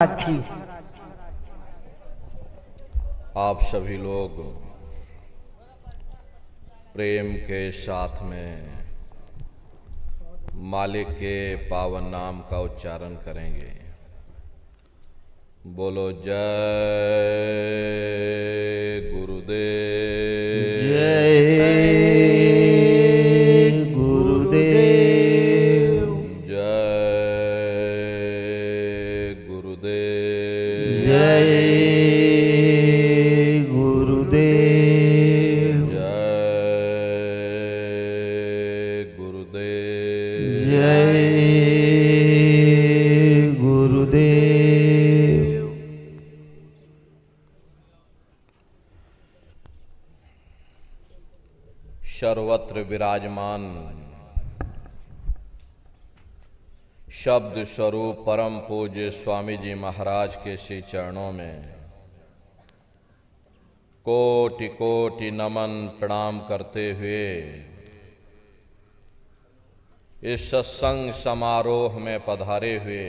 जी। आप सभी लोग प्रेम के साथ में मालिक के पावन नाम का उच्चारण करेंगे। बोलो जय गुरुदेव। जय गुरुदेव। जय गुरुदेव। जय गुरुदेव। जय गुरुदेव। जय गुरुदेव। सर्वत्र विराजमान शब्द स्वरूप परम पूज्य स्वामी जी महाराज के श्री चरणों में कोटि कोटि नमन प्रणाम करते हुए इस सत्संग समारोह में पधारे हुए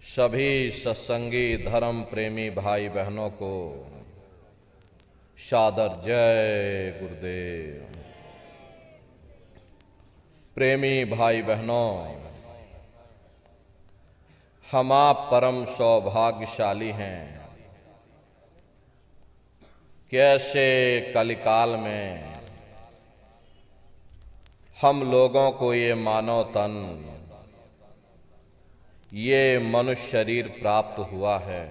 सभी सत्संगी धर्म प्रेमी भाई बहनों को सादर जय गुरुदेव। प्रेमी भाई बहनों, हम आप परम सौभाग्यशाली हैं। कैसे कलिकाल में हम लोगों को ये मानव तन, ये मनुष्य शरीर प्राप्त हुआ है।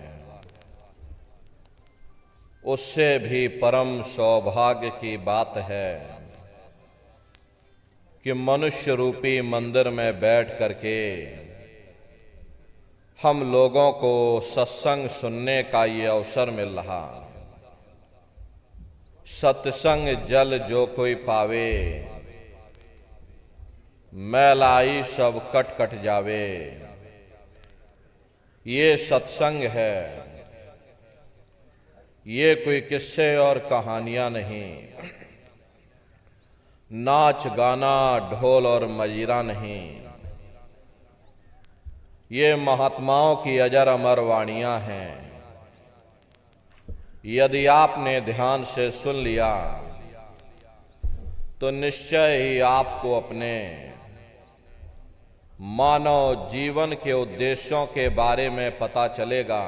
उससे भी परम सौभाग्य की बात है कि मनुष्य रूपी मंदिर में बैठ करके हम लोगों को सत्संग सुनने का ये अवसर मिल रहा। सत्संग जल जो कोई पावे, मैलाई सब कट कट जावे। ये सत्संग है, ये कोई किस्से और कहानियां नहीं, नाच गाना ढोल और मजीरा नहीं। ये महात्माओं की अजर अमर वाणियां हैं। यदि आपने ध्यान से सुन लिया तो निश्चय ही आपको अपने मानव जीवन के उद्देश्यों के बारे में पता चलेगा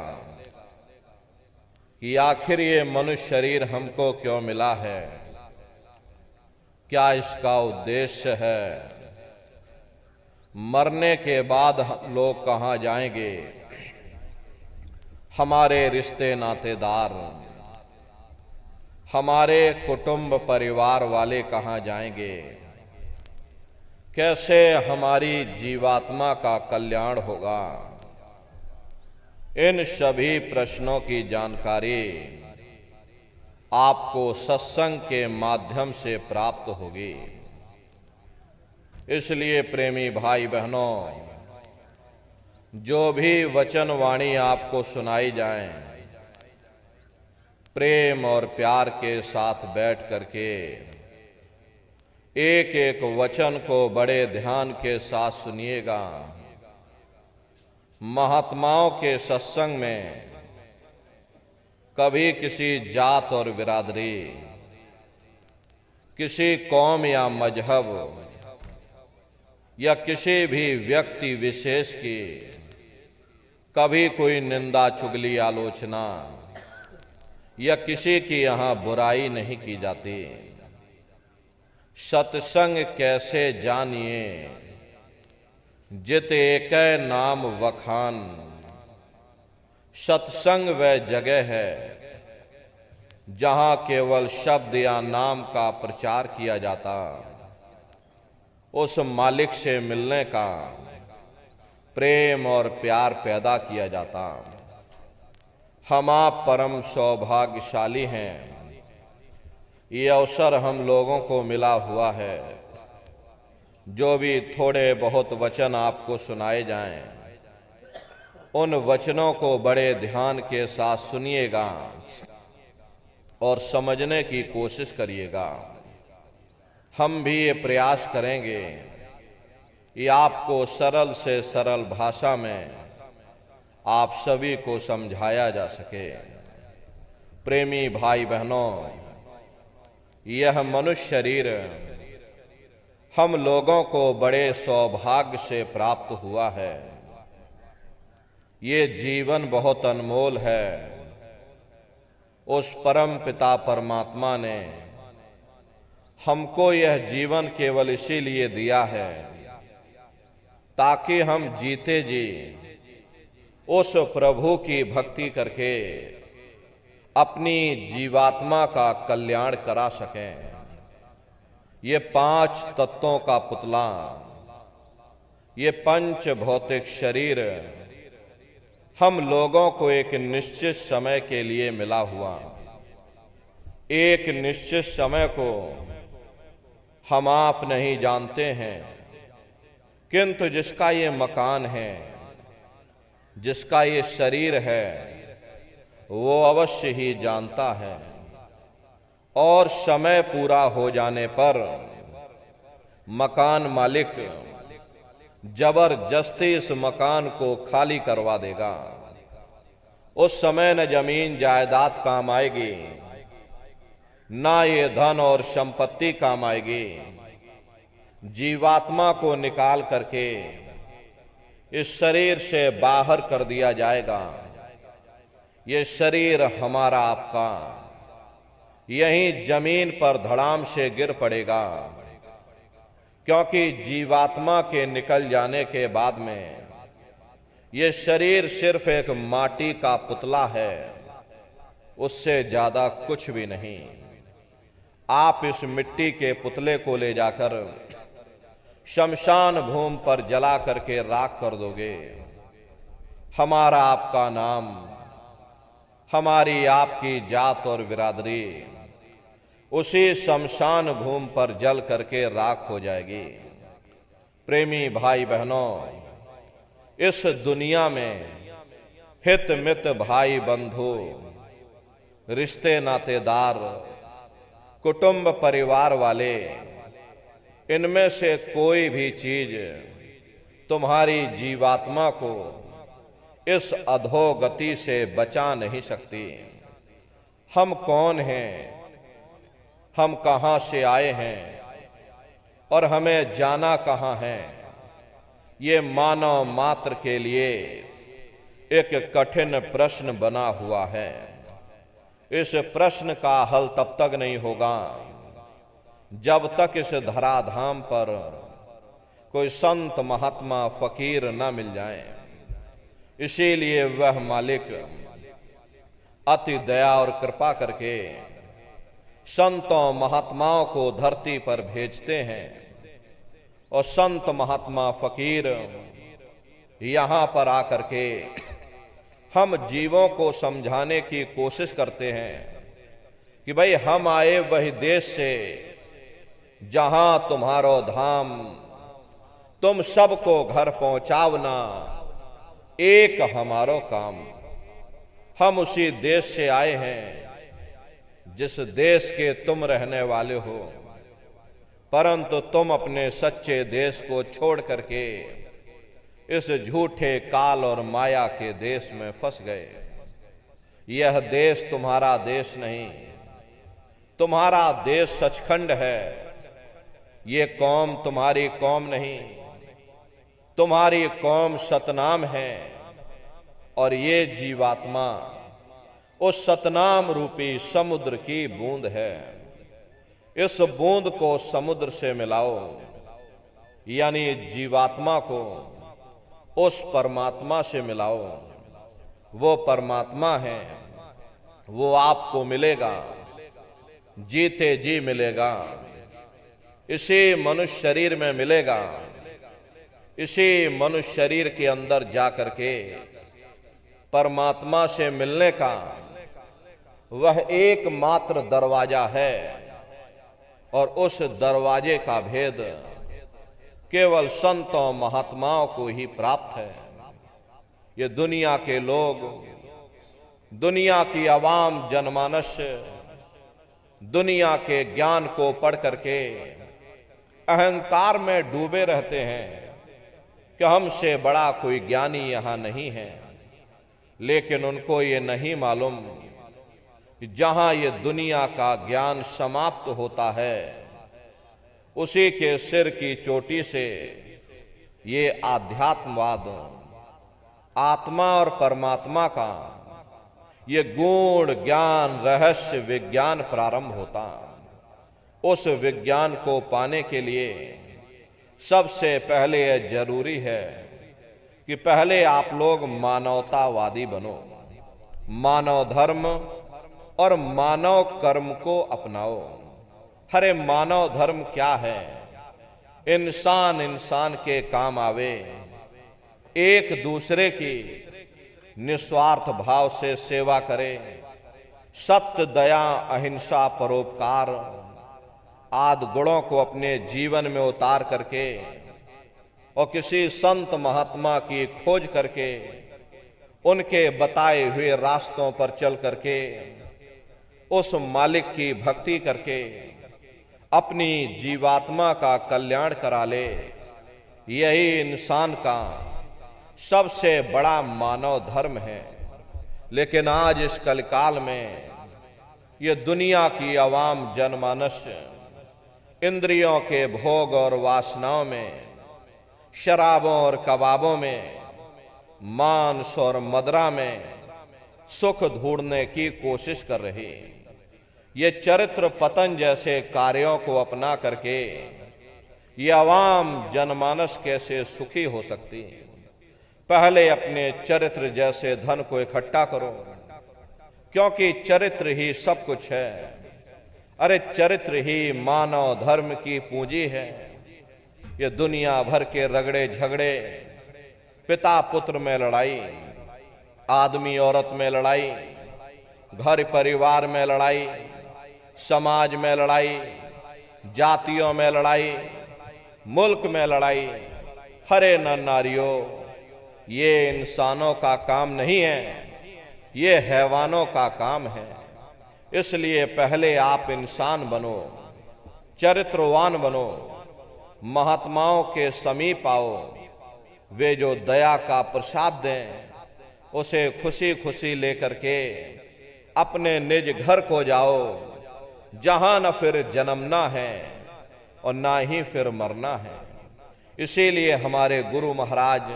कि आखिर ये मनुष्य शरीर हमको क्यों मिला है, क्या इसका उद्देश्य है, मरने के बाद हम लोग कहाँ जाएंगे, हमारे रिश्ते नातेदार, हमारे कुटुंब परिवार वाले कहाँ जाएंगे, कैसे हमारी जीवात्मा का कल्याण होगा। इन सभी प्रश्नों की जानकारी आपको सत्संग के माध्यम से प्राप्त होगी। इसलिए प्रेमी भाई बहनों, जो भी वचन वाणी आपको सुनाई जाए, प्रेम और प्यार के साथ बैठ करके एक एक वचन को बड़े ध्यान के साथ सुनिएगा। महात्माओं के सत्संग में कभी किसी जात और बिरादरी, किसी कौम या मजहब या किसी भी व्यक्ति विशेष की कभी कोई निंदा चुगली आलोचना या किसी की यहाँ बुराई नहीं की जाती। सत्संग कैसे जानिए, जित एक नाम वखान। सत्संग वह जगह है जहां केवल शब्द या नाम का प्रचार किया जाता, उस मालिक से मिलने का प्रेम और प्यार पैदा किया जाता। हम आप परम सौभाग्यशाली हैं, ये अवसर हम लोगों को मिला हुआ है। जो भी थोड़े बहुत वचन आपको सुनाए जाएं, उन वचनों को बड़े ध्यान के साथ सुनिएगा और समझने की कोशिश करिएगा। हम भी ये प्रयास करेंगे कि आपको सरल से सरल भाषा में आप सभी को समझाया जा सके। प्रेमी भाई बहनों, यह मनुष्य शरीर हम लोगों को बड़े सौभाग्य से प्राप्त हुआ है। ये जीवन बहुत अनमोल है। उस परम पिता परमात्मा ने हमको यह जीवन केवल इसीलिए दिया है ताकि हम जीते जी उस प्रभु की भक्ति करके अपनी जीवात्मा का कल्याण करा सकें। ये 5 तत्वों का पुतला, ये पंच भौतिक शरीर हम लोगों को एक निश्चित समय के लिए मिला हुआ, एक निश्चित समय को हम आप नहीं जानते हैं, किंतु जिसका ये मकान है, जिसका ये शरीर है, वो अवश्य ही जानता है। और समय पूरा हो जाने पर मकान मालिक जबरदस्ती इस मकान को खाली करवा देगा। उस समय न जमीन जायदाद काम आएगी, ना ये धन और संपत्ति काम आएगी। जीवात्मा को निकाल करके इस शरीर से बाहर कर दिया जाएगा। ये शरीर हमारा आपका यहीं जमीन पर धड़ाम से गिर पड़ेगा, क्योंकि जीवात्मा के निकल जाने के बाद में ये शरीर सिर्फ एक माटी का पुतला है, उससे ज्यादा कुछ भी नहीं। आप इस मिट्टी के पुतले को ले जाकर शमशान भूमि पर जला करके राख कर दोगे। हमारा आपका नाम, हमारी आपकी जात और बिरादरी उसी शमशान भूमि पर जल करके राख हो जाएगी। प्रेमी भाई बहनों, इस दुनिया में हित मित भाई बंधु, रिश्ते नातेदार, कुटुंब परिवार वाले, इनमें से कोई भी चीज तुम्हारी जीवात्मा को इस अधोगति से बचा नहीं सकती। हम कौन हैं, हम कहां से आए हैं और हमें जाना कहां है, ये मानव मात्र के लिए एक कठिन प्रश्न बना हुआ है। इस प्रश्न का हल तब तक नहीं होगा जब तक इस धराधाम पर कोई संत महात्मा फकीर न मिल जाए। इसीलिए वह मालिक अति दया और कृपा करके संतों महात्माओं को धरती पर भेजते हैं, और संत महात्मा फकीर यहां पर आकर के हम जीवों को समझाने की कोशिश करते हैं कि भाई हम आए वही देश से जहां तुम्हारो धाम, तुम सबको घर पहुंचावना एक हमारो काम। हम उसी देश से आए हैं जिस देश के तुम रहने वाले हो, परंतु तुम अपने सच्चे देश को छोड़ करके इस झूठे काल और माया के देश में फंस गए। यह देश तुम्हारा देश नहीं, तुम्हारा देश सचखंड है। ये कौम तुम्हारी कौम नहीं, तुम्हारी कौम सतनाम है, और ये जीवात्मा उस सतनाम रूपी समुद्र की बूंद है। इस बूंद को समुद्र से मिलाओ, यानी जीवात्मा को उस परमात्मा से मिलाओ। वो परमात्मा है, वो आपको मिलेगा, जीते जी मिलेगा, इसी मनुष्य शरीर में मिलेगा। इसी मनुष्य शरीर के अंदर जाकर के परमात्मा से मिलने का वह एकमात्र दरवाजा है, और उस दरवाजे का भेद केवल संतों महात्माओं को ही प्राप्त है। ये दुनिया के लोग, दुनिया की आवाम जनमानस दुनिया के ज्ञान को पढ़ करके अहंकार में डूबे रहते हैं कि हमसे बड़ा कोई ज्ञानी यहां नहीं है, लेकिन उनको ये नहीं मालूम कि जहां ये दुनिया का ज्ञान समाप्त होता है, उसी के सिर की चोटी से ये आध्यात्मवाद, आत्मा और परमात्मा का ये गूढ़ ज्ञान, रहस्य विज्ञान प्रारंभ होता। उस विज्ञान को पाने के लिए सबसे पहले यह जरूरी है कि पहले आप लोग मानवतावादी बनो, मानव धर्म और मानव कर्म को अपनाओ। अरे मानव धर्म क्या है? इंसान इंसान के काम आवे, एक दूसरे की निस्वार्थ भाव से सेवा करे, सत्य, दया, अहिंसा, परोपकार आदि गुणों को अपने जीवन में उतार करके और किसी संत महात्मा की खोज करके उनके बताए हुए रास्तों पर चल करके उस मालिक की भक्ति करके अपनी जीवात्मा का कल्याण करा ले, यही इंसान का सबसे बड़ा मानव धर्म है। लेकिन आज इस कलिकाल में ये दुनिया की आवाम जनमानस इंद्रियों के भोग और वासनाओं में, शराबों और कबाबों में, मांस और मदिरा में सुख ढूंढने की कोशिश कर रही। ये चरित्र पतन जैसे कार्यों को अपना करके ये आवाम जनमानस कैसे सुखी हो सकती? पहले अपने चरित्र जैसे धन को इकट्ठा करो, क्योंकि चरित्र ही सब कुछ है। अरे चरित्र ही मानव धर्म की पूंजी है। ये दुनिया भर के रगड़े झगड़े, पिता पुत्र में लड़ाई, आदमी औरत में लड़ाई, घर परिवार में लड़ाई, समाज में लड़ाई, जातियों में लड़ाई, मुल्क में लड़ाई। हरे नर नारियों, ये इंसानों का काम नहीं है, ये हैवानों का काम है। इसलिए पहले आप इंसान बनो, चरित्रवान बनो, महात्माओं के समीप आओ। वे जो दया का प्रसाद दें, उसे खुशी खुशी लेकर के अपने निज घर को जाओ, जहां न फिर जन्मना है और ना ही फिर मरना है। इसीलिए हमारे गुरु महाराज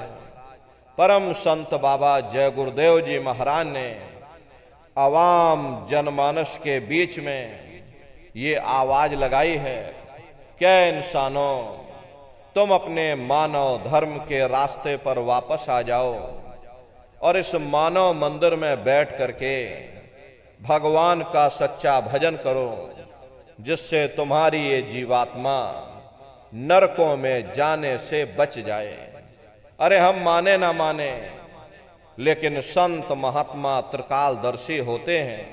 परम संत बाबा जय गुरुदेव जी महाराज ने आवाम जनमानस के बीच में ये आवाज लगाई है, क्या इंसानों, तुम अपने मानव धर्म के रास्ते पर वापस आ जाओ और इस मानव मंदिर में बैठ करके भगवान का सच्चा भजन करो, जिससे तुम्हारी ये जीवात्मा नरकों में जाने से बच जाए। अरे हम माने ना माने, लेकिन संत महात्मा त्रिकालदर्शी होते हैं,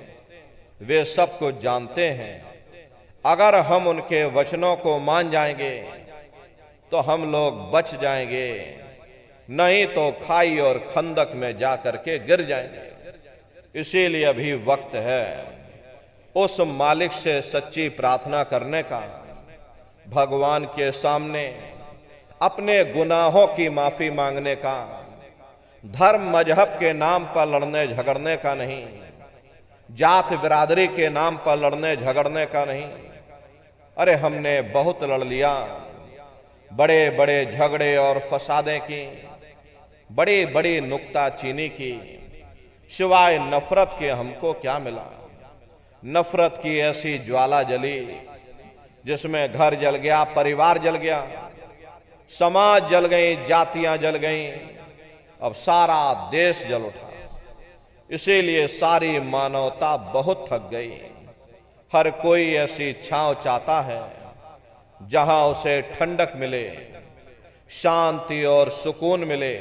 वे सब कुछ जानते हैं। अगर हम उनके वचनों को मान जाएंगे तो हम लोग बच जाएंगे, नहीं तो खाई और खंदक में जा करके गिर जाएंगे। इसीलिए अभी वक्त है उस मालिक से सच्ची प्रार्थना करने का, भगवान के सामने अपने गुनाहों की माफी मांगने का, धर्म मजहब के नाम पर लड़ने झगड़ने का नहीं, जात बिरादरी के नाम पर लड़ने झगड़ने का नहीं। अरे हमने बहुत लड़ लिया, बड़े बड़े झगड़े और फसादें की, बड़ी बड़ी नुक्ताचीनी की, सिवाय नफरत के हमको क्या मिला? नफरत की ऐसी ज्वाला जली जिसमें घर जल गया, परिवार जल गया, समाज जल गई, जातियां जल गईं, अब सारा देश जल उठा। इसीलिए सारी मानवता बहुत थक गई। हर कोई ऐसी छांव चाहता है जहां उसे ठंडक मिले, शांति और सुकून मिले,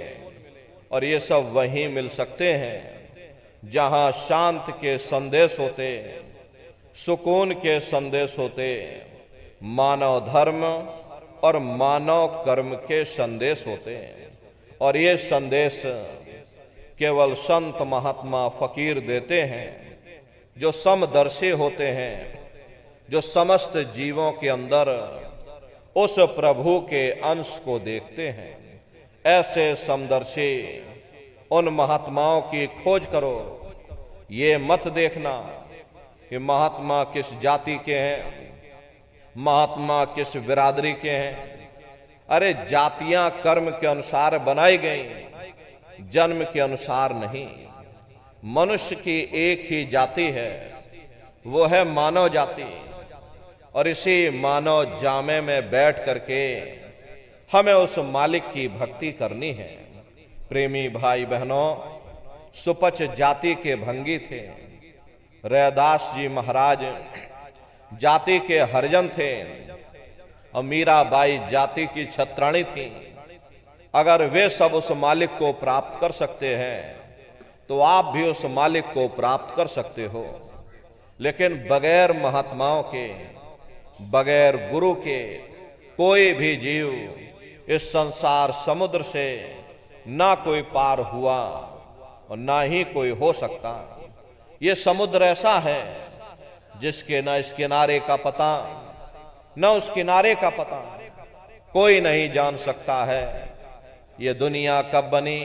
और ये सब वहीं मिल सकते हैं जहां शांति के संदेश होते, सुकून के संदेश होते, मानव धर्म और मानव कर्म के संदेश होते हैं। और ये संदेश केवल संत महात्मा फकीर देते हैं, जो समदर्शी होते हैं, जो समस्त जीवों के अंदर उस प्रभु के अंश को देखते हैं। ऐसे समदर्शी उन महात्माओं की खोज करो। ये मत देखना कि महात्मा किस जाति के हैं, महात्मा किस बिरादरी के हैं। अरे जातियां कर्म के अनुसार बनाई गई, जन्म के अनुसार नहीं। मनुष्य की एक ही जाति है, वो है मानव जाति। और इसी मानव जामे में बैठ करके हमें उस मालिक की भक्ति करनी है। प्रेमी भाई बहनों, सुपच जाति के भंगी थे। रैदास जी महाराज जाति के हरिजन थे और मीराबाई जाति की छत्राणी थी। अगर वे सब उस मालिक को प्राप्त कर सकते हैं तो आप भी उस मालिक को प्राप्त कर सकते हो। लेकिन बगैर महात्माओं के, बगैर गुरु के कोई भी जीव इस संसार समुद्र से ना कोई पार हुआ और ना ही कोई हो सकता। ये समुद्र ऐसा है जिसके न इस किनारे का पता न उस किनारे का पता, कोई नहीं जान सकता है। ये दुनिया कब बनी,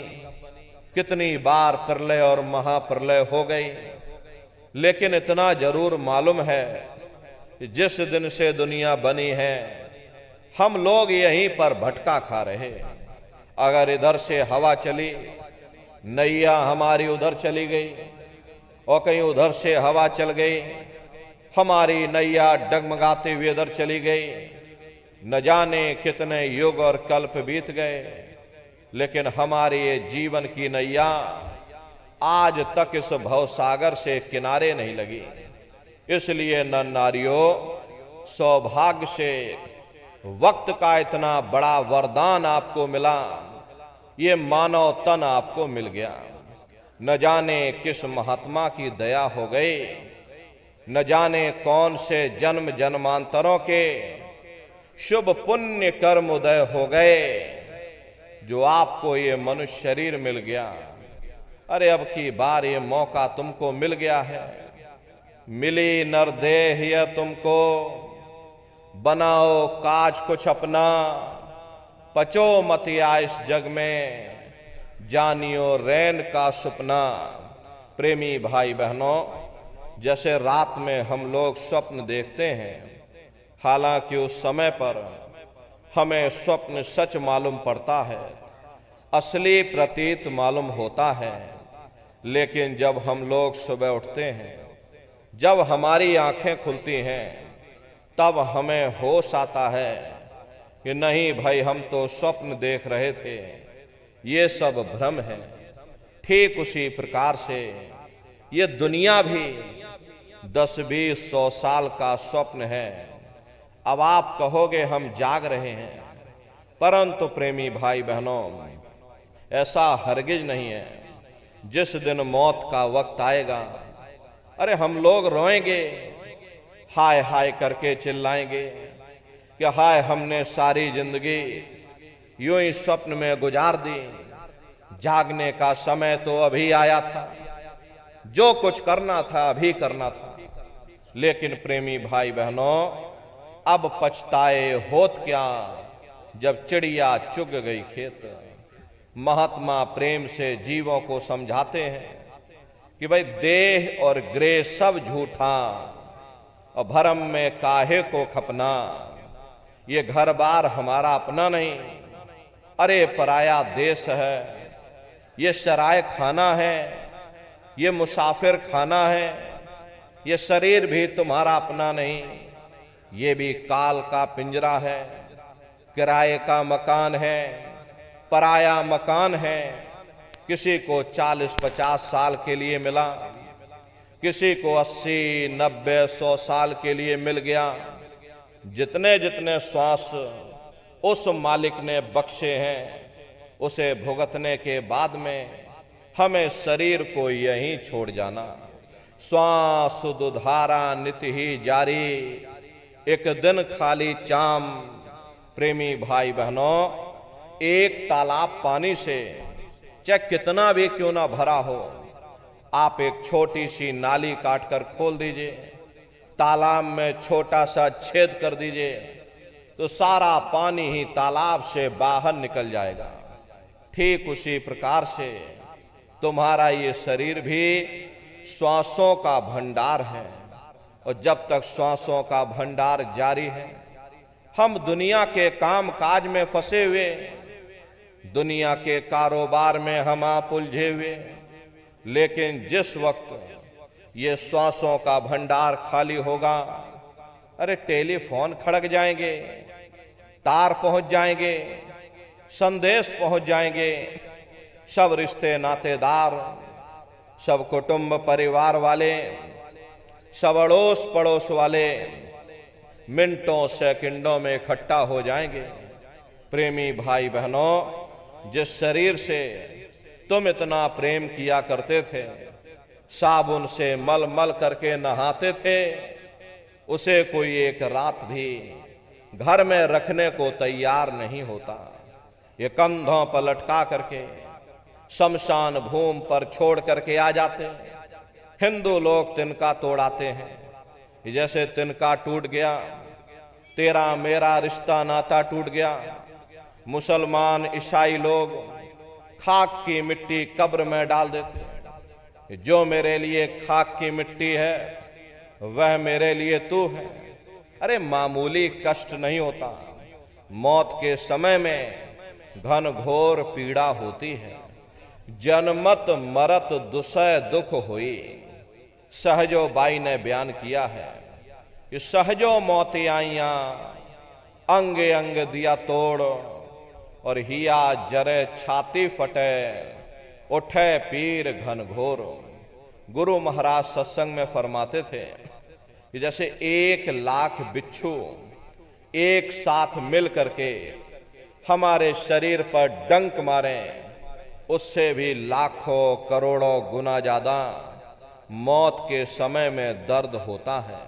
कितनी बार प्रलय और महाप्रलय हो गई, लेकिन इतना जरूर मालूम है कि जिस दिन से दुनिया बनी है हम लोग यहीं पर भटका खा रहे। अगर इधर से हवा चली, नैया हमारी उधर चली गई, और कहीं उधर से हवा चल गई, हमारी नैया डगमगाते हुए इधर चली गई। न जाने कितने युग और कल्प बीत गए, लेकिन हमारी ये जीवन की नैया आज तक इस भवसागर से किनारे नहीं लगी। इसलिए नर नारियों, सौभाग्य से वक्त का इतना बड़ा वरदान आपको मिला, ये मानव तन आपको मिल गया। न जाने किस महात्मा की दया हो गई, न जाने कौन से जन्म जन्मांतरों के शुभ पुण्य कर्म उदय हो गए जो आपको ये मनुष्य शरीर मिल गया। अरे अब की बार ये मौका तुमको मिल गया है। मिली नरदेह यह तुमको, बनाओ काज कुछ अपना, पचो मत या इस जग में, जानियो रैन का सुपना। प्रेमी भाई बहनों, जैसे रात में हम लोग स्वप्न देखते हैं, हालांकि उस समय पर हमें स्वप्न सच मालूम पड़ता है, असली प्रतीत मालूम होता है। लेकिन जब हम लोग सुबह उठते हैं, जब हमारी आंखें खुलती हैं, तब हमें होश आता है कि नहीं भाई, हम तो स्वप्न देख रहे थे, ये सब भ्रम है। ठीक उसी प्रकार से ये दुनिया भी 10-20-100 साल का स्वप्न है। अब आप कहोगे हम जाग रहे हैं, परंतु प्रेमी भाई बहनों, ऐसा हरगिज नहीं है। जिस दिन मौत का वक्त आएगा, अरे हम लोग रोएंगे, हाय हाय करके चिल्लाएंगे कि हाय, हमने सारी जिंदगी यूं ही स्वप्न में गुजार दी, जागने का समय तो अभी आया था, जो कुछ करना था अभी करना था। लेकिन प्रेमी भाई बहनों, अब पछताए होत क्या जब चिड़िया चुग गई खेत। महात्मा प्रेम से जीवों को समझाते हैं कि भाई देह और ग्रह सब झूठा, और भरम में काहे को खपना। ये घर बार हमारा अपना नहीं, अरे पराया देश है। ये सराय खाना है, ये मुसाफिर खाना है। ये शरीर भी तुम्हारा अपना नहीं, ये भी काल का पिंजरा है, किराए का मकान है, पराया मकान है। किसी को 40-50 साल के लिए मिला, किसी को 80-90-100 साल के लिए मिल गया। जितने जितने श्वास उस मालिक ने बख्शे हैं, उसे भुगतने के बाद में हमें शरीर को यहीं छोड़ जाना। श्वास दुधारा नित्य ही जारी, एक दिन खाली चाम। प्रेमी भाई बहनों, एक तालाब पानी से चाहे कितना भी क्यों ना भरा हो, आप एक छोटी सी नाली काटकर खोल दीजिए, तालाब में छोटा सा छेद कर दीजिए, तो सारा पानी ही तालाब से बाहर निकल जाएगा। ठीक उसी प्रकार से तुम्हारा ये शरीर भी श्वासों का भंडार है, और जब तक श्वासों का भंडार जारी है, हम दुनिया के काम काज में फंसे हुए, दुनिया के कारोबार में हम आप उलझे हुए, लेकिन जिस वक्त ये श्वासों का भंडार खाली होगा, अरे टेलीफोन खड़क जाएंगे, तार पहुंच जाएंगे, संदेश पहुंच जाएंगे, सब रिश्ते नातेदार, सब कुटुंब परिवार वाले, सब अड़ोस पड़ोस वाले मिनटों सेकंडों में इकट्ठा हो जाएंगे। प्रेमी भाई बहनों, जिस शरीर से तुम इतना प्रेम किया करते थे, साबुन से मल मल करके नहाते थे, उसे कोई एक रात भी घर में रखने को तैयार नहीं होता। ये कंधों पर लटका करके शमशान भूमि पर छोड़ करके आ जाते हैं। हिंदू लोग तिनका तोड़ाते हैं, जैसे तिनका टूट गया, तेरा मेरा रिश्ता नाता टूट गया। मुसलमान ईसाई लोग खाक की मिट्टी कब्र में डाल देते हैं। जो मेरे लिए खाक की मिट्टी है, वह मेरे लिए तू है। अरे मामूली कष्ट नहीं होता, मौत के समय में घन घोर पीड़ा होती है। जनमत मरत दुसह दुख हुई, सहजो बाई ने बयान किया है कि सहजो मौत आइया, अंग अंग दिया तोड़, और हिया जरे छाती फटे, उठे पीर घन घोर। गुरु महाराज सत्संग में फरमाते थे कि जैसे 1,00,000 बिच्छू एक साथ मिल करके हमारे शरीर पर डंक मारें, उससे भी लाखों करोड़ों गुना ज्यादा मौत के समय में दर्द होता है।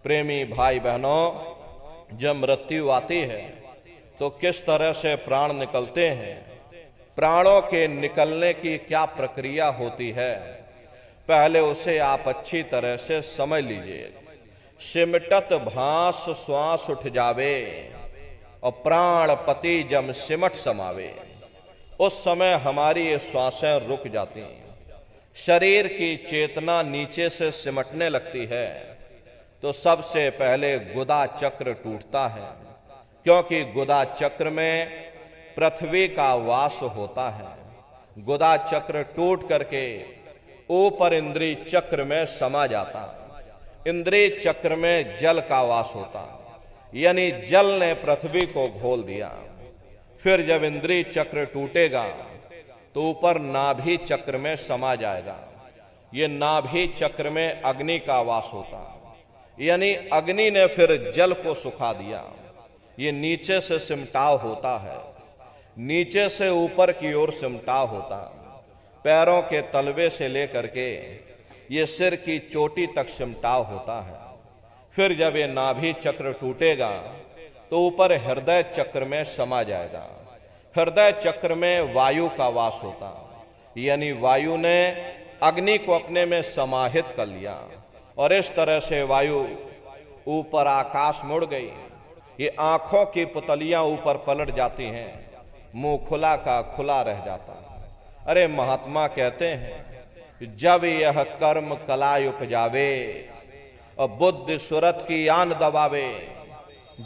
प्रेमी भाई बहनों, जब मृत्यु आती है तो किस तरह से प्राण निकलते हैं, प्राणों के निकलने की क्या प्रक्रिया होती है, पहले उसे आप अच्छी तरह से समझ लीजिए। सिमटत भास श्वास उठ जावे, और प्राण पति जब सिमट समावे, उस समय हमारी ये श्वासें रुक जाती हैं, शरीर की चेतना नीचे से सिमटने लगती है। तो सबसे पहले गुदा चक्र टूटता है, क्योंकि गुदा चक्र में पृथ्वी का वास होता है। गुदा चक्र टूट करके ऊपर इंद्रिय चक्र में समा जाता। इंद्रिय चक्र में जल का वास होता, यानी जल ने पृथ्वी को घोल दिया। फिर जब इंद्रिय चक्र टूटेगा तो ऊपर नाभि चक्र में समा जाएगा। ये नाभि चक्र में अग्नि का वास होता, यानी अग्नि ने फिर जल को सुखा दिया। ये नीचे से सिमटाव होता है, नीचे से ऊपर की ओर सिमटाव होता, पैरों के तलवे से लेकर के ये सिर की चोटी तक सिमटाव होता है। फिर जब ये नाभि चक्र टूटेगा तो ऊपर हृदय चक्र में समा जाएगा। हृदय चक्र में वायु का वास होता, यानी वायु ने अग्नि को अपने में समाहित कर लिया, और इस तरह से वायु ऊपर आकाश मुड़ गई। ये आंखों की पुतलियां ऊपर पलट जाती हैं, मुंह खुला का खुला रह जाता। अरे महात्मा कहते हैं, जब यह कर्म कलाय उपजावे और बुद्धि सुरत की आन दबावे,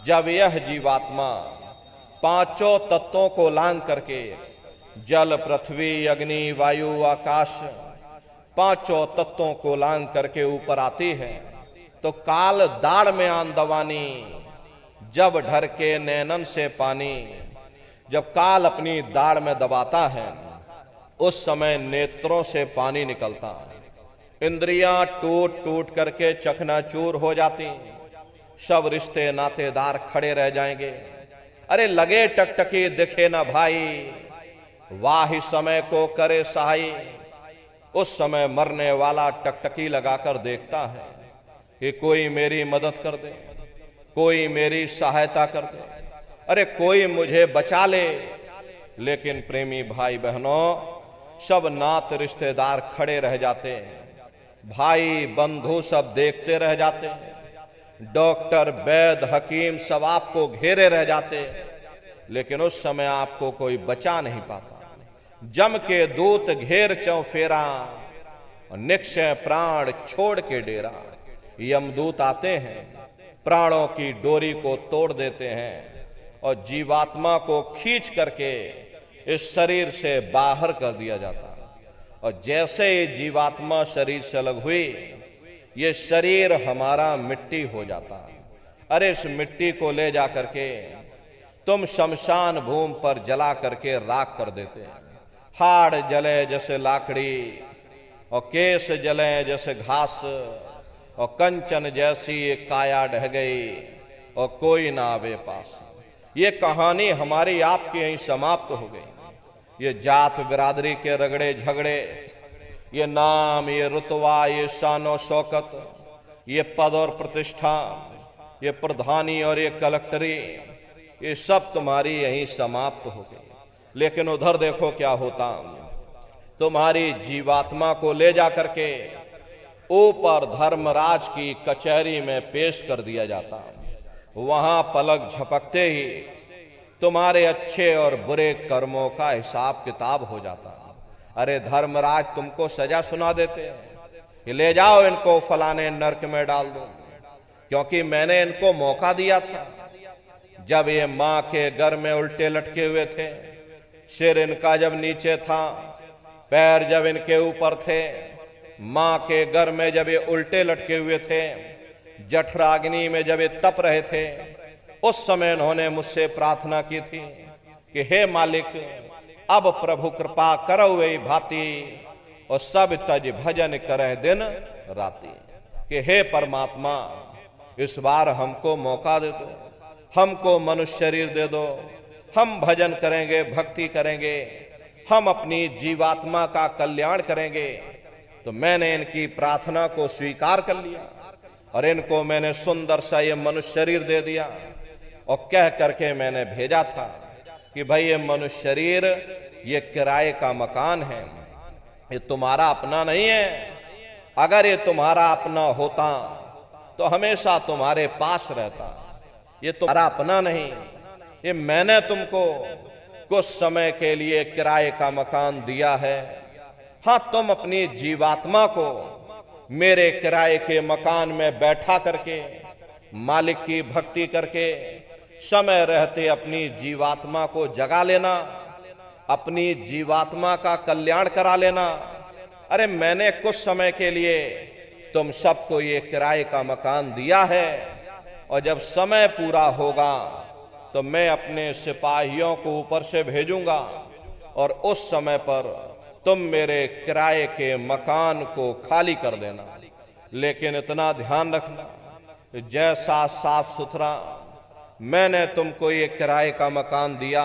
जब यह जीवात्मा पांचों तत्वों को लांग करके जल पृथ्वी अग्नि वायु आकाश पांचों तत्वों को लांग करके ऊपर आती है, तो काल दाढ़ में आन दवानी, जब ढर के नैनन से पानी। जब काल अपनी दाढ़ में दबाता है, उस समय नेत्रों से पानी निकलता, इंद्रियां टूट टूट करके चकनाचूर हो जाती, सब रिश्ते नातेदार खड़े रह जाएंगे। अरे लगे टकटकी दिखे ना भाई, वाही समय को करे सहाई। उस समय मरने वाला टकटकी लगाकर देखता है कि कोई मेरी मदद कर दे, कोई मेरी सहायता कर दे, अरे कोई मुझे बचा ले। लेकिन प्रेमी भाई बहनों, सब नात रिश्तेदार खड़े रह जाते हैं, भाई बंधु सब देखते रह जाते हैं, डॉक्टर वैद्य हकीम सब आपको घेरे रह जाते हैं, लेकिन उस समय आपको कोई बचा नहीं पाता। जम के दूत घेर चौफेरा, निक्षय प्राण छोड़ के डेरा। यमदूत आते हैं, प्राणों की डोरी को तोड़ देते हैं और जीवात्मा को खींच करके इस शरीर से बाहर कर दिया जाता है। और जैसे ही जीवात्मा शरीर से अलग हुई, ये शरीर हमारा मिट्टी हो जाता है। अरे इस मिट्टी को ले जा करके तुम शमशान भूमि पर जला करके राख कर देते हैं। हाड़ जले जैसे लाकड़ी, और केस जले जैसे घास, और कंचन जैसी काया ढह गई और कोई ना आवे पास। ये कहानी हमारी आपकी यहीं समाप्त हो गई। ये जात बिरादरी के रगड़े झगड़े, ये नाम, ये रुतबा, ये शानो शौकत, ये पद और प्रतिष्ठा, ये प्रधानी और ये कलेक्टरी, ये सब तुम्हारी यहीं समाप्त हो गई। लेकिन उधर देखो क्या होता, तुम्हारी जीवात्मा को ले जा करके ऊपर धर्मराज की कचहरी में पेश कर दिया जाता। वहां पलक झपकते ही तुम्हारे अच्छे और बुरे कर्मों का हिसाब किताब हो जाता। अरे धर्मराज तुमको सजा सुना देते हैं कि ले जाओ इनको फलाने नरक में डाल दो, क्योंकि मैंने इनको मौका दिया था। जब ये मां के घर में उल्टे लटके हुए थे, सिर इनका जब नीचे था, पैर जब इनके ऊपर थे, मां के घर में जब ये उल्टे लटके हुए थे, जठराग्नि में जब ये तप रहे थे, उस समय इन्होंने मुझसे प्रार्थना की थी कि हे मालिक, अब प्रभु कृपा करो वे भांति, और सब तज भजन करे दिन राति। कि हे परमात्मा, इस बार हमको मौका दे दो, हमको मनुष्य शरीर दे दो, हम भजन करेंगे, भक्ति करेंगे, हम अपनी जीवात्मा का कल्याण करेंगे। तो मैंने इनकी प्रार्थना को स्वीकार कर लिया और इनको मैंने सुंदर सा ये मनुष्य शरीर दे दिया, और कह करके मैंने भेजा था कि भाई ये मनुष्य शरीर ये किराए का मकान है, ये तुम्हारा अपना नहीं है। अगर ये तुम्हारा अपना होता तो हमेशा तुम्हारे पास रहता। ये तुम्हारा अपना नहीं, ये मैंने तुमको कुछ समय के लिए किराए का मकान दिया है। हाँ, तुम अपनी जीवात्मा को मेरे किराए के मकान में बैठा करके, मालिक की भक्ति करके, समय रहते अपनी जीवात्मा को जगा लेना, अपनी जीवात्मा का कल्याण करा लेना। अरे मैंने कुछ समय के लिए तुम सबको ये किराए का मकान दिया है, और जब समय पूरा होगा तो मैं अपने सिपाहियों को ऊपर से भेजूंगा, और उस समय पर तुम मेरे किराए के मकान को खाली कर देना। लेकिन इतना ध्यान रखना, जैसा साफ सुथरा मैंने तुमको ये किराए का मकान दिया,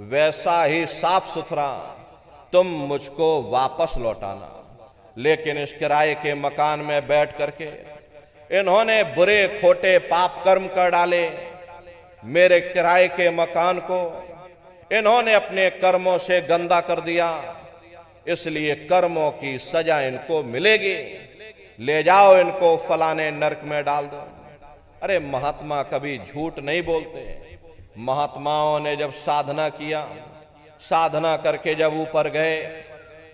वैसा ही साफ सुथरा तुम मुझको वापस लौटाना। लेकिन इस किराए के मकान में बैठ करके इन्होंने बुरे खोटे पाप कर्म कर डाले। मेरे किराए के मकान को इन्होंने अपने कर्मों से गंदा कर दिया, इसलिए कर्मों की सजा इनको मिलेगी। ले जाओ इनको फलाने नरक में डाल दो। अरे महात्मा कभी झूठ नहीं बोलते। महात्माओं ने जब साधना किया, साधना करके जब ऊपर गए,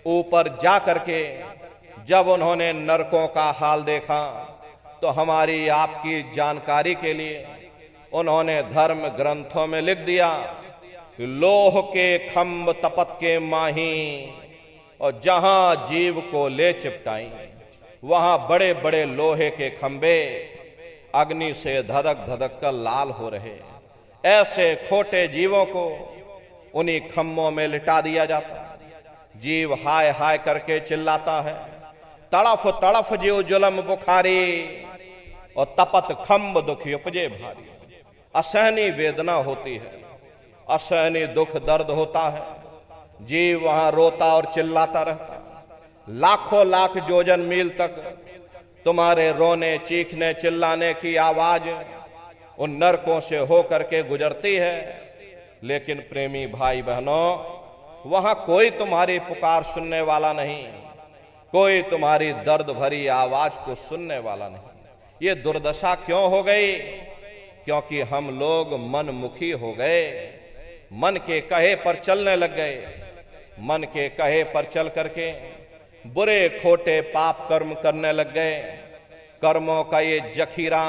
ऊपर जा करके जब उन्होंने नरकों का हाल देखा, तो हमारी आपकी जानकारी के लिए उन्होंने धर्म ग्रंथों में लिख दिया, लोह के खंभ तपत के माही, और जहां जीव को ले चिपटाई, वहां बड़े बड़े लोहे के खंभे अग्नि से धधक धधक कर लाल हो रहे। ऐसे खोटे जीवों को उन्हीं खम्भों में लिटा दिया जाता। जीव हाय हाय करके चिल्लाता है, तड़फ तड़फ जीव जुलम बुखारी, और तपत खम्भ दुख उपजे भारी। असहनीय वेदना होती है, असहनीय दुख दर्द होता है। जीव वहां रोता और चिल्लाता रहता। लाखों लाख योजन मील तक तुम्हारे रोने चीखने चिल्लाने की आवाज उन नरकों से होकर के गुजरती है। लेकिन प्रेमी भाई बहनों, वहां कोई तुम्हारी पुकार सुनने वाला नहीं, कोई तुम्हारी दर्द भरी आवाज को सुनने वाला नहीं। ये दुर्दशा क्यों हो गई? क्योंकि हम लोग मनमुखी हो गए, मन के कहे पर चलने लग गए। मन के कहे पर चल करके बुरे खोटे पाप कर्म करने लग गए। कर्मों का ये जखीरा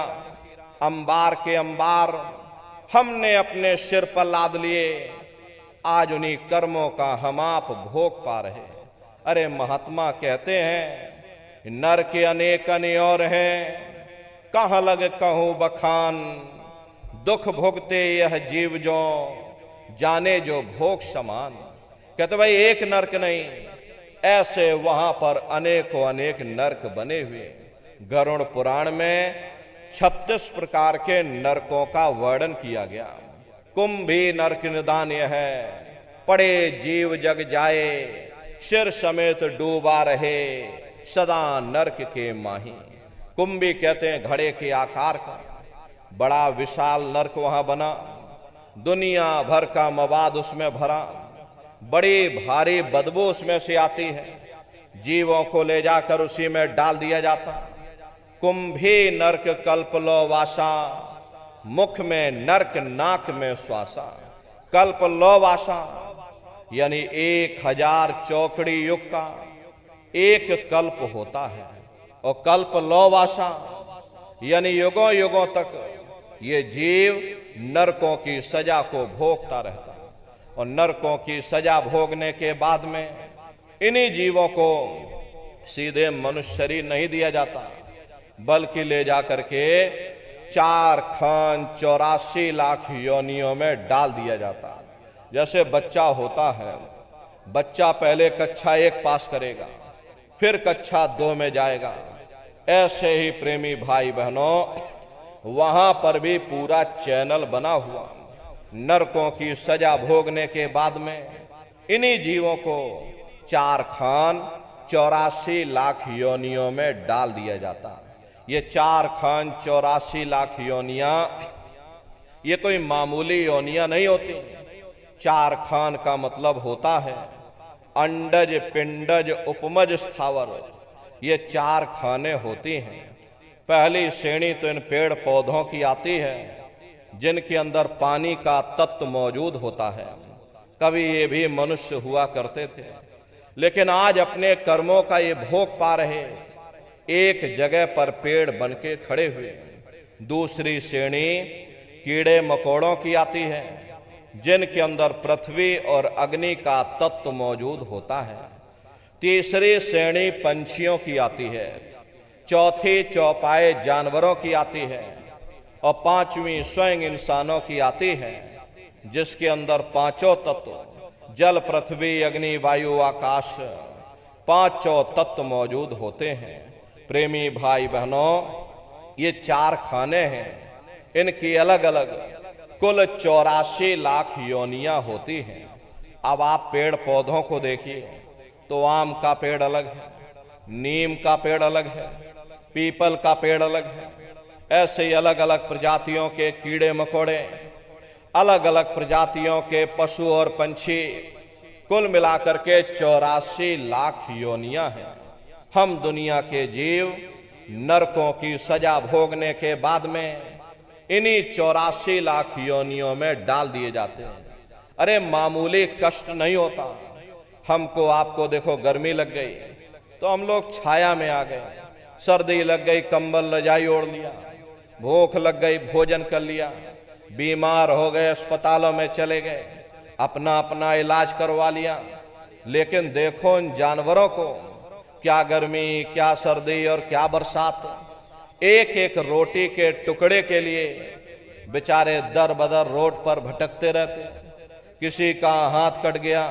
अंबार के अंबार हमने अपने सिर पर लाद लिए, आज उन्हीं कर्मों का हम आप भोग पा रहे। अरे महात्मा कहते हैं नर के अनेक और हैं, कहाँ लग कहूं बखान, दुख भोगते यह जीव जो जाने जो भोग समान। कहते भाई एक नरक नहीं, ऐसे वहां पर अनेकों अनेक नरक बने हुए। गरुड़ पुराण में 36 प्रकार के नरकों का वर्णन किया गया। कुंभी नरक निदान यह है, पड़े जीव जग जाए, सिर समेत डूबा रहे, सदा नरक के माही। कुंभी कहते हैं घड़े के आकार का बड़ा विशाल नरक वहां बना, दुनिया भर का मवाद उसमें भरा, बड़ी भारी बदबू उसमें से आती है, जीवों को ले जाकर उसी में डाल दिया जाता। कुंभी नरक कल्प लो वासा, मुख में नरक नाक में श्वासा। कल्प लो वासा यानी 1000 चौकड़ी युग का एक कल्प होता है, और कल्प लो वासा यानी युगों युगों तक ये जीव नरकों की सजा को भोगता रहता है। और नरकों की सजा भोगने के बाद में इन्हीं जीवों को सीधे मनुष्य शरीर नहीं दिया जाता, बल्कि ले जाकर के 4 खान 84 लाख योनियों में डाल दिया जाता। जैसे बच्चा होता है, बच्चा पहले कक्षा 1 पास करेगा, फिर कक्षा 2 में जाएगा। ऐसे ही प्रेमी भाई बहनों वहां पर भी पूरा चैनल बना हुआ। नरकों की सजा भोगने के बाद में इन्हीं जीवों को 4 खान 84 लाख योनियों में डाल दिया जाता। ये 4 खान 84 लाख योनियां ये कोई मामूली योनियां नहीं होती। 4 खान का मतलब होता है अंडज पिंडज उपमज स्थावर, ये 4 खाने होती हैं। पहली श्रेणी तो इन पेड़ पौधों की आती है जिनके अंदर पानी का तत्व मौजूद होता है। कभी ये भी मनुष्य हुआ करते थे, लेकिन आज अपने कर्मों का ये भोग पा रहे, एक जगह पर पेड़ बनके खड़े हुए। दूसरी श्रेणी कीड़े मकोड़ों की आती है जिनके अंदर पृथ्वी और अग्नि का तत्व मौजूद होता है। तीसरी श्रेणी पंछियों की आती है, चौथी चौपाए जानवरों की आती है, और 5वीं स्वयं इंसानों की आती है जिसके अंदर 5 तत्व जल पृथ्वी अग्नि वायु आकाश 5 तत्व मौजूद होते हैं। प्रेमी भाई बहनों ये 4 खाने हैं, इनकी अलग अलग कुल 84 लाख योनियां होती हैं। अब आप पेड़ पौधों को देखिए तो आम का पेड़ अलग है, नीम का पेड़ अलग है, पीपल का पेड़ अलग है। ऐसे ही अलग अलग प्रजातियों के कीड़े मकोड़े, अलग अलग प्रजातियों के पशु और पंछी, कुल मिलाकर के 84 लाख योनियां हैं। हम दुनिया के जीव नरकों की सजा भोगने के बाद में इन्हीं 84 लाख योनियों में डाल दिए जाते हैं। अरे मामूली कष्ट नहीं होता। हमको आपको देखो गर्मी लग गई तो हम लोग छाया में आ गए, सर्दी लग गई कंबल रजाई ओढ़ लिया, भूख लग गई भोजन कर लिया, बीमार हो गए अस्पतालों में चले गए, अपना अपना इलाज करवा लिया। लेकिन देखो इन जानवरों को, क्या गर्मी क्या सर्दी और क्या बरसात, एक एक रोटी के टुकड़े के लिए बेचारे दर बदर रोड पर भटकते रहते। किसी का हाथ कट गया,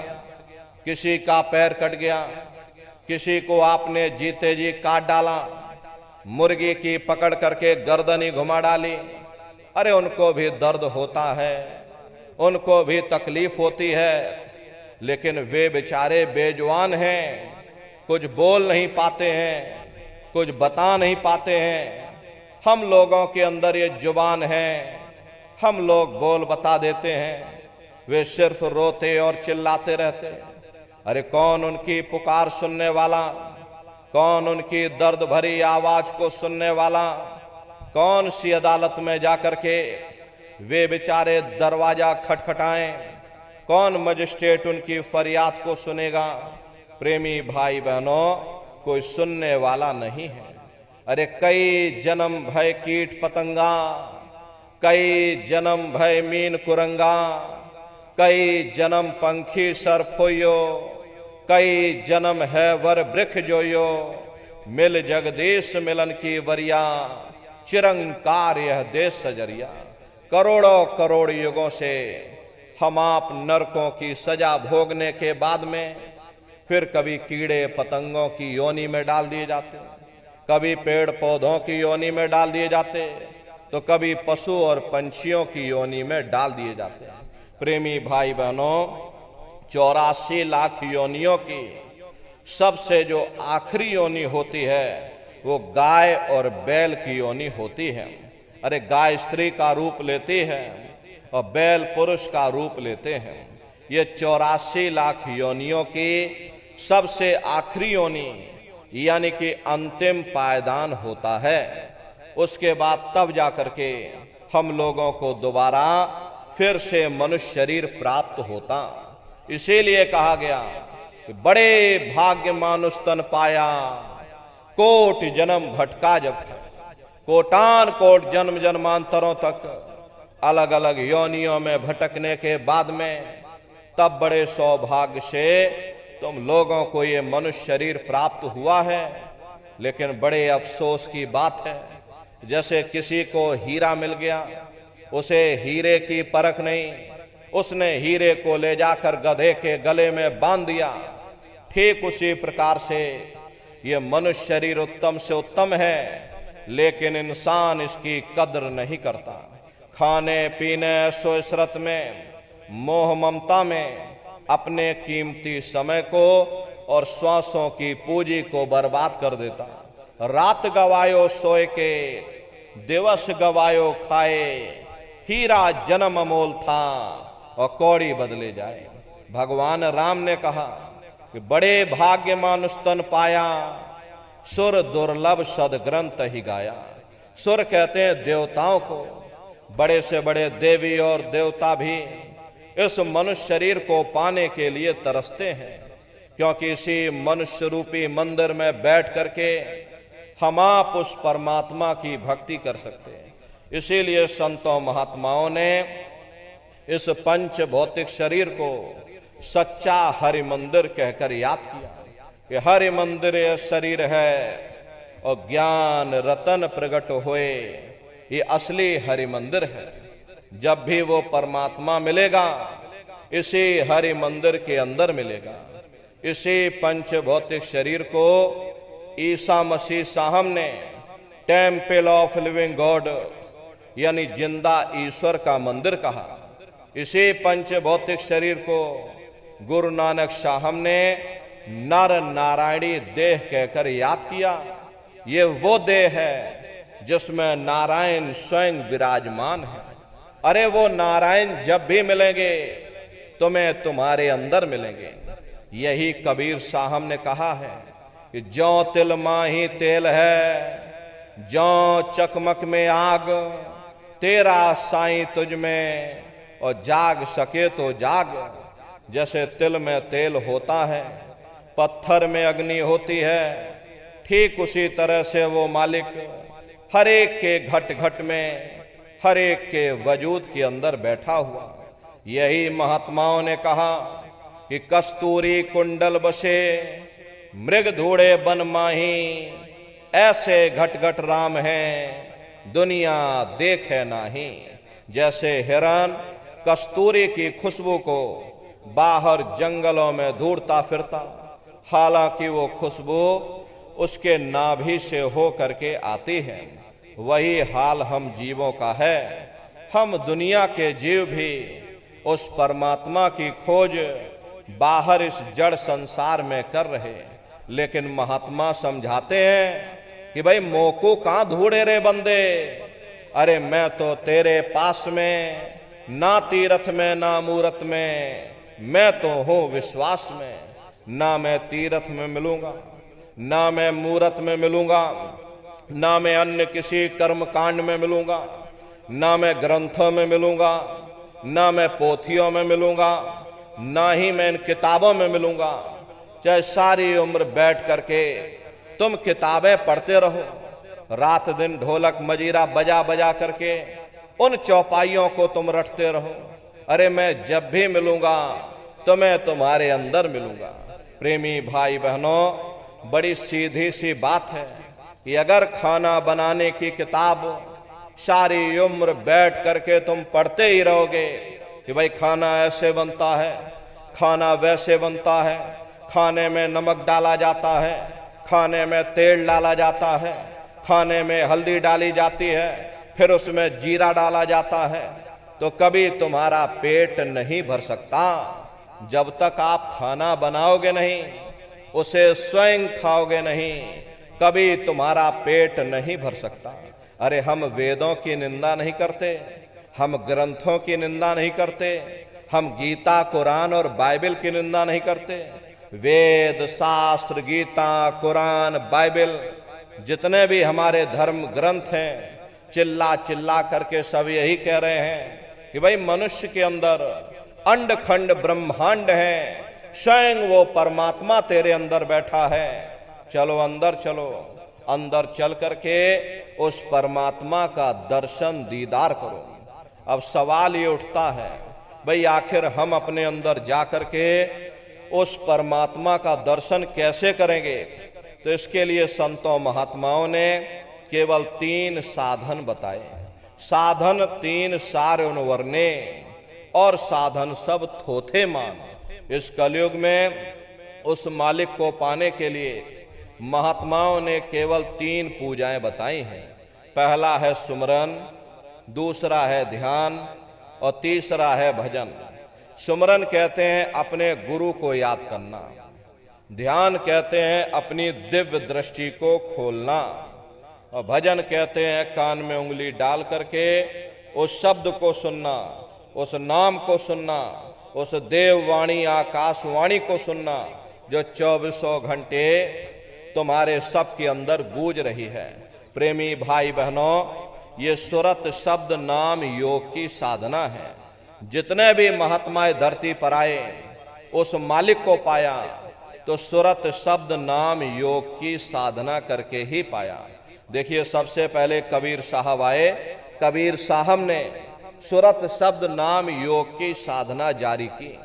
किसी का पैर कट गया, किसी को आपने जीते जी काट डाला, मुर्गी की पकड़ करके गर्दनी घुमा डाली। अरे उनको भी दर्द होता है, उनको भी तकलीफ होती है, लेकिन वे बेचारे बेजुबान हैं, कुछ बोल नहीं पाते हैं, कुछ बता नहीं पाते हैं। हम लोगों के अंदर ये जुबान है, हम लोग बोल बता देते हैं, वे सिर्फ रोते और चिल्लाते रहते। अरे कौन उनकी पुकार सुनने वाला, कौन उनकी दर्द भरी आवाज को सुनने वाला, कौन सी अदालत में जाकर के वे बेचारे दरवाजा खटखटाएं, कौन मजिस्ट्रेट उनकी फरियाद को सुनेगा? प्रेमी भाई बहनों, कोई सुनने वाला नहीं है। अरे कई जन्म भय कीट पतंगा, कई जन्म भय मीन कुरंगा, कई जन्म पंखी सरफोयो, कई जन्म है वर वृक्ष जोयो, मिल जगदीश मिलन की वरिया, चिरंकार यह देश सजरिया। करोड़ों करोड़ युगों से हम आप नरकों की सजा भोगने के बाद में फिर कभी कीड़े पतंगों की योनि में डाल दिए जाते, कभी पेड़ पौधों की योनि में डाल दिए जाते, तो कभी पशु और पंछियों की योनि में डाल दिए जाते। प्रेमी भाई बहनों, 84 लाख योनियों की सबसे जो आखिरी योनि होती है वो गाय और बैल की योनि होती है। अरे गाय स्त्री का रूप लेती है और बैल पुरुष का रूप लेते हैं। ये 84 लाख योनियों की सबसे आखिरी योनि यानी कि अंतिम पायदान होता है। उसके बाद तब जाकर के हम लोगों को दोबारा फिर से मनुष्य शरीर प्राप्त होता। इसीलिए कहा गया कि बड़े भाग्य मानुष तन पाया, कोट जन्म भटका जब, कोटान कोट जन्म जन्मांतरों तक अलग अलग योनियों में भटकने के बाद में तब बड़े सौभाग्य से तुम लोगों को ये मनुष्य शरीर प्राप्त हुआ है। लेकिन बड़े अफसोस की बात है, जैसे किसी को हीरा मिल गया, उसे हीरे की परख नहीं, उसने हीरे को ले जाकर गधे के गले में बांध दिया। ठीक उसी प्रकार से ये मनुष्य शरीर उत्तम से उत्तम है, लेकिन इंसान इसकी कद्र नहीं करता। खाने पीने ऐशो इशरत में, मोह ममता में अपने कीमती समय को और श्वासों की पूंजी को बर्बाद कर देता। रात गवायो सोए के, दिवस गवायो खाए, हीरा जन्म अमोल था और कौड़ी बदले जाए। भगवान राम ने कहा कि बड़े भाग्य मानुष तन पाया, सुर दुर्लभ सदग्रंथ ही गाया। सुर कहते हैं देवताओं को। बड़े से बड़े देवी और देवता भी इस मनुष्य शरीर को पाने के लिए तरसते हैं, क्योंकि इसी मनुष्य रूपी मंदिर में बैठ करके हम आप उस परमात्मा की भक्ति कर सकते हैं। इसीलिए संतों महात्माओं ने इस पंच भौतिक शरीर को सच्चा हरि मंदिर कहकर याद किया कि हरि मंदिर यह शरीर है और ज्ञान रतन प्रकट होए, ये असली हरि मंदिर है। जब भी वो परमात्मा मिलेगा इसी हरि मंदिर के अंदर मिलेगा। इसी पंच भौतिक शरीर को ईसा मसीह साहब ने टेम्पल ऑफ लिविंग गॉड यानी जिंदा ईश्वर का मंदिर कहा। इसी पंच भौतिक शरीर को गुरु नानक साहब ने नर नारायणी देह कहकर याद किया। ये वो देह है जिसमें नारायण स्वयं विराजमान है। अरे वो नारायण जब भी मिलेंगे तुम्हें तुम्हारे अंदर मिलेंगे। यही कबीर साहब ने कहा है कि जौ तिल माही तेल है, जौ चकमक में आग, तेरा साईं तुझ में और जाग सके तो जाग। जैसे तिल में तेल होता है, पत्थर में अग्नि होती है, ठीक उसी तरह से वो मालिक हर एक के घट घट में, हर एक के वजूद के अंदर बैठा हुआ। यही महात्माओं ने कहा कि कस्तूरी कुंडल बसे, मृग धूड़े बन माही, ऐसे घट घट राम हैं दुनिया देखे नाही। जैसे हिरन कस्तूरी की खुशबू को बाहर जंगलों में ढूंढता फिरता, हालांकि वो खुशबू उसके नाभि से हो करके आती है, वही हाल हम जीवों का है। हम दुनिया के जीव भी उस परमात्मा की खोज बाहर इस जड़ संसार में कर रहे, लेकिन महात्मा समझाते हैं कि भाई मोको कहां ढूंढे रे बंदे। अरे मैं तो तेरे पास में, ना तीरथ में ना मूरत में, मैं तो हूं विश्वास में। ना मैं तीरथ में मिलूंगा, ना मैं मूरत में मिलूंगा, ना मैं अन्य किसी कर्म कांड में मिलूंगा, ना मैं ग्रंथों में मिलूंगा, ना मैं पोथियों में मिलूंगा, ना ही मैं इन किताबों में मिलूंगा। चाहे सारी उम्र बैठ करके तुम किताबें पढ़ते रहो, रात दिन ढोलक मजीरा बजा बजा करके उन चौपाइयों को तुम रटते रहो। अरे मैं जब भी मिलूंगा तो मैं तुम्हारे अंदर मिलूंगा। प्रेमी भाई बहनों, बड़ी सीधी सी बात है कि अगर खाना बनाने की किताब सारी उम्र बैठ करके तुम पढ़ते ही रहोगे कि भाई खाना ऐसे बनता है, खाना वैसे बनता है, खाने में नमक डाला जाता है, खाने में तेल डाला जाता है, खाने में हल्दी डाली जाती है, फिर उसमें जीरा डाला जाता है, तो कभी तुम्हारा पेट नहीं भर सकता जब तक आप खाना बनाओगे नहीं, उसे स्वयं खाओगे नहीं, कभी तुम्हारा पेट नहीं भर सकता। अरे हम वेदों की निंदा नहीं करते, हम ग्रंथों की निंदा नहीं करते, हम गीता कुरान और बाइबल की निंदा नहीं करते। वेद शास्त्र गीता कुरान बाइबल जितने भी हमारे धर्म ग्रंथ हैं, चिल्ला चिल्ला करके सब यही कह रहे हैं कि भाई मनुष्य के अंदर अंड खंड ब्रह्मांड है, स्वयं वो परमात्मा तेरे अंदर बैठा है। चलो अंदर चलो, अंदर चल करके उस परमात्मा का दर्शन दीदार करो। अब सवाल ये उठता है, भाई आखिर हम अपने अंदर जा करके उस परमात्मा का दर्शन कैसे करेंगे? तो इसके लिए संतों महात्माओं ने केवल 3 साधन बताए। साधन 3 सारे वर्णे और साधन सब थोथे मान। इस कलयुग में उस मालिक को पाने के लिए महात्माओं ने केवल 3 पूजाएं बताई हैं। पहला है सुमरन, दूसरा है ध्यान और तीसरा है भजन। सुमरन कहते हैं अपने गुरु को याद करना, ध्यान कहते हैं अपनी दिव्य दृष्टि को खोलना, और भजन कहते हैं कान में उंगली डाल करके उस शब्द को सुनना, उस नाम को सुनना, उस देववाणी आकाशवाणी को सुनना जो 24 घंटे तुम्हारे सब के अंदर गूंज रही है। प्रेमी भाई बहनों, ये सुरत शब्द नाम योग की साधना है। जितने भी महात्माएं धरती पर आए, उस मालिक को पाया तो सुरत शब्द नाम योग की साधना करके ही पाया। देखिए, सबसे पहले कबीर साहब आए। कबीर साहब ने सुरत शब्द नाम योग की साधना जारी की।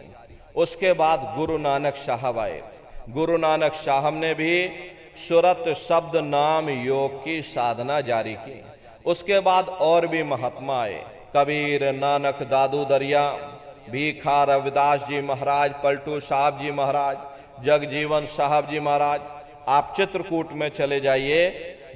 उसके बाद गुरु नानक साहब आए। गुरु नानक साहब ने भी सुरत शब्द नाम योग की साधना जारी की। उसके बाद और भी महात्मा आए, कबीर, नानक, दादू दरिया, भीखा रविदास जी महाराज, पलटू साहब जी महाराज, जगजीवन साहब जी महाराज। आप चित्रकूट में चले जाइए,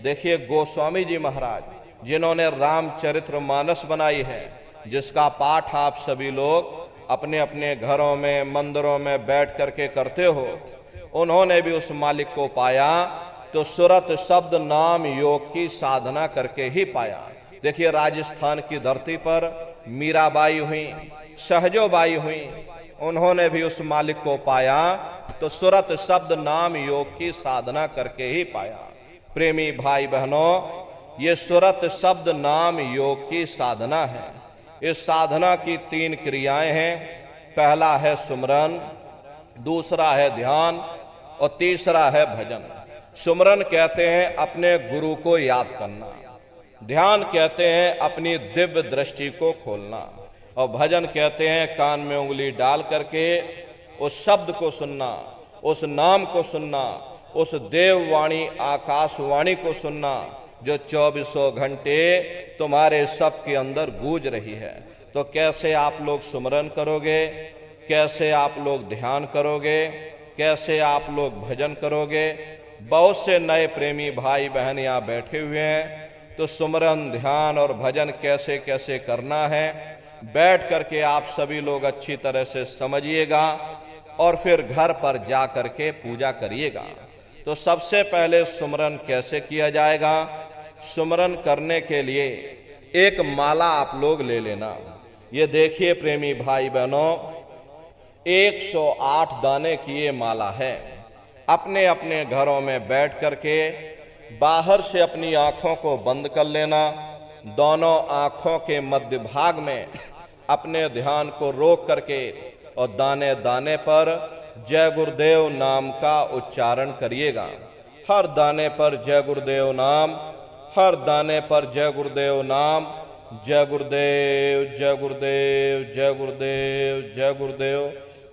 देखिए गोस्वामी जी महाराज जिन्होंने रामचरितमानस बनाई है, जिसका पाठ आप सभी लोग अपने अपने घरों में मंदिरों में बैठ करके करते हो, उन्होंने भी उस मालिक को पाया तो सुरत शब्द नाम योग की साधना करके ही पाया। देखिए, राजस्थान की धरती पर मीराबाई हुई, सहजोबाई हुई, उन्होंने भी उस मालिक को पाया तो सुरत शब्द नाम योग की साधना करके ही पाया। प्रेमी भाई बहनों, ये सुरत शब्द नाम योग की साधना है। इस साधना की 3 क्रियाएं हैं। पहला है सुमरन, दूसरा है ध्यान और तीसरा है भजन। सुमरन कहते हैं अपने गुरु को याद करना, ध्यान कहते हैं अपनी दिव्य दृष्टि को खोलना, और भजन कहते हैं कान में उंगली डाल करके उस शब्द को सुनना, उस नाम को सुनना, उस देववाणी आकाशवाणी को सुनना जो 24 घंटे तुम्हारे सब के अंदर गूंज रही है। तो कैसे आप लोग सुमरन करोगे, कैसे आप लोग ध्यान करोगे, कैसे आप लोग भजन करोगे? बहुत से नए प्रेमी भाई बहन यहाँ बैठे हुए हैं, तो सुमरन, ध्यान और भजन कैसे कैसे करना है बैठ करके आप सभी लोग अच्छी तरह से समझिएगा और फिर घर पर जा करके पूजा करिएगा। तो सबसे पहले सुमरन कैसे किया जाएगा? सुमरन करने के लिए एक माला आप लोग ले लेना। ये देखिए प्रेमी भाई बहनों, 108 दाने की ये माला है। अपने अपने घरों में बैठ करके बाहर से अपनी आंखों को बंद कर लेना, दोनों आंखों के मध्य भाग में अपने ध्यान को रोक करके और दाने दाने पर जय गुरुदेव नाम का उच्चारण करिएगा। हर दाने पर जय गुरुदेव नाम, हर दाने पर जय गुरुदेव नाम, जय गुरुदेव जय गुरुदेव जय गुरुदेव जय गुरुदेव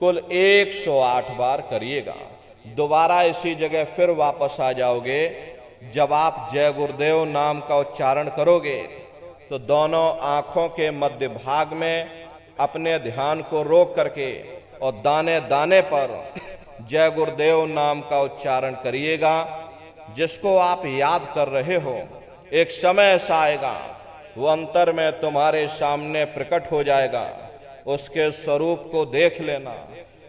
कुल 108 बार करिएगा। दोबारा इसी जगह फिर वापस आ जाओगे। जब आप जय गुरुदेव नाम का उच्चारण करोगे तो दोनों आंखों के मध्य भाग में अपने ध्यान को रोक करके और दाने दाने पर जय गुरुदेव नाम का उच्चारण करिएगा। जिसको आप याद कर रहे हो, एक समय ऐसा आएगा वो अंतर में तुम्हारे सामने प्रकट हो जाएगा। उसके स्वरूप को देख लेना,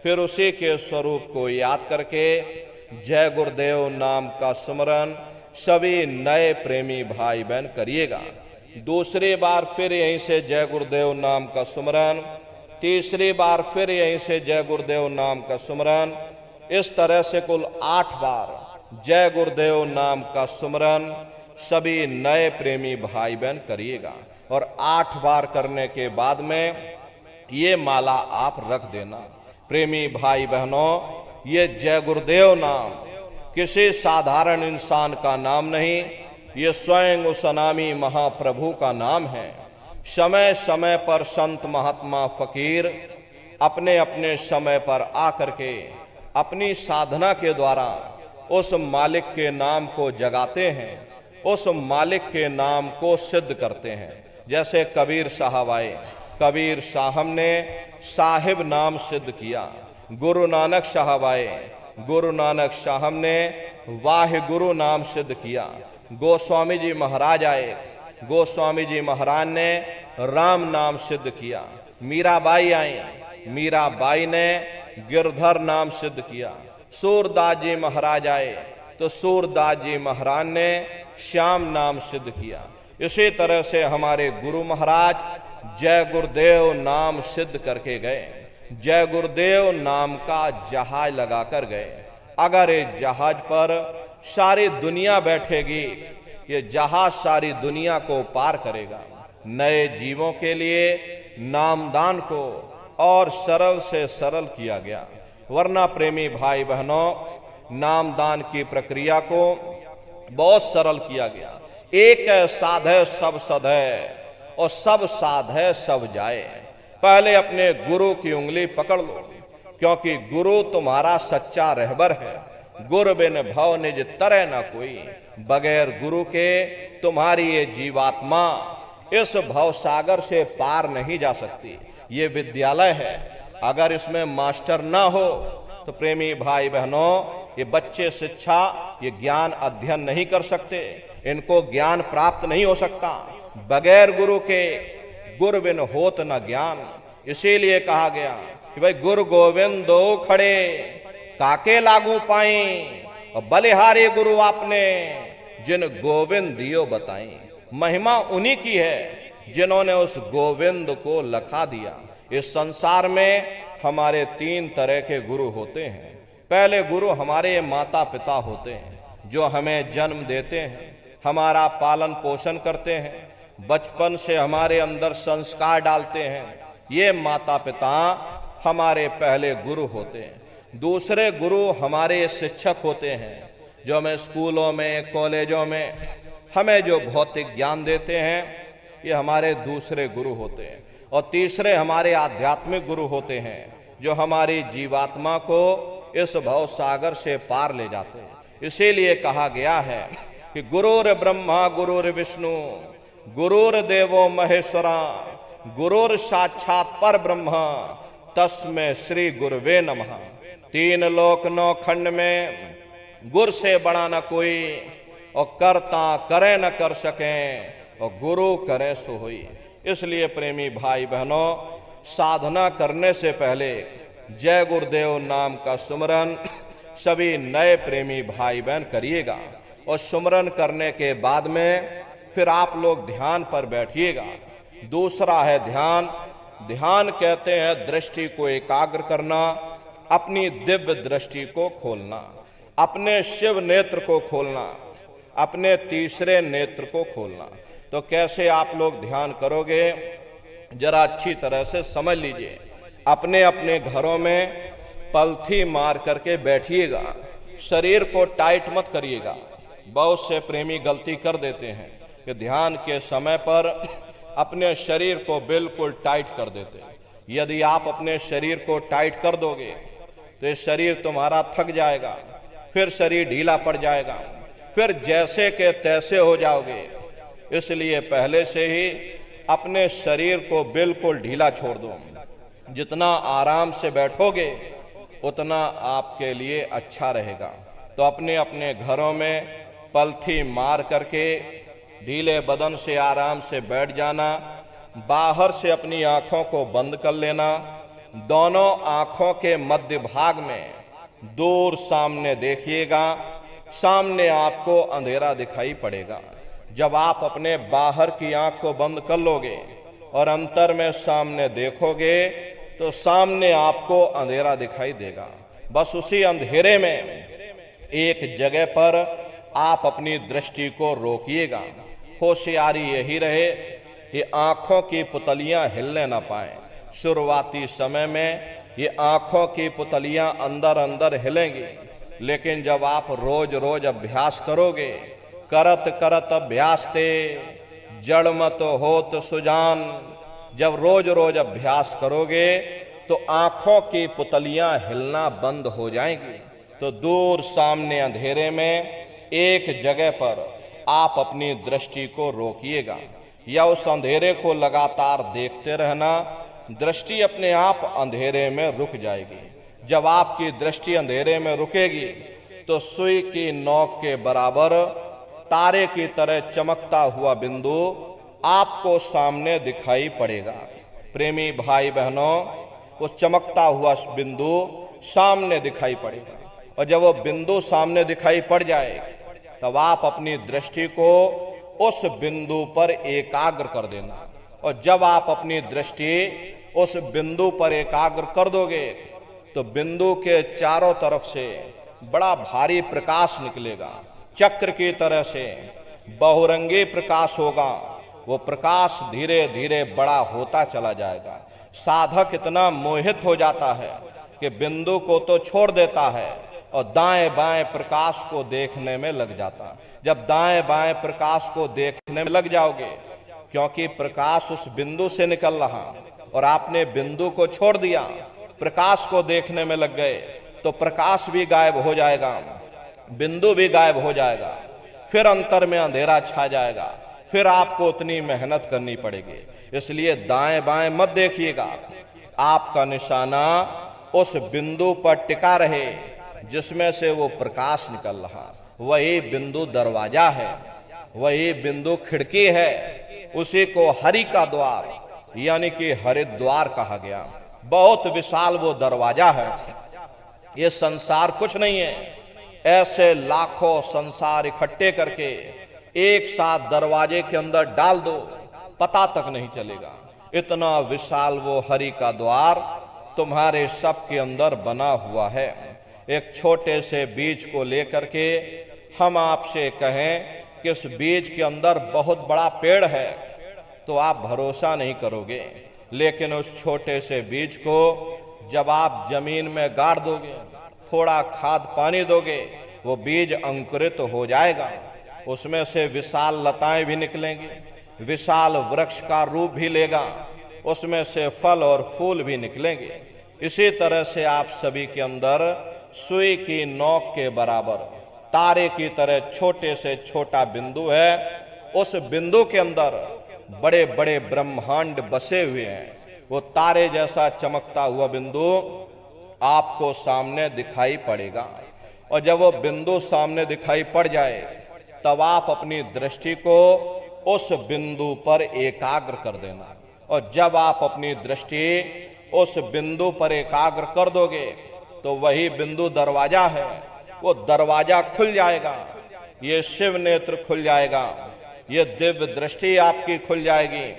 फिर उसी के स्वरूप को याद करके जय गुरुदेव नाम का सुमरन सभी नए प्रेमी भाई बहन करिएगा। दूसरी बार फिर यहीं से जय गुरुदेव नाम का सुमरन, तीसरी बार फिर यहीं से जय गुरुदेव नाम का सुमरन। इस तरह से कुल 8 बार जय गुरुदेव नाम का सुमरन सभी नए प्रेमी भाई बहन करिएगा। और 8 बार करने के बाद में ये माला आप रख देना। प्रेमी भाई बहनों, ये जय गुरुदेव नाम किसी साधारण इंसान का नाम नहीं, ये स्वयं उस अनामी महाप्रभु का नाम है। समय समय पर संत महात्मा फकीर अपने अपने समय पर आकर के अपनी साधना के द्वारा उस मालिक के नाम को जगाते हैं, उस मालिक के नाम को सिद्ध करते हैं। जैसे कबीर साहब आए, कबीर साहब ने साहिब नाम सिद्ध किया। गुरु नानक साहब आए, गुरु नानक साहब ने वाहिगुरु नाम सिद्ध किया। गोस्वामी जी महाराज आए, गोस्वामी जी महाराज ने राम नाम सिद्ध किया। मीराबाई आई, मीराबाई ने गिरधर नाम सिद्ध किया। सूरदास जी महाराज आए तो सूरदास जी महाराज ने श्याम नाम सिद्ध किया। इसी तरह से हमारे गुरु महाराज जय गुरुदेव नाम सिद्ध करके गए। जय गुरुदेव नाम का जहाज लगा कर गए। अगर इस जहाज पर सारी दुनिया बैठेगी, ये जहाज सारी दुनिया को पार करेगा। नए जीवों के लिए नामदान को और सरल से सरल किया गया। वरना प्रेमी भाई बहनों, नामदान की प्रक्रिया को बहुत सरल किया गया। एक साधे सब सधे और सब साधे सब जाए। पहले अपने गुरु की उंगली पकड़ लो, क्योंकि गुरु तुम्हारा सच्चा रहबर है। गुरु बिन भव निज तरह न कोई, बगैर गुरु के तुम्हारी ये जीवात्मा इस भव सागर से पार नहीं जा सकती। ये विद्यालय है, अगर इसमें मास्टर ना हो तो प्रेमी भाई बहनों, ये बच्चे शिक्षा, ये ज्ञान अध्ययन नहीं कर सकते, इनको ज्ञान प्राप्त नहीं हो सकता बगैर गुरु के। गुरु बिन होत न ज्ञान। इसीलिए कहा गया कि भाई गुरु गोविंद दो खड़े काके लागू पाई, और बलिहारी गुरु आपने जिन गोविंद दियो बताई। महिमा उन्हीं की है जिन्होंने उस गोविंद को लखा दिया। इस संसार में हमारे 3 तरह के गुरु होते हैं। पहले गुरु हमारे माता पिता होते हैं, जो हमें जन्म देते हैं, हमारा पालन पोषण करते हैं, बचपन से हमारे अंदर संस्कार डालते हैं। ये माता पिता हमारे पहले गुरु होते हैं। दूसरे गुरु हमारे शिक्षक होते हैं, जो हमें स्कूलों में कॉलेजों में हमें जो भौतिक ज्ञान देते हैं, ये हमारे दूसरे गुरु होते हैं। और तीसरे हमारे आध्यात्मिक गुरु होते हैं, जो हमारी जीवात्मा को इस भव सागर से पार ले जाते हैं। इसीलिए कहा गया है कि गुरुर ब्रह्मा गुरुर विष्णु गुरुर देवो महेश्वरा गुरुर साक्षात पर ब्रह्म तस्मै श्री गुरुवे नमः। 3 लोक 9 खंड में गुर से बड़ा न कोई, और करता करे न कर सके, और गुरु करे सो होई। इसलिए प्रेमी भाई बहनों, साधना करने से पहले जय गुरुदेव नाम का सुमरन सभी नए प्रेमी भाई बहन करिएगा। और सुमरन करने के बाद में फिर आप लोग ध्यान पर बैठिएगा। दूसरा है ध्यान। ध्यान कहते हैं दृष्टि को एकाग्र करना, अपनी दिव्य दृष्टि को खोलना, अपने शिव नेत्र को खोलना, अपने तीसरे नेत्र को खोलना। तो कैसे आप लोग ध्यान करोगे, जरा अच्छी तरह से समझ लीजिए। अपने अपने घरों में पलथी मार करके बैठिएगा, शरीर को टाइट मत करिएगा। बहुत से प्रेमी गलती कर देते हैं कि ध्यान के समय पर अपने शरीर को बिल्कुल टाइट कर देते हैं। यदि आप अपने शरीर को टाइट कर दोगे तो ये शरीर तुम्हारा थक जाएगा, फिर शरीर ढीला पड़ जाएगा, फिर जैसे के तैसे हो जाओगे। इसलिए पहले से ही अपने शरीर को बिल्कुल ढीला छोड़ दो। जितना आराम से बैठोगे उतना आपके लिए अच्छा रहेगा। तो अपने अपने घरों में पलथी मार करके ढीले बदन से आराम से बैठ जाना। बाहर से अपनी आंखों को बंद कर लेना। दोनों आंखों के मध्य भाग में दूर सामने देखिएगा, सामने आपको अंधेरा दिखाई पड़ेगा। जब आप अपने बाहर की आंख को बंद कर लोगे और अंतर में सामने देखोगे तो सामने आपको अंधेरा दिखाई देगा। बस उसी अंधेरे में एक जगह पर आप अपनी दृष्टि को रोकिएगा। होशियारी यही रहे ये आंखों की पुतलियां हिलने ना पाएं। शुरुआती समय में ये आंखों की पुतलियां अंदर अंदर हिलेंगी, लेकिन जब आप रोज रोज अभ्यास करोगे, करत करत अभ्यास ते जड़ मत होत सुजान, जब रोज रोज अभ्यास करोगे तो आंखों की पुतलियां हिलना बंद हो जाएंगी। तो दूर सामने अंधेरे में एक जगह पर आप अपनी दृष्टि को रोकिएगा या उस अंधेरे को लगातार देखते रहना। दृष्टि अपने आप अंधेरे में रुक जाएगी। जब आपकी दृष्टि अंधेरे में रुकेगी तो सुई की नोक के बराबर तारे की तरह चमकता हुआ बिंदु आपको सामने दिखाई पड़ेगा। प्रेमी भाई बहनों, वो चमकता हुआ बिंदु सामने दिखाई पड़ेगा और जब वो बिंदु सामने दिखाई पड़ जाए तब आप अपनी दृष्टि को उस बिंदु पर एकाग्र कर देना। और जब आप अपनी दृष्टि उस बिंदु पर एकाग्र कर दोगे तो बिंदु के चारों तरफ से बड़ा भारी प्रकाश निकलेगा, चक्र की तरह से बहुरंगी प्रकाश होगा। वो प्रकाश धीरे धीरे बड़ा होता चला जाएगा। साधक इतना मोहित हो जाता है कि बिंदु को तो छोड़ देता है और दाएं बाएं प्रकाश को देखने में लग जाता। जब दाएं बाएं प्रकाश को देखने में लग जाओगे, क्योंकि प्रकाश उस बिंदु से निकल रहा और आपने बिंदु को छोड़ दिया, प्रकाश को देखने में लग गए, तो प्रकाश भी गायब हो जाएगा, बिंदु भी गायब हो जाएगा, फिर अंतर में अंधेरा छा जाएगा, फिर आपको उतनी मेहनत करनी पड़ेगी। इसलिए दाएं बाएं मत देखिएगा, आपका निशाना उस बिंदु पर टिका रहे जिसमें से वो प्रकाश निकल रहा। वही बिंदु दरवाजा है, वही बिंदु खिड़की है, उसी को हरि का द्वार यानी कि हरिद्वार कहा गया। बहुत विशाल वो दरवाजा है। ये संसार कुछ नहीं है। ऐसे लाखों संसार इकट्ठे करके एक साथ दरवाजे के अंदर डाल दो, पता तक नहीं चलेगा। इतना विशाल वो हरि का द्वार तुम्हारे सब के अंदर बना हुआ है। एक छोटे से बीज को लेकर के हम आपसे कहें कि उस बीज के अंदर बहुत बड़ा पेड़ है तो आप भरोसा नहीं करोगे, लेकिन उस छोटे से बीज को जब आप जमीन में गाड़ दोगे, थोड़ा खाद पानी दोगे, वो बीज अंकुरित हो जाएगा। उसमें से विशाल लताएं भी निकलेंगी, विशाल वृक्ष का रूप भी लेगा, उसमें से फल और फूल भी निकलेंगे। इसी तरह से आप सभी के अंदर सुई की नोक के बराबर तारे की तरह छोटे से छोटा बिंदु है। उस बिंदु के अंदर बड़े बड़े ब्रह्मांड बसे हुए हैं। वो तारे जैसा चमकता हुआ बिंदु आपको सामने दिखाई पड़ेगा। और जब वो बिंदु सामने दिखाई पड़ जाए तब आप अपनी दृष्टि को उस बिंदु पर एकाग्र कर देना। और जब आप अपनी दृष्टि उस बिंदु पर एकाग्र कर दोगे तो वही बिंदु दरवाजा है। वो दरवाजा खुल जाएगा, ये शिव नेत्र खुल जाएगा, ये दिव्य दृष्टि आपकी खुल जाएगी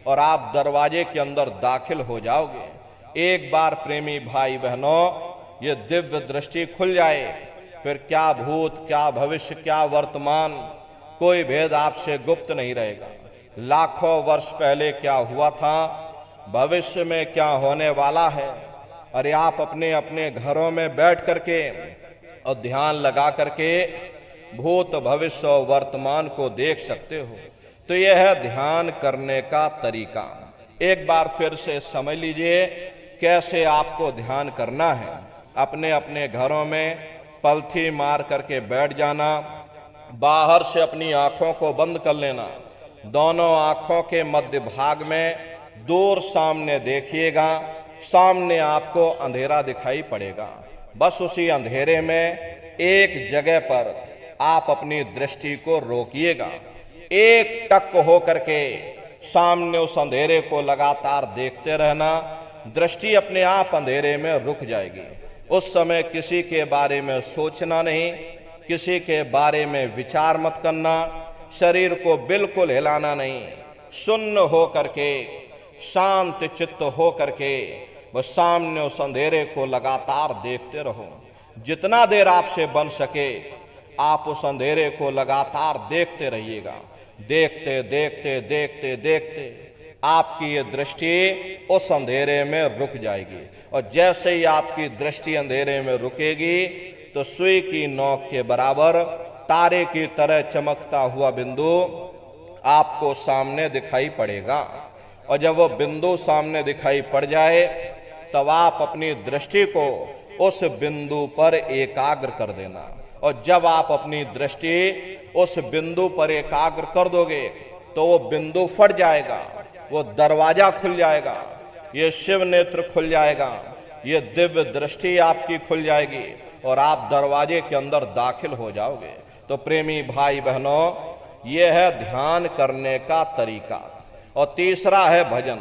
और आप दरवाजे के अंदर दाखिल हो जाओगे। एक बार प्रेमी भाई बहनों ये दिव्य दृष्टि खुल जाए, फिर क्या भूत, क्या भविष्य, क्या वर्तमान, कोई भेद आपसे गुप्त नहीं रहेगा। लाखों वर्ष पहले क्या हुआ था भविष्य में क्या होने वाला है। अरे आप अपने अपने घरों में बैठ करके और ध्यान लगा करके भूत भविष्य और वर्तमान को देख सकते हो। तो यह है ध्यान करने का तरीका। एक बार फिर से समझ लीजिए कैसे आपको ध्यान करना है। अपने अपने घरों में पलथी मार करके बैठ जाना, बाहर से अपनी आंखों को बंद कर लेना, दोनों आंखों के मध्य भाग में दूर सामने देखिएगा, सामने आपको अंधेरा दिखाई पड़ेगा। बस उसी अंधेरे में एक जगह पर आप अपनी दृष्टि को रोकिएगा, एक टक हो करके सामने उस अंधेरे को लगातार देखते रहना। दृष्टि अपने आप अंधेरे में रुक जाएगी। उस समय किसी के बारे में सोचना नहीं, किसी के बारे में विचार मत करना, शरीर को बिल्कुल हिलाना नहीं, शून्य हो करके शांत चित्त हो करके वह सामने उस अंधेरे को लगातार देखते रहो। जितना देर आपसे बन सके आप उस अंधेरे को लगातार देखते रहिएगा। देखते देखते देखते देखते आपकी ये दृष्टि उस अंधेरे में रुक जाएगी, और जैसे ही आपकी दृष्टि अंधेरे में रुकेगी तो सुई की नोक के बराबर तारे की तरह चमकता हुआ बिंदु आपको सामने दिखाई पड़ेगा। और जब वो बिंदु सामने दिखाई पड़ जाए तब आप अपनी दृष्टि को उस बिंदु पर एकाग्र कर देना। और जब आप अपनी दृष्टि उस बिंदु पर एकाग्र कर दोगे तो वो बिंदु फट जाएगा, वो दरवाजा खुल जाएगा, ये शिव नेत्र खुल जाएगा, ये दिव्य दृष्टि आपकी खुल जाएगी और आप दरवाजे के अंदर दाखिल हो जाओगे। तो प्रेमी भाई बहनों, ये है ध्यान करने का तरीका। और तीसरा है भजन।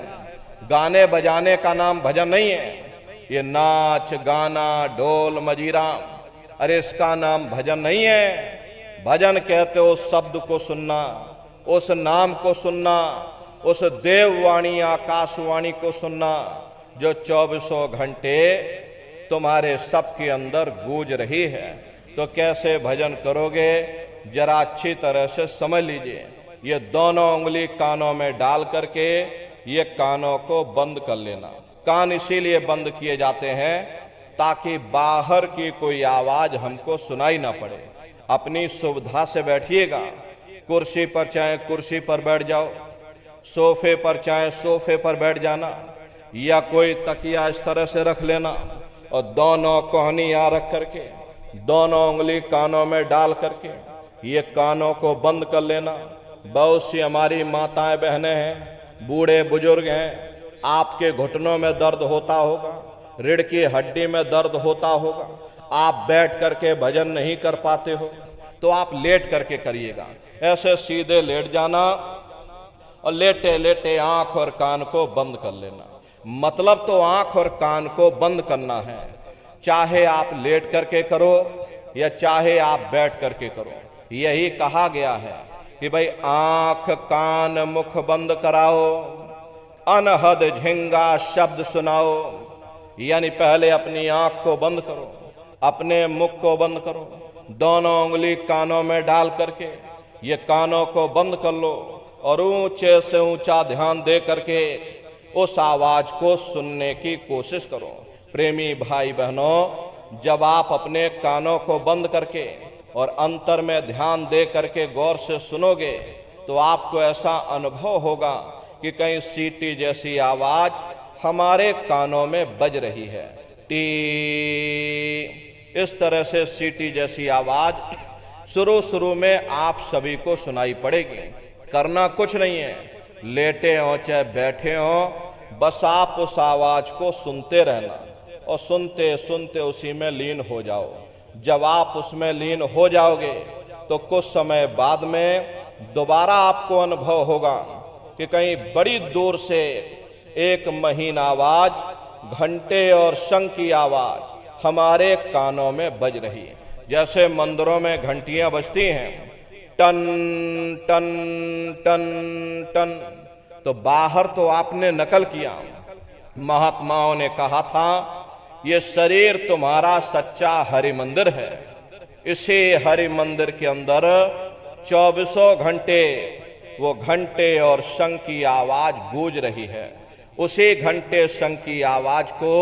गाने बजाने का नाम भजन नहीं है, ये नाच गाना ढोल मजीरा, अरे इसका नाम भजन नहीं है। भजन कहते हो उस शब्द को सुनना, उस नाम को सुनना, उस देववाणी आकाशवाणी को सुनना जो 24 घंटे तुम्हारे सबके अंदर गूंज रही है। तो कैसे भजन करोगे जरा अच्छी तरह से समझ लीजिए। ये दोनों उंगली कानों में डाल करके ये कानों को बंद कर लेना। कान इसीलिए बंद किए जाते हैं ताकि बाहर की कोई आवाज हमको सुनाई ना पड़े। अपनी सुविधा से बैठिएगा, कुर्सी पर चाहे कुर्सी पर बैठ जाओ, सोफे पर चाहे सोफे पर बैठ जाना, या कोई तकिया इस तरह से रख लेना और दोनों कोहनी यहाँ रख करके दोनों उंगली कानों में डाल करके ये कानों को बंद कर लेना। बहुत सी हमारी माताएं बहनें हैं, बूढ़े बुजुर्ग हैं, आपके घुटनों में दर्द होता होगा, रीढ़ की हड्डी में दर्द होता होगा, आप बैठ करके भजन नहीं कर पाते हो तो आप लेट करके करिएगा। ऐसे सीधे लेट जाना और लेटे लेटे आंख और कान को बंद कर लेना। मतलब तो आंख और कान को बंद करना है, चाहे आप लेट करके करो या चाहे आप बैठ करके करो। यही कहा गया है कि भाई आंख कान मुख बंद कराओ, अनहद झिंगा शब्द सुनाओ। यानी पहले अपनी आंख को बंद करो, अपने मुख को बंद करो, दोनों उंगली कानों में डाल करके ये कानों को बंद कर लो और ऊंचे से ऊंचा ध्यान दे करके उस आवाज को सुनने की कोशिश करो। प्रेमी भाई बहनों, जब आप अपने कानों को बंद करके और अंतर में ध्यान दे करके गौर से सुनोगे तो आपको ऐसा अनुभव होगा कि कहीं सीटी जैसी आवाज हमारे कानों में बज रही है। टी, इस तरह से सीटी जैसी आवाज शुरू में आप सभी को सुनाई पड़ेगी। करना कुछ नहीं है, लेटे हो चाहे बैठे हो, बस आप उस आवाज को सुनते रहना और सुनते सुनते उसी में लीन हो जाओ। जब आप उसमें लीन हो जाओगे तो कुछ समय बाद में दोबारा आपको अनुभव होगा कि कहीं बड़ी दूर से एक महीन आवाज, घंटे और शंख की आवाज हमारे कानों में बज रही है। जैसे मंदिरों में घंटियां बजती हैं, टन टन टन टन, तो बाहर तो आपने नकल किया। महात्माओं ने कहा था ये शरीर तुम्हारा सच्चा हरि मंदिर है, इसी हरि मंदिर के अंदर 24 घंटे वो घंटे और शंख की आवाज गूंज रही है। उसी घंटे शंख की आवाज को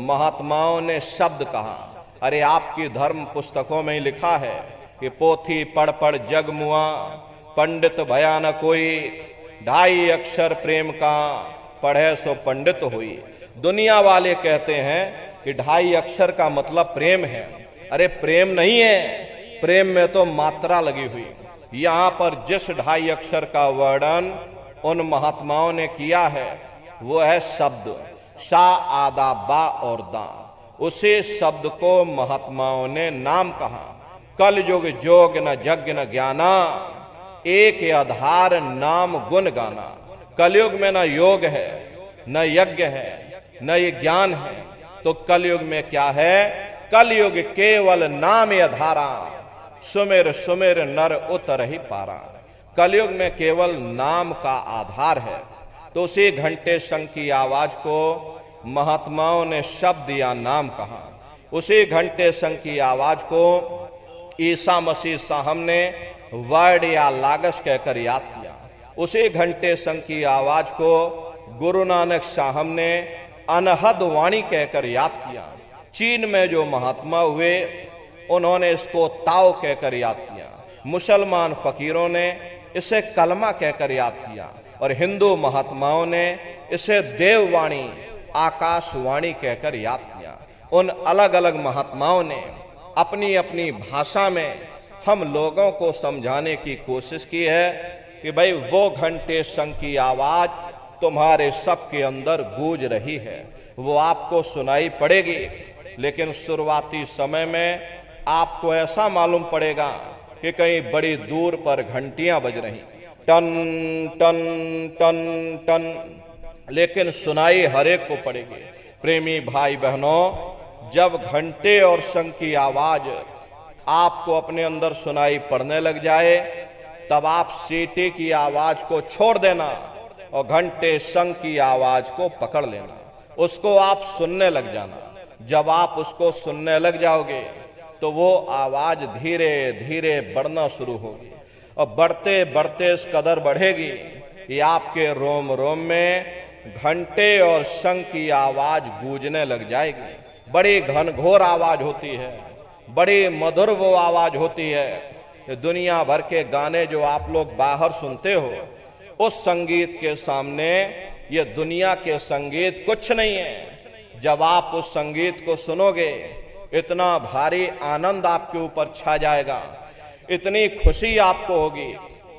महात्माओं ने शब्द कहा। अरे आपकी धर्म पुस्तकों में ही लिखा है कि पोथी पढ़ पढ़ जग मुआ, पंडित भया न कोई, 2.5 अक्षर प्रेम का, पढ़े सो पंडित हुई। दुनिया वाले कहते हैं कि 2.5 अक्षर का मतलब प्रेम है। अरे प्रेम नहीं है, प्रेम में तो मात्रा लगी हुई। यहाँ पर जिस 2.5 अक्षर का वर्णन उन महात्माओं ने किया है वो है शब्द, सा आदा बा और दा। उसी शब्द को महात्माओं ने नाम कहा। कल युग जोग न यज्ञ न ज्ञाना, एक आधार नाम गुण गाना। कलयुग में न योग है, न यज्ञ है, न ये ज्ञान है, तो कलयुग में क्या है? कलयुग केवल नाम आधारा, सुमेर सुमेर नर उतर ही पारा। कलयुग में केवल नाम का आधार है। तो उसी घंटे शंख की आवाज को महात्माओं ने शब्द या नाम कहा। उसी घंटे शंख की आवाज को ईसा मसीह साहब ने वर्ड या लागस कहकर याद किया। उसी घंटे शंख की आवाज को गुरु नानक साहब ने अनहद वाणी कहकर याद किया। चीन में जो महात्मा हुए उन्होंने इसको ताओ कहकर याद किया। मुसलमान फकीरों ने इसे कलमा कहकर याद किया और हिंदू महात्माओं ने इसे देववाणी, आकाशवाणी कहकर याद किया। उन अलग अलग महात्माओं ने अपनी अपनी भाषा में हम लोगों को समझाने की कोशिश की है कि भाई वो घंटे शंख की आवाज तुम्हारे सबके अंदर गूंज रही है, वो आपको सुनाई पड़ेगी। लेकिन शुरुआती समय में आपको ऐसा मालूम पड़ेगा कि कहीं बड़ी दूर पर घंटियां बज रही, टन टन टन टन, लेकिन सुनाई हर एक को पड़ेगी। प्रेमी भाई बहनों, जब घंटे और शंख की आवाज आपको अपने अंदर सुनाई पड़ने लग जाए तब आप सीटी की आवाज को छोड़ देना और घंटे शंख की आवाज को पकड़ लेना, उसको आप सुनने लग जाना। जब आप उसको सुनने लग जाओगे तो वो आवाज धीरे धीरे बढ़ना शुरू होगी और बढ़ते बढ़ते इस कदर बढ़ेगी कि आपके रोम रोम में घंटे और शंख की आवाज गूंजने लग जाएगी। बड़ी घनघोर आवाज होती है, बड़ी मधुर वो आवाज होती है। दुनिया भर के गाने जो आप लोग बाहर सुनते हो, उस संगीत के सामने ये दुनिया के संगीत कुछ नहीं है। जब आप उस संगीत को सुनोगे इतना भारी आनंद आपके ऊपर छा जाएगा, इतनी खुशी आपको होगी,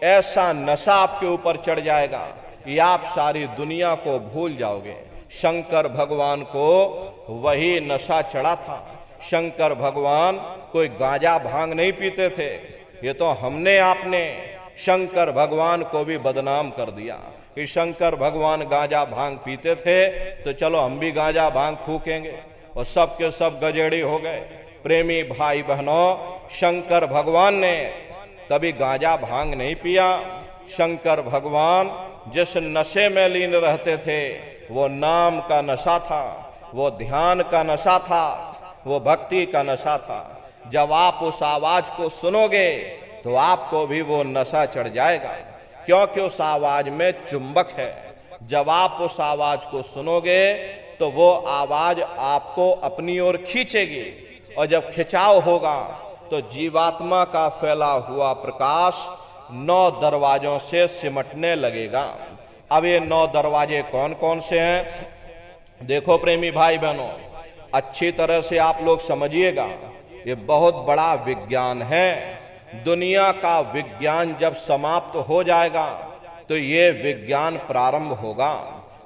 ऐसा नशा आपके ऊपर चढ़ जाएगा कि आप सारी दुनिया को भूल जाओगे। शंकर भगवान को वही नशा चढ़ा था। शंकर भगवान कोई गांजा भांग नहीं पीते थे। ये तो हमने आपने शंकर भगवान को भी बदनाम कर दिया कि शंकर भगवान गांजा भांग पीते थे तो चलो हम भी गांजा भांग फूकेंगे, और सब के सब गजेड़ी हो गए। प्रेमी भाई बहनों, शंकर भगवान ने कभी गांजा भांग नहीं पिया। शंकर भगवान जिस नशे में लीन रहते थे वो नाम का नशा था, वो ध्यान का नशा था, वो भक्ति का नशा था। जब आप उस आवाज को सुनोगे तो आपको भी वो नशा चढ़ जाएगा, क्योंकि उस आवाज में चुंबक है। जब आप उस आवाज को सुनोगे तो वो आवाज आपको अपनी ओर खींचेगी, और जब खिंचाव होगा तो जीवात्मा का फैला हुआ प्रकाश 9 दरवाजों से सिमटने लगेगा। अब ये 9 दरवाजे कौन कौन से हैं? देखो प्रेमी भाई बहनों, अच्छी तरह से आप लोग समझिएगा, ये बहुत बड़ा विज्ञान है। दुनिया का विज्ञान जब समाप्त हो जाएगा तो ये विज्ञान प्रारंभ होगा।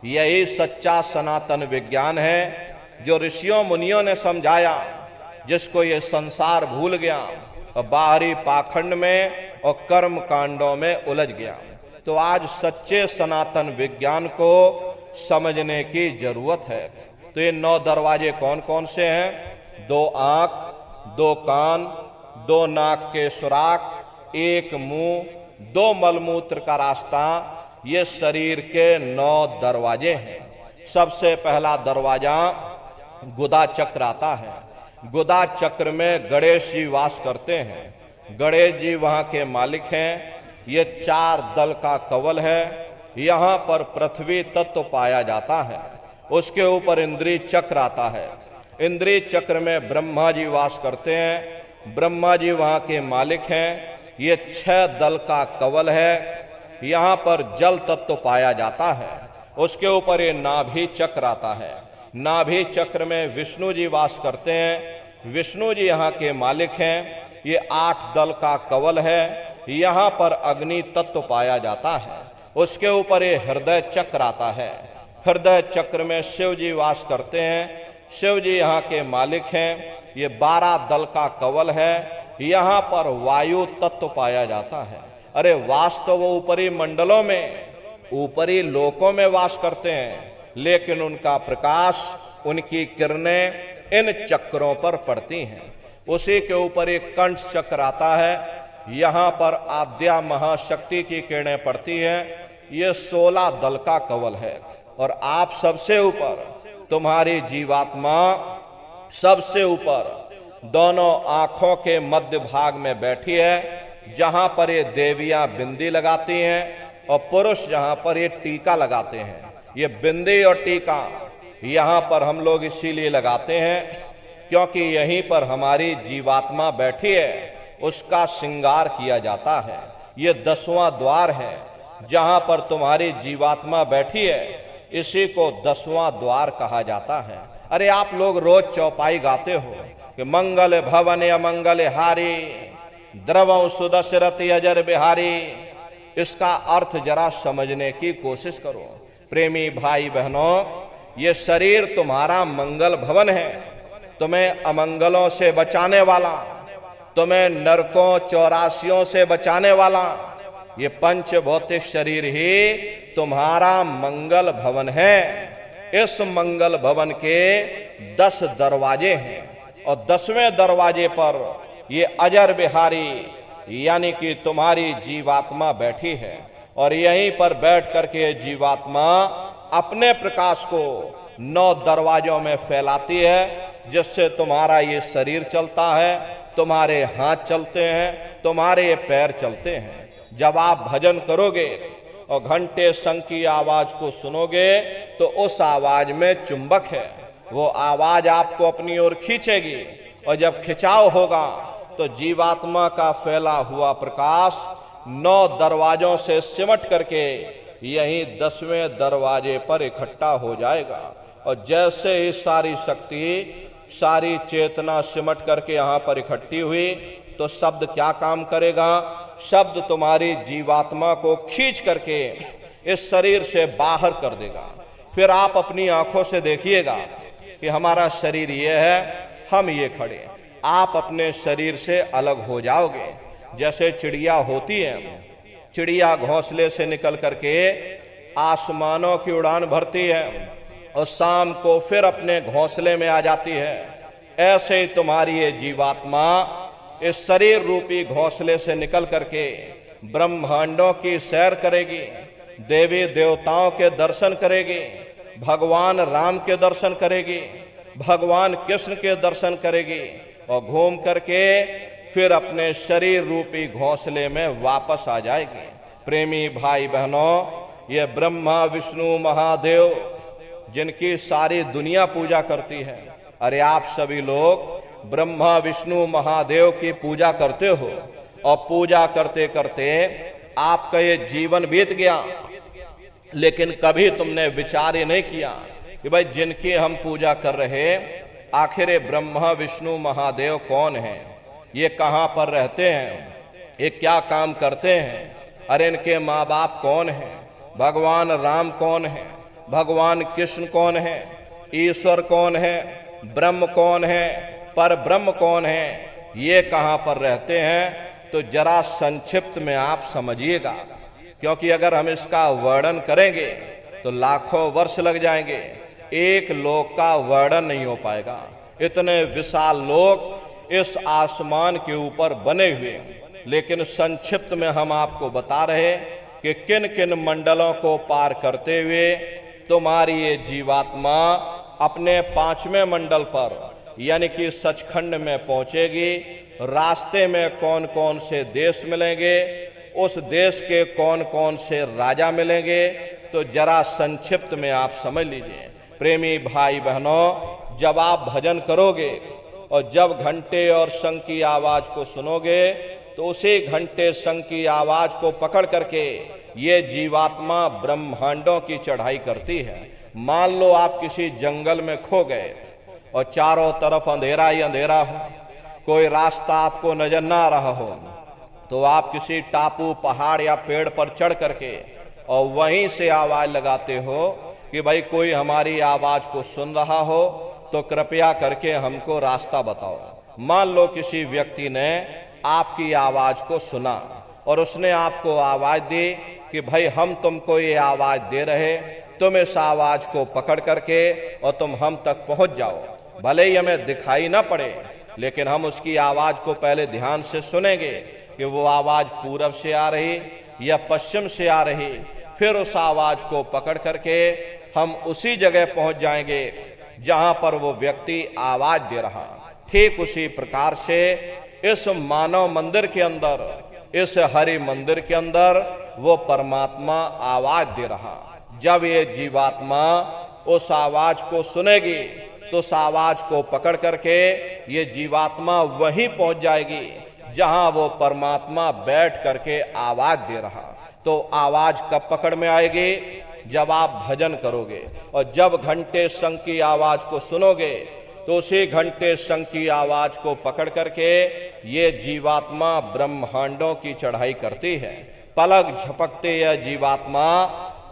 यही सच्चा सनातन विज्ञान है जो ऋषियों मुनियों ने समझाया, जिसको ये संसार भूल गया और बाहरी पाखंड में और कर्म कांडों में उलझ गया। तो आज सच्चे सनातन विज्ञान को समझने की जरूरत है। तो ये 9 दरवाजे कौन कौन से हैं? 2 आंख, 2 कान, 2 नाक के सुराख, 1 मुंह, 2 मलमूत्र का रास्ता, ये शरीर के 9 दरवाजे हैं। सबसे पहला दरवाजा गुदा चक्र आता है। गुदा चक्र में गणेश जी वास करते हैं। गणेश जी वहाँ के मालिक हैं। ये 4 दल का कवल है। यहाँ पर पृथ्वी तत्व पाया जाता है। उसके ऊपर इंद्रिय चक्र आता है। इंद्रिय चक्र में ब्रह्मा जी वास करते हैं। ब्रह्मा जी वहाँ के मालिक हैं। ये 6 दल का कवल है। यहाँ पर जल तत्व पाया जाता है। उसके ऊपर ये नाभि चक्र आता है। नाभि चक्र में विष्णु जी वास करते हैं। विष्णु जी यहाँ के मालिक हैं। ये 8 दल का कवल है। यहाँ पर अग्नि तत्व पाया जाता है। उसके ऊपर ये हृदय चक्र आता है। हृदय चक्र में शिव जी वास करते हैं। शिव जी यहाँ के मालिक हैं। ये 12 दल का कवल है। यहाँ पर वायु तत्व पाया जाता है। अरे वास तो वो ऊपरी मंडलों में, ऊपरी लोकों में वास करते हैं, लेकिन उनका प्रकाश, उनकी किरणें इन चक्रों पर पड़ती हैं। उसी के ऊपर एक कंठ चक्र आता है। यहाँ पर आद्या महाशक्ति की किरणें पड़ती हैं। ये 16 दल का कवल है। और आप सबसे ऊपर, तुम्हारी जीवात्मा सबसे ऊपर दोनों आंखों के मध्य भाग में बैठी है, जहां पर ये देवियां बिंदी लगाती हैं और पुरुष जहां पर ये टीका लगाते हैं। ये बिंदी और टीका यहाँ पर हम लोग इसीलिए लगाते हैं क्योंकि यहीं पर हमारी जीवात्मा बैठी है, उसका श्रृंगार किया जाता है। ये 10वां द्वार है जहां पर तुम्हारी जीवात्मा बैठी है। इसी को 10वां द्वार कहा जाता है। अरे आप लोग रोज चौपाई गाते हो कि मंगल भवन अमंगल हारी, द्रवं सुदशरथि अजर बिहारी। इसका अर्थ जरा समझने की कोशिश करो। प्रेमी भाई बहनों, ये शरीर तुम्हारा मंगल भवन है, तुम्हें अमंगलों से बचाने वाला, तुम्हें नरकों 84 से बचाने वाला। ये पंच भौतिक शरीर ही तुम्हारा मंगल भवन है। इस मंगल भवन के 10 दरवाजे हैं और 10वें दरवाजे पर ये अजर बिहारी यानी कि तुम्हारी जीवात्मा बैठी है। और यहीं पर बैठ करके जीवात्मा अपने प्रकाश को 9 दरवाजों में फैलाती है, जिससे तुम्हारा ये शरीर चलता है, तुम्हारे हाथ चलते हैं, तुम्हारे पैर चलते हैं। जब आप भजन करोगे और घंटे शंख की आवाज को सुनोगे तो उस आवाज में चुंबक है, वो आवाज आपको अपनी ओर खींचेगी। और जब खिंचाव होगा तो जीवात्मा का फैला हुआ प्रकाश 9 दरवाजों से सिमट करके यही 10वें दरवाजे पर इकट्ठा हो जाएगा। और जैसे ही सारी शक्ति, सारी चेतना सिमट करके यहाँ पर इकट्ठी हुई तो शब्द क्या काम करेगा? शब्द तुम्हारी जीवात्मा को खींच करके इस शरीर से बाहर कर देगा। फिर आप अपनी आंखों से देखिएगा कि हमारा शरीर ये है, हम ये खड़े। आप अपने शरीर से अलग हो जाओगे। जैसे चिड़िया होती है, चिड़िया घोंसले से निकल करके आसमानों की उड़ान भरती है और शाम को फिर अपने घोंसले में आ जाती है। ऐसे ही तुम्हारी ये जीवात्मा इस शरीर रूपी घोंसले से निकल करके ब्रह्मांडों की सैर करेगी, देवी देवताओं के दर्शन करेगी, भगवान राम के दर्शन करेगी, भगवान कृष्ण के दर्शन करेगी और घूम करके फिर अपने शरीर रूपी घोंसले में वापस आ जाएगी। प्रेमी भाई बहनों, ये ब्रह्मा विष्णु महादेव जिनकी सारी दुनिया पूजा करती है, अरे आप सभी लोग ब्रह्मा विष्णु महादेव की पूजा करते हो और पूजा करते करते आपका ये जीवन बीत गया, लेकिन कभी तुमने विचार ही नहीं किया कि भाई जिनकी हम पूजा कर रहे, आखिर ब्रह्मा विष्णु महादेव कौन हैं, ये कहाँ पर रहते हैं, ये क्या काम करते हैं, अरे इनके माँ बाप कौन हैं, भगवान राम कौन है, भगवान कृष्ण कौन है, ईश्वर कौन है, ब्रह्म कौन है, पर ब्रह्म कौन है, ये कहाँ पर रहते हैं। तो जरा संक्षिप्त में आप समझिएगा, क्योंकि अगर हम इसका वर्णन करेंगे तो लाखों वर्ष लग जाएंगे, एक लोक का वर्णन नहीं हो पाएगा। इतने विशाल लोक इस आसमान के ऊपर बने हुए, लेकिन संक्षिप्त में हम आपको बता रहे कि किन किन मंडलों को पार करते हुए तुम्हारी ये जीवात्मा अपने 5वें मंडल पर यानी कि सचखंड में पहुंचेगी। रास्ते में कौन कौन से देश मिलेंगे, उस देश के कौन कौन से राजा मिलेंगे, तो जरा संक्षिप्त में आप समझ लीजिए। प्रेमी भाई बहनों, जब आप भजन करोगे और जब घंटे और शंख की आवाज को सुनोगे, तो उसी घंटे शंख की आवाज को पकड़ करके ये जीवात्मा ब्रह्मांडों की चढ़ाई करती है। मान लो आप किसी जंगल में खो गए और चारों तरफ अंधेरा ही अंधेरा हो, कोई रास्ता आपको नजर ना आ रहा हो, तो आप किसी टापू, पहाड़ या पेड़ पर चढ़ करके और वहीं से आवाज लगाते हो कि भाई कोई हमारी आवाज को सुन रहा हो तो कृपया करके हमको रास्ता बताओ। मान लो किसी व्यक्ति ने आपकी आवाज को सुना और उसने आपको आवाज दी कि भाई हम तुमको ये आवाज दे रहे, तुम इस आवाज को पकड़ करके और तुम हम तक पहुंच जाओ। भले ही हमें दिखाई ना पड़े, लेकिन हम उसकी आवाज को पहले ध्यान से सुनेंगे कि वो आवाज पूरब से आ रही या पश्चिम से आ रही। फिर उस आवाज को पकड़ करके हम उसी जगह पहुंच जाएंगे जहां पर वो व्यक्ति आवाज दे रहा। ठीक उसी प्रकार से इस मानव मंदिर के अंदर, इस हरि मंदिर के अंदर वो परमात्मा आवाज दे रहा। जब ये जीवात्मा उस आवाज को सुनेगी तो उस आवाज को पकड़ करके ये जीवात्मा वहीं पहुंच जाएगी जहां वो परमात्मा बैठ करके आवाज दे रहा। तो आवाज कब पकड़ में आएगी? जब आप भजन करोगे और जब घंटे शंख की आवाज को सुनोगे, तो उसी घंटे शंख की आवाज को पकड़ करके ये जीवात्मा ब्रह्मांडों की चढ़ाई करती है। पलक झपकते यह जीवात्मा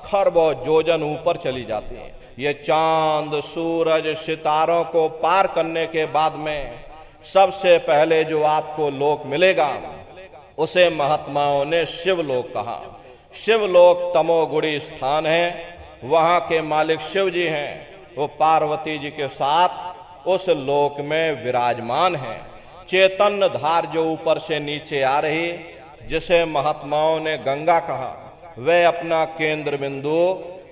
खरबों जोजन ऊपर चली जाती है। ये चांद, सूरज, सितारों को पार करने के बाद में सबसे पहले जो आपको लोक मिलेगा उसे महात्माओं ने शिवलोक कहा। शिवलोक तमोगुणी स्थान है, वहां के मालिक शिव जी हैं। वो पार्वती जी के साथ उस लोक में विराजमान है। चैतन्य धार जो ऊपर से नीचे आ रही, जिसे महात्माओं ने गंगा कहा, वह अपना केंद्र बिंदु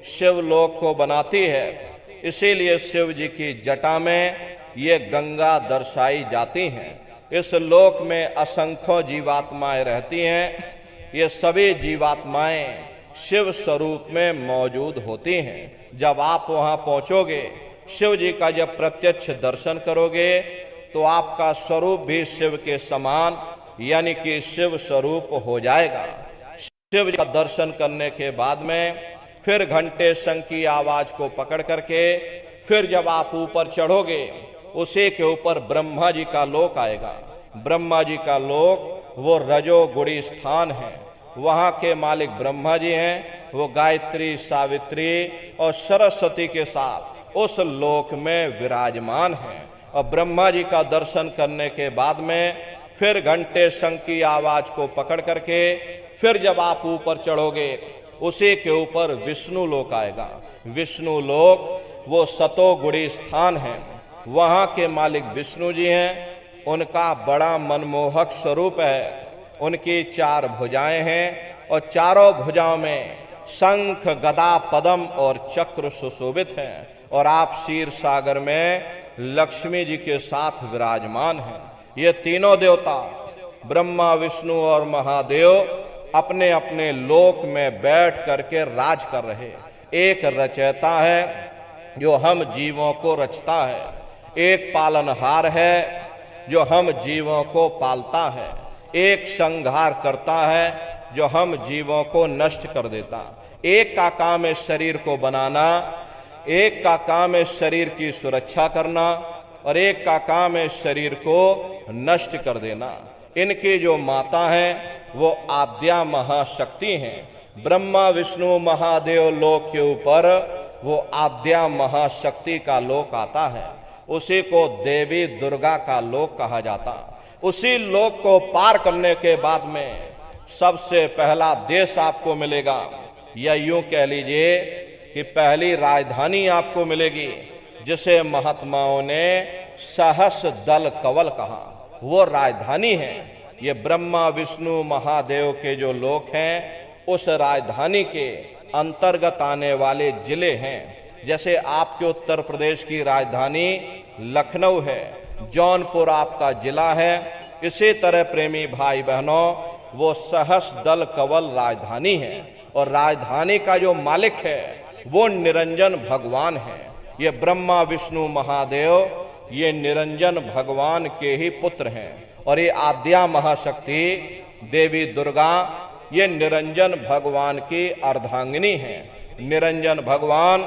शिवलोक को बनाती है। इसीलिए शिव जी की जटा में ये गंगा दर्शाई जाती हैं। इस लोक में असंख्यों जीवात्माएं रहती हैं। ये सभी जीवात्माएं शिव स्वरूप में मौजूद होती हैं। जब आप वहां पहुंचोगे, शिव जी का जब प्रत्यक्ष दर्शन करोगे, तो आपका स्वरूप भी शिव के समान यानी कि शिव स्वरूप हो जाएगा। शिव जी का दर्शन करने के बाद में फिर घंटे शंख की आवाज को पकड़ करके फिर जब आप ऊपर चढ़ोगे, उसी के ऊपर ब्रह्मा जी का लोक आएगा। ब्रह्मा जी का लोक वो रजोगुणी स्थान है। वहां के मालिक ब्रह्मा जी हैं। वो गायत्री, सावित्री और सरस्वती के साथ उस लोक में विराजमान हैं। और ब्रह्मा जी का दर्शन करने के बाद में फिर घंटे शंख की आवाज को पकड़ करके फिर जब आप ऊपर चढ़ोगे, उसी के ऊपर विष्णु लोक आएगा। विष्णु लोक वो सतोगुणी स्थान है। वहां के मालिक विष्णु जी हैं। उनका बड़ा मनमोहक स्वरूप है। उनकी 4 भुजाएं हैं और चारों भुजाओं में शंख, गदा, पद्म और चक्र सुशोभित हैं। और आप क्षीर सागर में लक्ष्मी जी के साथ विराजमान हैं। ये तीनों देवता ब्रह्मा, विष्णु और महादेव अपने अपने लोक में बैठ करके राज कर रहे। एक रचयिता है जो हम जीवों को रचता है, एक पालनहार है जो हम जीवों को पालता है, एक संहार करता है जो हम जीवों को नष्ट कर देता। एक का काम है शरीर को बनाना, एक का काम है शरीर की सुरक्षा करना और एक का काम है शरीर को नष्ट कर देना। इनकी जो माता हैं वो आद्या महाशक्ति हैं। ब्रह्मा, विष्णु, महादेव लोक के ऊपर वो आद्या महाशक्ति का लोक आता है। उसी को देवी दुर्गा का लोक कहा जाता। उसी लोक को पार करने के बाद में सबसे पहला देश आपको मिलेगा, या यूं कह लीजिए कि पहली राजधानी आपको मिलेगी, जिसे महात्माओं ने सहस दल कवल कहा। वो राजधानी है। ये ब्रह्मा, विष्णु, महादेव के जो लोक हैं, उस राजधानी के अंतर्गत आने वाले जिले हैं। जैसे आपके उत्तर प्रदेश की राजधानी लखनऊ है, जौनपुर आपका जिला है। इसी तरह प्रेमी भाई बहनों, वो सहस दल कवल राजधानी है, और राजधानी का जो मालिक है वो निरंजन भगवान है। ये ब्रह्मा विष्णु महादेव ये निरंजन भगवान के ही पुत्र हैं, और ये आद्या महाशक्ति देवी दुर्गा ये निरंजन भगवान की अर्धांगिनी हैं। निरंजन भगवान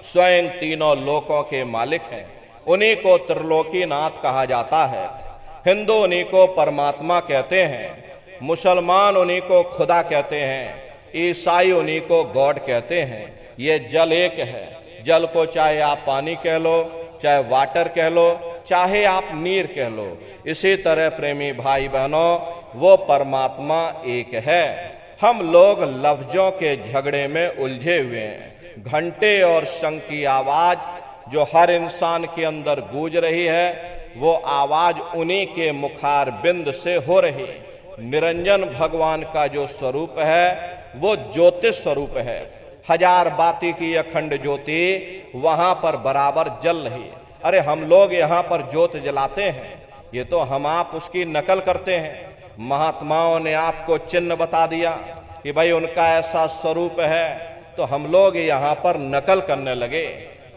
स्वयं तीनों लोकों के मालिक हैं। उन्हीं को त्रिलोकीनाथ कहा जाता है। हिंदू उन्हीं को परमात्मा कहते हैं, मुसलमान उन्हीं को खुदा कहते हैं, ईसाई उन्हीं को गॉड कहते हैं। ये जल एक है। जल को चाहे आप पानी कह लो, चाहे वाटर कह लो, चाहे आप नीर कह लो। इसी तरह प्रेमी भाई बहनों, वो परमात्मा एक है। हम लोग लफ्जों के झगड़े में उलझे हुए हैं। घंटे और शंख की आवाज जो हर इंसान के अंदर गूंज रही है, वो आवाज उन्हीं के मुखार बिंद से हो रही है। निरंजन भगवान का जो स्वरूप है वो ज्योतिष स्वरूप है। हजार बाती की अखंड ज्योति वहां पर बराबर जल रही है। अरे हम लोग यहाँ पर ज्योत जलाते हैं, ये तो हम आप उसकी नकल करते हैं। महात्माओं ने आपको चिन्ह बता दिया कि भाई उनका ऐसा स्वरूप है, तो हम लोग यहाँ पर नकल करने लगे।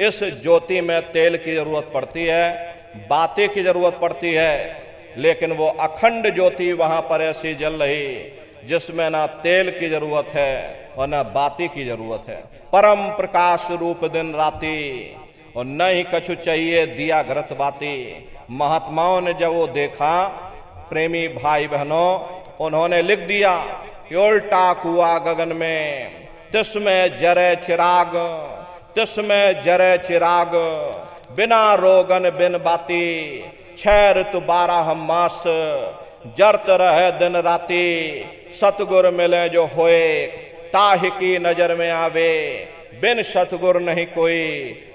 इस ज्योति में तेल की जरूरत पड़ती है, बाती की जरूरत पड़ती है, लेकिन वो अखंड ज्योति वहां पर ऐसी जल रही जिसमें ना तेल की जरूरत है और ना बाती की जरूरत है। परम प्रकाश रूप दिन राती, और न ही कछु चाहिए दिया घृत बाती। महात्माओं ने जब वो देखा, प्रेमी भाई बहनों, उन्होंने लिख दिया कि उल्टा कुआ गगन में, तिसमें जरे चिराग, तिसमें जरे चिराग, बिना रोगन बिन बाती, 6 ऋतु 12 मास, जरत रहे दिन राती, सतगुर मिले जो होए, ताहि की नजर में आवे, बिन सतगुर नहीं कोई,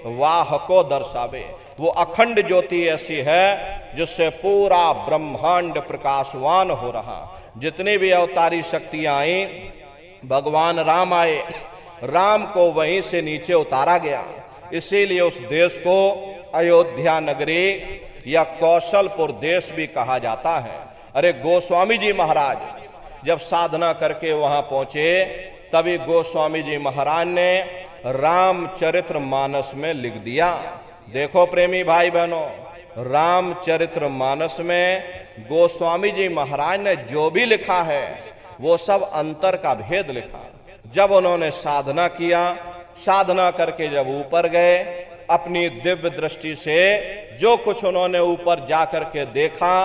वाह को दर्शावे। वो अखंड ज्योति ऐसी है जिससे पूरा ब्रह्मांड प्रकाशवान हो रहा। जितनी भी अवतारी शक्तियां आई, भगवान राम आए, राम को वहीं से नीचे उतारा गया। इसीलिए उस देश को अयोध्या नगरी या कौशलपुर देश भी कहा जाता है। अरे गोस्वामी जी महाराज जब साधना करके वहां पहुंचे, तभी गोस्वामी जी महाराज ने रामचरित्र मानस में लिख दिया। देखो प्रेमी भाई बहनों, रामचरित्र मानस में गोस्वामी जी महाराज ने जो भी लिखा है वो सब अंतर का भेद लिखा। जब उन्होंने साधना किया, साधना करके जब ऊपर गए, अपनी दिव्य दृष्टि से जो कुछ उन्होंने ऊपर जाकर के देखा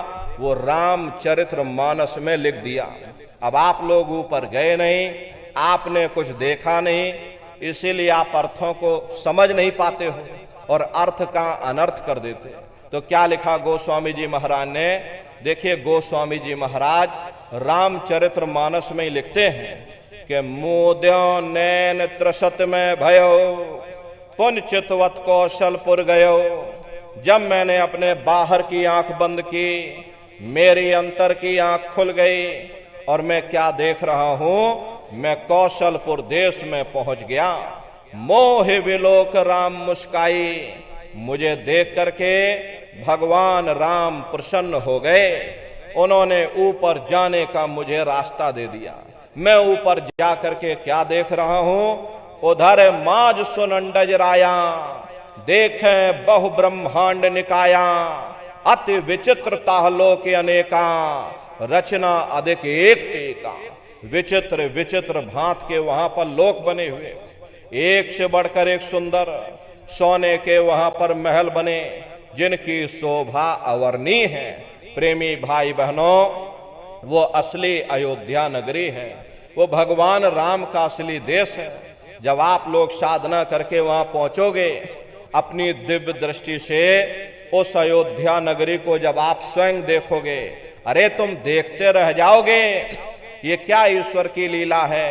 वो रामचरित्र मानस में लिख दिया। अब आप लोग ऊपर गए नहीं, आपने कुछ देखा नहीं, इसीलिए आप अर्थों को समझ नहीं पाते हो और अर्थ का अनर्थ कर देते हो। तो क्या लिखा गोस्वामी जी महाराज ने? देखिए, गोस्वामी जी महाराज रामचरित्र मानस में ही लिखते हैं कि मोद्यो नैन त्रसत में भयो, पुन चितवत कौशलपुर गयो। जब मैंने अपने बाहर की आंख बंद की, मेरी अंतर की आंख खुल गई और मैं क्या देख रहा हूं, मैं कौशलपुर देश में पहुंच गया। मोह विलोक राम मुस्काई, मुझे देख करके भगवान राम प्रसन्न हो गए। उन्होंने ऊपर जाने का मुझे रास्ता दे दिया। मैं ऊपर जा करके क्या देख रहा हूं, उधर माज सुनंडज राया, देखें बहु ब्रह्मांड निकाया, अति विचित्र ताहलो के अनेका, रचना अधिक एक टेका। विचित्र विचित्र भांत के वहां पर लोक बने हुए, एक से बढ़कर एक सुंदर। सोने के वहां पर महल बने जिनकी शोभा अवर्णीय है। प्रेमी भाई बहनों, वो असली अयोध्या नगरी है, वो भगवान राम का असली देश है। जब आप लोग साधना करके वहां पहुंचोगे, अपनी दिव्य दृष्टि से उस अयोध्या नगरी को जब आप स्वयं देखोगे, अरे तुम देखते रह जाओगे। ये क्या ईश्वर की लीला है,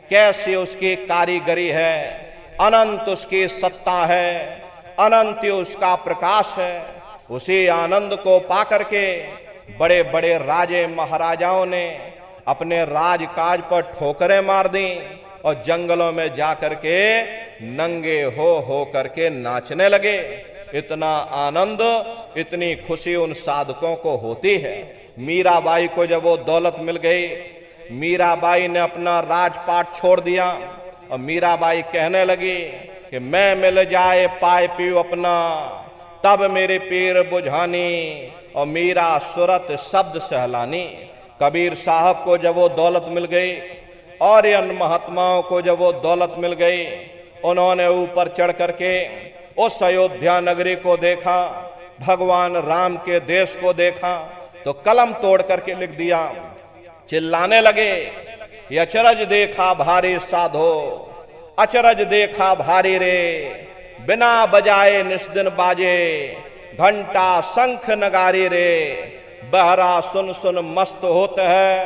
कैसी उसकी कारीगरी है, अनंत उसकी सत्ता है, अनंत उसका प्रकाश है। उसी आनंद को पाकर के बड़े बड़े राजे महाराजाओं ने अपने राजकाज पर ठोकरें मार दी और जंगलों में जाकर के नंगे हो करके नाचने लगे। इतना आनंद, इतनी खुशी उन साधकों को होती है। मीराबाई को जब वो दौलत मिल गई, मीराबाई ने अपना राजपाट छोड़ दिया और मीराबाई कहने लगी कि मैं मिल जाए पाए पीऊ अपना, तब मेरे पीर बुझानी, और मीरा सूरत शब्द सहलानी। कबीर साहब को जब वो दौलत मिल गई और इन महात्माओं को जब वो दौलत मिल गई, उन्होंने ऊपर चढ़ करके उस अयोध्या नगरी को देखा, भगवान राम के देश को देखा, तो कलम तोड़ करके लिख दिया, चिल्लाने लगे, ये अचरज देखा भारी साधो, अचरज देखा भारी रे, बिना बजाए निस्दिन बाजे, घंटा शंख नगारी रे, बहरा सुन सुन मस्त होते है,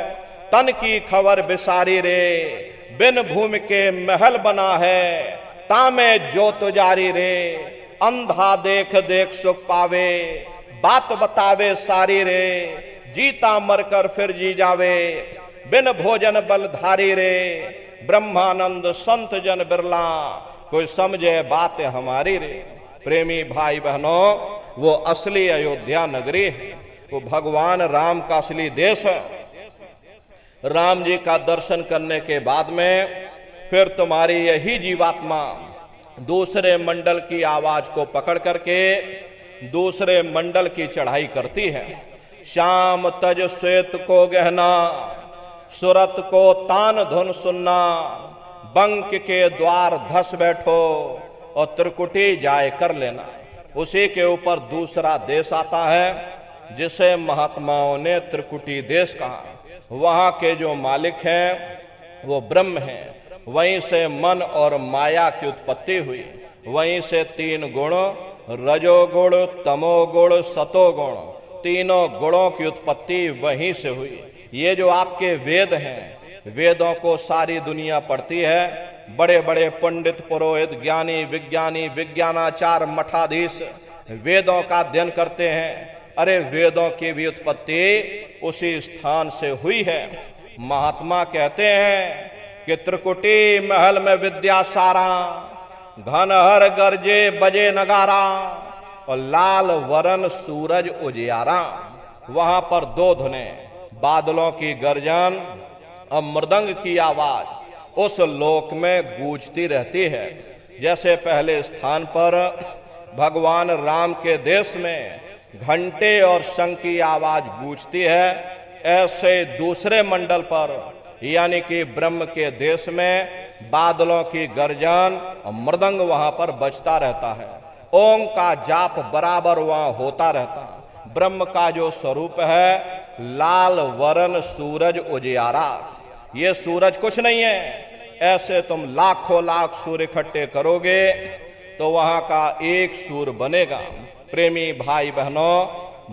तन की खबर बिसारी रे, बिन भूमि के महल बना है, तामे जोत जारी रे, अंधा देख देख सुख पावे, बात बतावे सारी रे, जीता मरकर फिर जी जावे, बिन भोजन बलधारी रे, ब्रह्मानंद संत जन बिरला, कोई समझे बात हमारी रे। प्रेमी भाई बहनों, वो असली अयोध्या नगरी है, वो भगवान राम का असली देश है। राम जी का दर्शन करने के बाद में फिर तुम्हारी यही जीवात्मा दूसरे मंडल की आवाज को पकड़ करके दूसरे मंडल की चढ़ाई करती है। श्याम तज श्वेत को गहना, सुरत को तान धुन सुनना, बंक के द्वार धस बैठो और त्रिकुटी जाय कर लेना। उसी के ऊपर दूसरा देश आता है जिसे महात्माओं ने त्रिकुटी देश कहा। वहां के जो मालिक हैं वो ब्रह्म हैं, वहीं से मन और माया की उत्पत्ति हुई, वहीं से तीन गुण रजोगुण तमोगुण सतोगुण, तीनों गुणों की उत्पत्ति वहीं से हुई। ये जो आपके वेद हैं, वेदों को सारी दुनिया पढ़ती है, बड़े बड़े पंडित पुरोहित ज्ञानी विज्ञानी विज्ञानाचार मठाधीश वेदों का अध्ययन करते हैं। अरे वेदों की भी उत्पत्ति उसी स्थान से हुई है। महात्मा कहते हैं कि त्रिकुटी महल में विद्या सारा, घनहर गरजे बजे नगारा, और लाल वरन सूरज उजियारा। वहां पर दो धुनें, बादलों की गर्जन और मृदंग की आवाज उस लोक में गूंजती रहती है। जैसे पहले स्थान पर भगवान राम के देश में घंटे और शंख की आवाज गूंजती है, ऐसे दूसरे मंडल पर यानी कि ब्रह्म के देश में बादलों की गर्जन और मृदंग वहां पर बजता रहता है। ओम का जाप बराबर वहां होता रहता है। ब्रह्म का जो स्वरूप है लाल वरण सूरज उजियारा। ये सूरज कुछ नहीं है, ऐसे तुम लाखों लाख सूर्य इकट्ठे करोगे तो वहां का एक सूर्य बनेगा। प्रेमी भाई बहनों,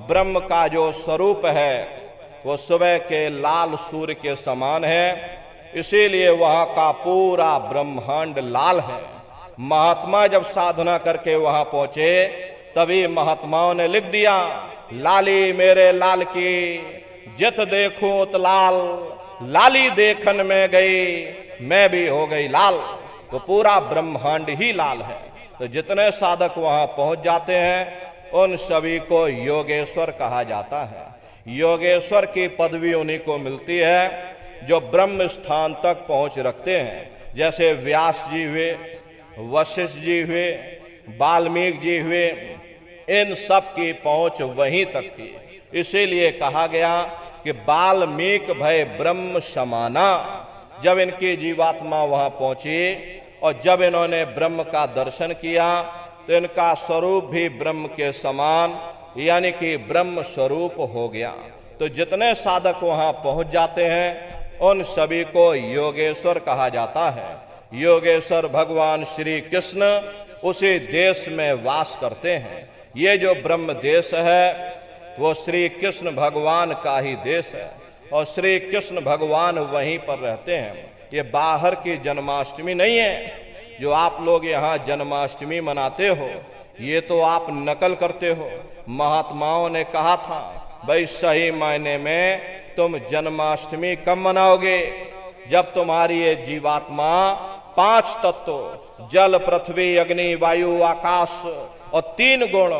ब्रह्म का जो स्वरूप है वो सुबह के लाल सूर्य के समान है, इसीलिए वहां का पूरा ब्रह्मांड लाल है। महात्मा जब साधना करके वहां पहुंचे तभी महात्माओं ने लिख दिया, लाली मेरे लाल की जित देखूं उत लाल, लाली देखन में गई मैं भी हो गई लाल। तो पूरा ब्रह्मांड ही लाल है। तो जितने साधक वहां पहुंच जाते हैं उन सभी को योगेश्वर कहा जाता है। योगेश्वर की पदवी उन्हीं को मिलती है जो ब्रह्म स्थान तक पहुंच रखते हैं। जैसे व्यास जी हुए, वशिष्ठ जी हुए, वाल्मीकि जी हुए, इन सब की पहुंच वहीं तक थी। इसीलिए कहा गया कि वाल्मीकि भय ब्रह्म समाना। जब इनकी जीवात्मा वहां पहुंची और जब इन्होंने ब्रह्म का दर्शन किया तो इनका स्वरूप भी ब्रह्म के समान यानी कि ब्रह्म स्वरूप हो गया। तो जितने साधक वहां पहुंच जाते हैं उन सभी को योगेश्वर कहा जाता है। योगेश्वर भगवान श्री कृष्ण उसी देश में वास करते हैं। ये जो ब्रह्म देश है वो श्री कृष्ण भगवान का ही देश है और श्री कृष्ण भगवान वहीं पर रहते हैं। ये बाहर की जन्माष्टमी नहीं है जो आप लोग यहाँ जन्माष्टमी मनाते हो, ये तो आप नकल करते हो। महात्माओं ने कहा था भाई सही मायने में तुम जन्माष्टमी कब मनाओगे? जब तुम्हारी ये जीवात्मा पांच तत्व जल पृथ्वी अग्नि वायु आकाश और तीन गुण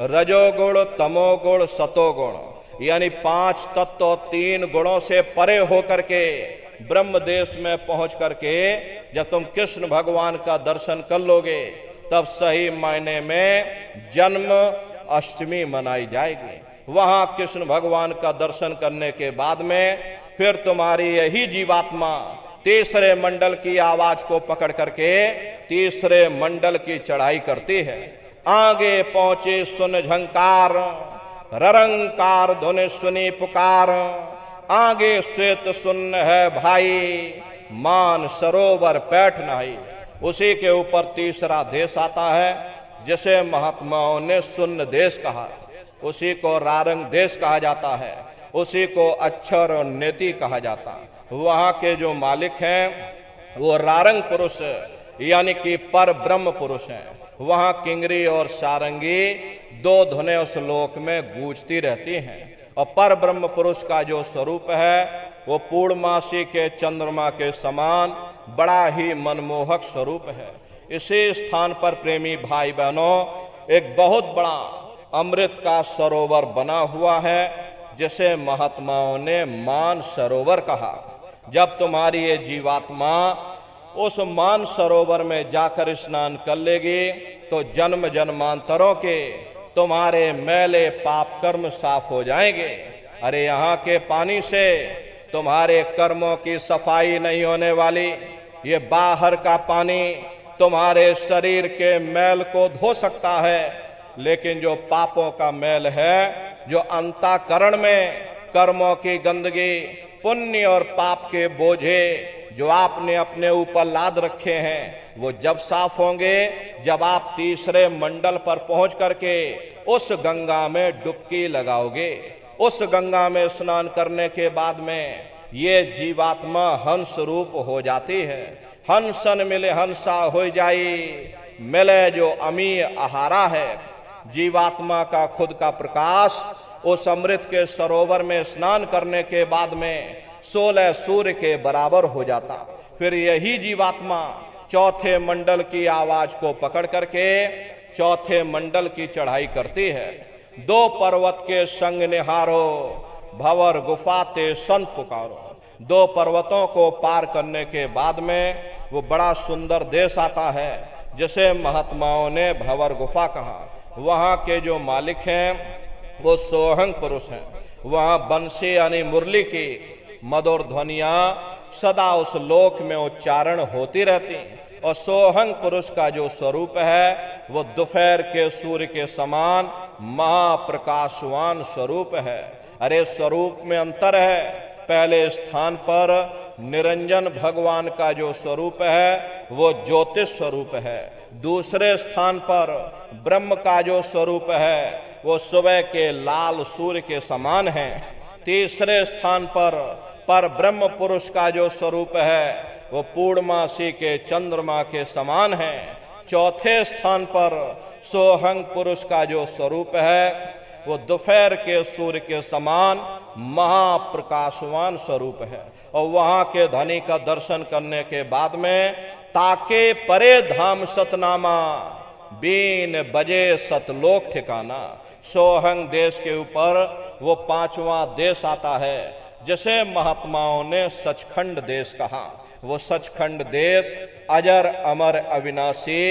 रजोगुण तमोगुण सतोगुण यानी 5 तत्व और 3 गुणों से परे होकर के ब्रह्म देश में पहुंच करके जब तुम कृष्ण भगवान का दर्शन कर लोगे तब सही मायने में जन्म अष्टमी मनाई जाएगी। वहां कृष्ण भगवान का दर्शन करने के बाद में फिर तुम्हारी यही जीवात्मा तीसरे मंडल की आवाज को पकड़ करके तीसरे मंडल की चढ़ाई करती है। आगे पहुंचे सुन झंकार, ररंकार धुन सुनी पुकार, आगे श्वेत सुन है भाई, मान सरोवर पैठ नाही। उसी के ऊपर तीसरा देश आता है जिसे महात्माओं ने सुन्न देश कहा, उसी को रारंग देश कहा जाता है, उसी को अक्षर और नेति कहा जाता है। वहां के जो मालिक हैं वो रारंग पुरुष यानी कि पर ब्रह्म पुरुष हैं। वहां किंगरी और सारंगी 2 धुनें उस लोक में गूंजती रहती हैं। और पर ब्रह्म पुरुष का जो स्वरूप है वो पूर्णमासी के चंद्रमा के समान बड़ा ही मनमोहक स्वरूप है। इसी स्थान पर प्रेमी भाई बहनों एक बहुत बड़ा अमृत का सरोवर बना हुआ है जिसे महात्माओं ने मान सरोवर कहा। जब तुम्हारी ये जीवात्मा उस मान सरोवर में जाकर स्नान कर लेगी तो जन्म जन्मांतरों के तुम्हारे मैले पाप कर्म साफ हो जाएंगे। अरे यहाँ के पानी से तुम्हारे कर्मों की सफाई नहीं होने वाली, ये बाहर का पानी तुम्हारे शरीर के मैल को धो सकता है, लेकिन जो पापों का मैल है, जो अंतःकरण में कर्मों की गंदगी, पुण्य और पाप के बोझे जो आपने अपने ऊपर लाद रखे हैं, वो जब साफ होंगे जब आप तीसरे मंडल पर पहुंच करके उस गंगा में डुबकी लगाओगे। उस गंगा में स्नान करने के बाद में ये जीवात्मा हंस रूप हो जाती है। हंसन मिले हंसा हो जाई, मिले जो अमीय आहारा है। जीवात्मा का खुद का प्रकाश उस अमृत के सरोवर में स्नान करने के बाद में 16 सूर्य के बराबर हो जाता। फिर यही जीवात्मा चौथे मंडल की आवाज को पकड़ करके चौथे मंडल की चढ़ाई करती है। 2 पर्वत के संग निहारो, भंवर गुफा ते संत पुकारो। 2 पर्वतों को पार करने के बाद में वो बड़ा सुंदर देश आता है जिसे महात्माओं ने भंवर गुफा कहा। वहाँ के जो मालिक हैं वो सोहंग पुरुष हैं। वहाँ बंसी यानी मुरली की मधुर ध्वनियाँ सदा उस लोक में उच्चारण होती रहती। और सोहंग पुरुष का जो स्वरूप है वो दोपहर के सूर्य के समान महाप्रकाशवान स्वरूप है। अरे स्वरूप में अंतर है। पहले स्थान पर निरंजन भगवान का जो स्वरूप है वो ज्योतिष स्वरूप है। दूसरे स्थान पर ब्रह्म का जो स्वरूप है वो सुबह के लाल सूर्य के समान है। तीसरे स्थान पर ब्रह्म पुरुष का जो स्वरूप है वो पूर्णमासी के चंद्रमा के समान है। चौथे स्थान पर सोहंग पुरुष का जो स्वरूप है वो दोपहर के सूर्य के समान महाप्रकाशवान स्वरूप है। और वहाँ के धनी का दर्शन करने के बाद में ताके परे धाम सतनामा, बीन बजे सतलोक ठिकाना। सोहंग देश के ऊपर वो 5वां देश आता है जिसे महात्माओं ने सचखंड देश कहा। वो सचखंड देश अजर अमर अविनाशी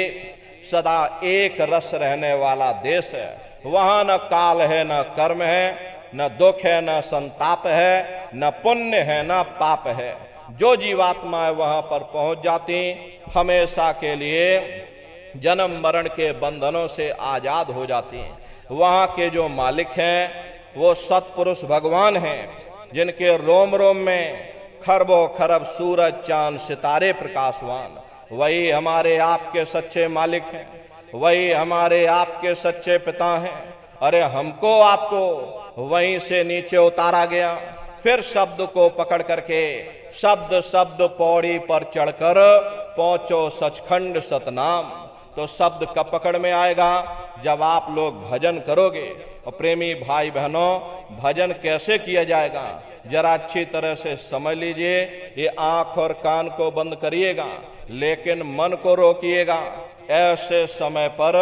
सदा एक रस रहने वाला देश है। वहाँ न काल है, न कर्म है, न दुख है, न संताप है, न पुण्य है, न पाप है। जो जीवात्माएं वहाँ पर पहुँच जाती हमेशा के लिए जन्म मरण के बंधनों से आजाद हो जाती हैं। वहाँ के जो मालिक हैं वो सतपुरुष भगवान हैं जिनके रोम रोम में खरबों खरब सूरज चांद सितारे प्रकाशवान। वही हमारे आपके सच्चे मालिक हैं, वही हमारे आपके सच्चे पिता हैं। अरे हमको आपको वहीं से नीचे उतारा गया, फिर शब्द को पकड़ करके शब्द शब्द पौड़ी पर चढ़कर पहुंचो सचखंड सतनाम। तो शब्द कब पकड़ में आएगा? जब आप लोग भजन करोगे। और प्रेमी भाई बहनों, भजन कैसे किया जाएगा जरा अच्छी तरह से समझ लीजिए। ये आंख और कान को बंद करिएगा लेकिन मन को रोकिएगा। ऐसे समय पर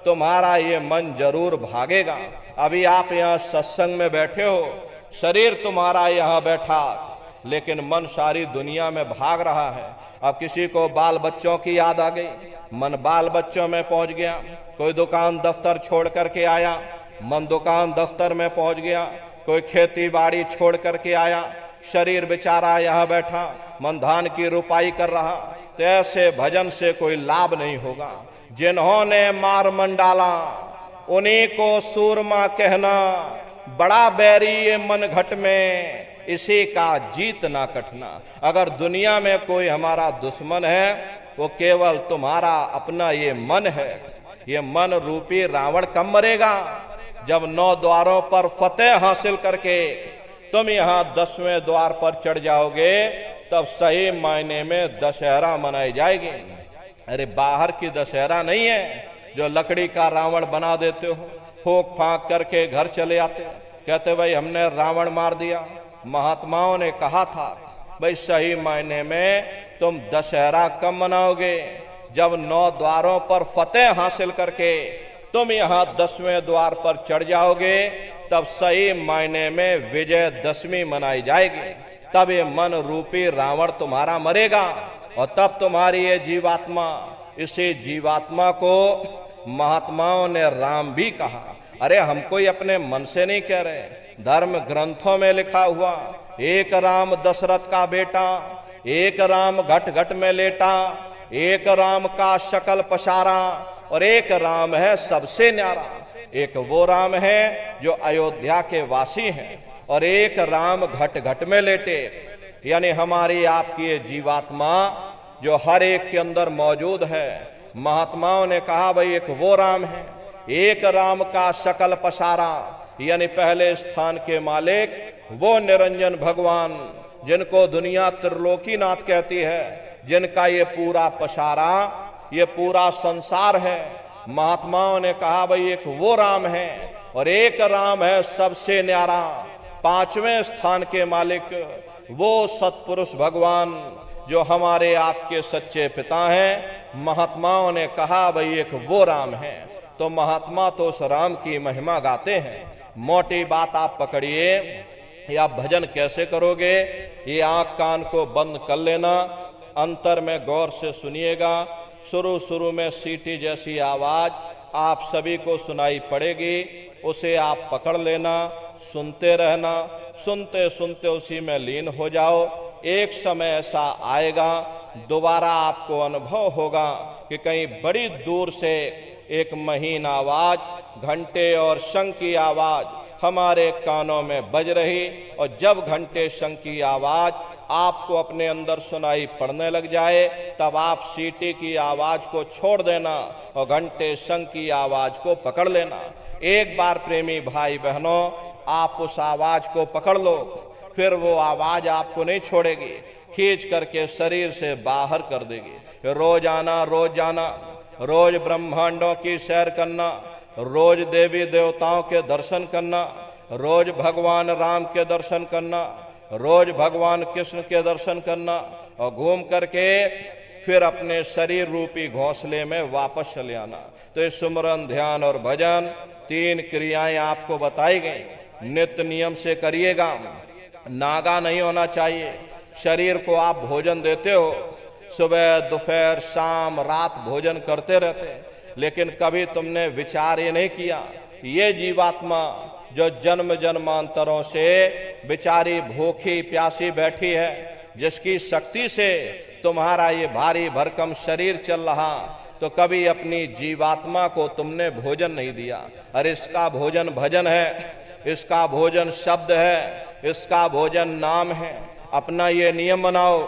तुम्हारा ये मन जरूर भागेगा। अभी आप यहाँ सत्संग में बैठे हो, शरीर तुम्हारा यहाँ बैठा, लेकिन मन सारी दुनिया में भाग रहा है। अब किसी को बाल बच्चों की याद आ गई, मन बाल बच्चों में पहुंच गया। कोई दुकान दफ्तर छोड़ करके आया, मन दुकान दफ्तर में पहुंच गया। कोई खेती बाड़ी छोड़ करके आया, शरीर बेचारा यहाँ बैठा, मन धान की रुपाई कर रहा। तो ऐसे भजन से कोई लाभ नहीं होगा। जिन्होंने मार मन डाला उन्हीं को सूरमा कहना, बड़ा बैरी ये मन घट में इसी का जीत ना कटना। अगर दुनिया में कोई हमारा दुश्मन है वो केवल तुम्हारा अपना ये मन है। ये मन रूपी रावण कब मरेगा? जब 9 द्वारों पर फतेह हासिल करके तुम यहाँ 10वें द्वार पर चढ़ जाओगे, तब सही मायने में दशहरा मनाई जाएगी। अरे बाहर की दशहरा नहीं है जो लकड़ी का रावण बना देते हो, फूंक फांक करके घर चले आते, कहते भाई हमने रावण मार दिया। महात्माओं ने कहा था भाई सही मायने में तुम दशहरा कब मनाओगे? जब 9 द्वारों पर फतेह हासिल करके तुम यहाँ 10वें द्वार पर चढ़ जाओगे, तब सही मायने में विजयदशमी मनाई जाएगी। तब ये मन रूपी रावण तुम्हारा मरेगा और तब तुम्हारी ये जीवात्मा, इसी जीवात्मा को महात्माओं ने राम भी कहा। अरे हम कोई अपने मन से नहीं कह रहे, धर्म ग्रंथों में लिखा हुआ, एक राम दशरथ का बेटा, एक राम घट घट में लेटा, एक राम का शकल पसारा, और एक राम है सबसे न्यारा। एक वो राम है जो अयोध्या के वासी हैं, और एक राम घट घट में लेटे। यानी हमारी आपकी ये जीवात्मा जो हर एक के अंदर मौजूद है। महात्माओं ने कहा भाई एक वो राम है, एक राम का शकल पसारा, यानी पहले स्थान के मालिक वो निरंजन भगवान जिनको दुनिया त्रिलोकीनाथ कहती है, जिनका ये पूरा पसारा, ये पूरा संसार है। महात्माओं ने कहा भाई एक वो राम है और एक राम है सबसे न्यारा, 5वें स्थान के मालिक वो सत्पुरुष भगवान जो हमारे आपके सच्चे पिता हैं। महात्माओं ने कहा भाई एक वो राम है। तो महात्मा तो उस राम की महिमा गाते हैं। मोटी बात आप पकड़िए, या भजन कैसे करोगे? ये आंख कान को बंद कर लेना, अंतर में गौर से सुनिएगा। शुरू में सीटी जैसी आवाज आप सभी को सुनाई पड़ेगी, उसे आप पकड़ लेना, सुनते रहना, सुनते सुनते उसी में लीन हो जाओ। एक समय ऐसा आएगा, दोबारा आपको अनुभव होगा कि कहीं बड़ी दूर से एक महीन आवाज, घंटे और शंख की आवाज हमारे कानों में बज रही, और जब घंटे शंख की आवाज आपको अपने अंदर सुनाई पड़ने लग जाए, तब आप सीटी की आवाज को छोड़ देना और घंटे शंख की आवाज को पकड़ लेना। एक बार प्रेमी भाई बहनों आप उस आवाज को पकड़ लो, फिर वो आवाज आपको नहीं छोड़ेगी, खींच करके शरीर से बाहर कर देगी। रोज आना, रोज जाना, रोज ब्रह्मांडों की सैर करना, रोज देवी देवताओं के दर्शन करना, रोज भगवान राम के दर्शन करना, रोज भगवान कृष्ण के दर्शन करना, और घूम करके फिर अपने शरीर रूपी घोंसले में वापस चले आना। तो इस सुमरन, ध्यान और भजन 3 क्रियाएं आपको बताई गई। नित्य नियम से करिएगा, नागा नहीं होना चाहिए। शरीर को आप भोजन देते हो, सुबह दोपहर शाम रात भोजन करते रहते, लेकिन कभी तुमने विचार ये नहीं किया ये जीवात्मा जो जन्म जन्मांतरों से बेचारी भूखी प्यासी बैठी है, जिसकी शक्ति से तुम्हारा ये भारी भरकम शरीर चल रहा, तो कभी अपनी जीवात्मा को तुमने भोजन नहीं दिया। अरे इसका भोजन भजन है, इसका भोजन शब्द है, इसका भोजन नाम है। अपना ये नियम बनाओ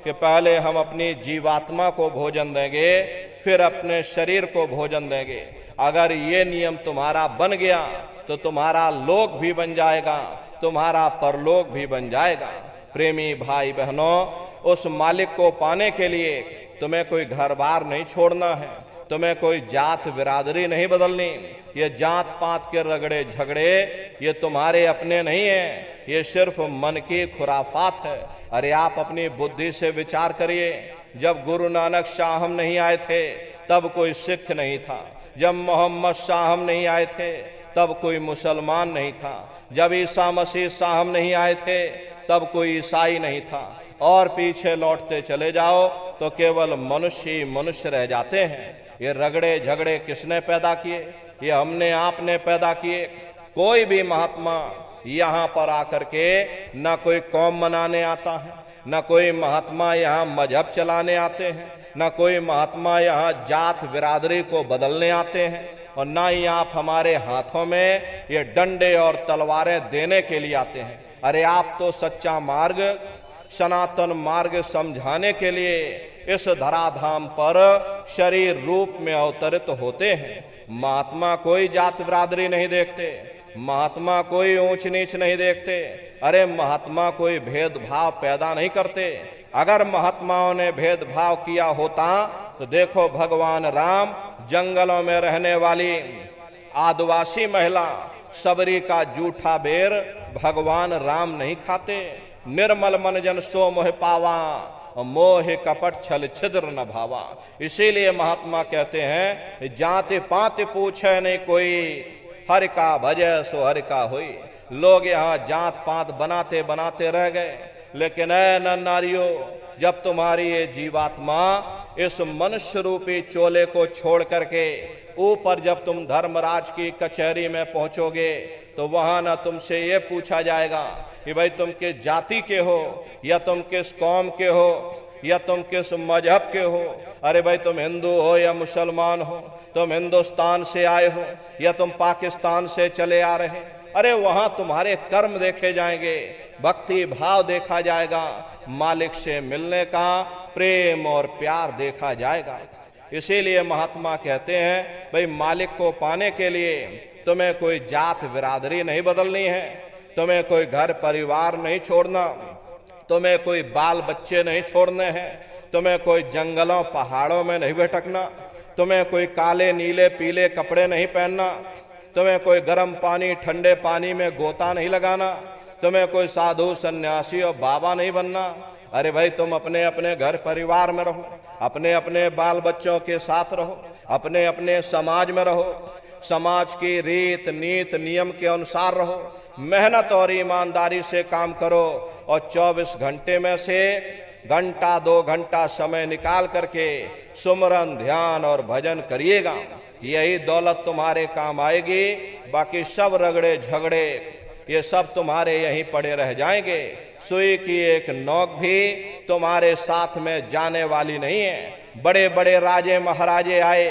कि पहले हम अपनी जीवात्मा को भोजन देंगे, फिर अपने शरीर को भोजन देंगे। अगर ये नियम तुम्हारा बन गया तो तुम्हारा लोक भी बन जाएगा, तुम्हारा परलोक भी बन जाएगा। प्रेमी भाई बहनों, उस मालिक को पाने के लिए तुम्हें कोई घर बार नहीं छोड़ना है, तुम्हें कोई जात बिरादरी नहीं बदलनी। ये जात पात के रगड़े झगड़े ये तुम्हारे अपने नहीं हैं, ये सिर्फ मन की खुराफात है। अरे आप अपनी बुद्धि से विचार करिए, जब गुरु नानक शाह हम नहीं आए थे तब कोई सिख नहीं था। जब मोहम्मद साहब नहीं आए थे तब कोई मुसलमान नहीं था। जब ईसा मसीह साहब नहीं आए थे तब कोई ईसाई नहीं था। और पीछे लौटते चले जाओ तो केवल मनुष्य ही मनुष्य रह जाते हैं। ये रगड़े झगड़े किसने पैदा किए? ये हमने आपने पैदा किए। कोई भी महात्मा यहाँ पर आकर के न कोई कौम मनाने आता है, न कोई महात्मा यहाँ मजहब चलाने आते हैं, न कोई महात्मा यहाँ जात बिरादरी को बदलने आते हैं, और ना ही आप हमारे हाथों में ये डंडे और तलवारें देने के लिए आते हैं। अरे आप तो सच्चा मार्ग, सनातन मार्ग समझाने के लिए इस धराधाम पर शरीर रूप में अवतरित होते हैं। महात्मा कोई जात बिरादरी नहीं देखते, महात्मा कोई ऊंच नीच नहीं देखते, अरे महात्मा कोई भेदभाव पैदा नहीं करते। अगर महात्माओं ने भेदभाव किया होता तो देखो भगवान राम जंगलों में रहने वाली आदिवासी महिला सबरी का जूठा बेर भगवान राम नहीं खाते। निर्मल मन जन सो मोह पावा, मोह कपट छल छिद्र न भावा। इसीलिए महात्मा कहते हैं जाति पाति पूछे नहीं कोई, हर का भजय सो हर का हुई। लोग यहाँ जात पात बनाते बनाते रह गए, लेकिन ऐ नर नारियों, जब तुम्हारी ये जीवात्मा इस मनुष्य रूपी चोले को छोड़ करके ऊपर जब तुम धर्मराज की कचहरी में पहुंचोगे तो वहां ना तुमसे ये पूछा जाएगा कि भाई तुम किस जाति के हो, या तुम किस कौम के हो, या तुम किस मजहब के हो। अरे भाई तुम हिंदू हो या मुसलमान हो, तुम हिंदुस्तान से आए हो या तुम पाकिस्तान से चले आ रहे। अरे वहां तुम्हारे कर्म देखे जाएंगे, भक्ति भाव देखा जाएगा, मालिक से मिलने का प्रेम और प्यार देखा जाएगा। इसीलिए महात्मा कहते हैं भाई मालिक को पाने के लिए तुम्हें कोई जात बिरादरी नहीं बदलनी है, तुम्हें कोई घर परिवार नहीं छोड़ना, तुम्हें कोई बाल बच्चे नहीं छोड़ने हैं, तुम्हें कोई जंगलों पहाड़ों में नहीं भटकना, तुम्हें कोई काले नीले पीले कपड़े नहीं पहनना, तुम्हें कोई गर्म पानी ठंडे पानी में गोता नहीं लगाना, तुम्हें कोई साधु सन्यासी और बाबा नहीं बनना। अरे भाई तुम अपने अपने घर परिवार में रहो, अपने अपने बाल बच्चों के साथ रहो, अपने अपने समाज में रहो, समाज की रीत नीत नियम के अनुसार रहो, मेहनत और ईमानदारी से काम करो, और 24 घंटे में से घंटा 2 घंटा समय निकाल करके सुमरन ध्यान और भजन करिएगा। यही दौलत तुम्हारे काम आएगी। बाकी सब रगड़े झगड़े ये सब तुम्हारे यहीं पड़े रह जाएंगे। सुई की एक नोक भी तुम्हारे साथ में जाने वाली नहीं है। बड़े बड़े राजे महाराजे आए,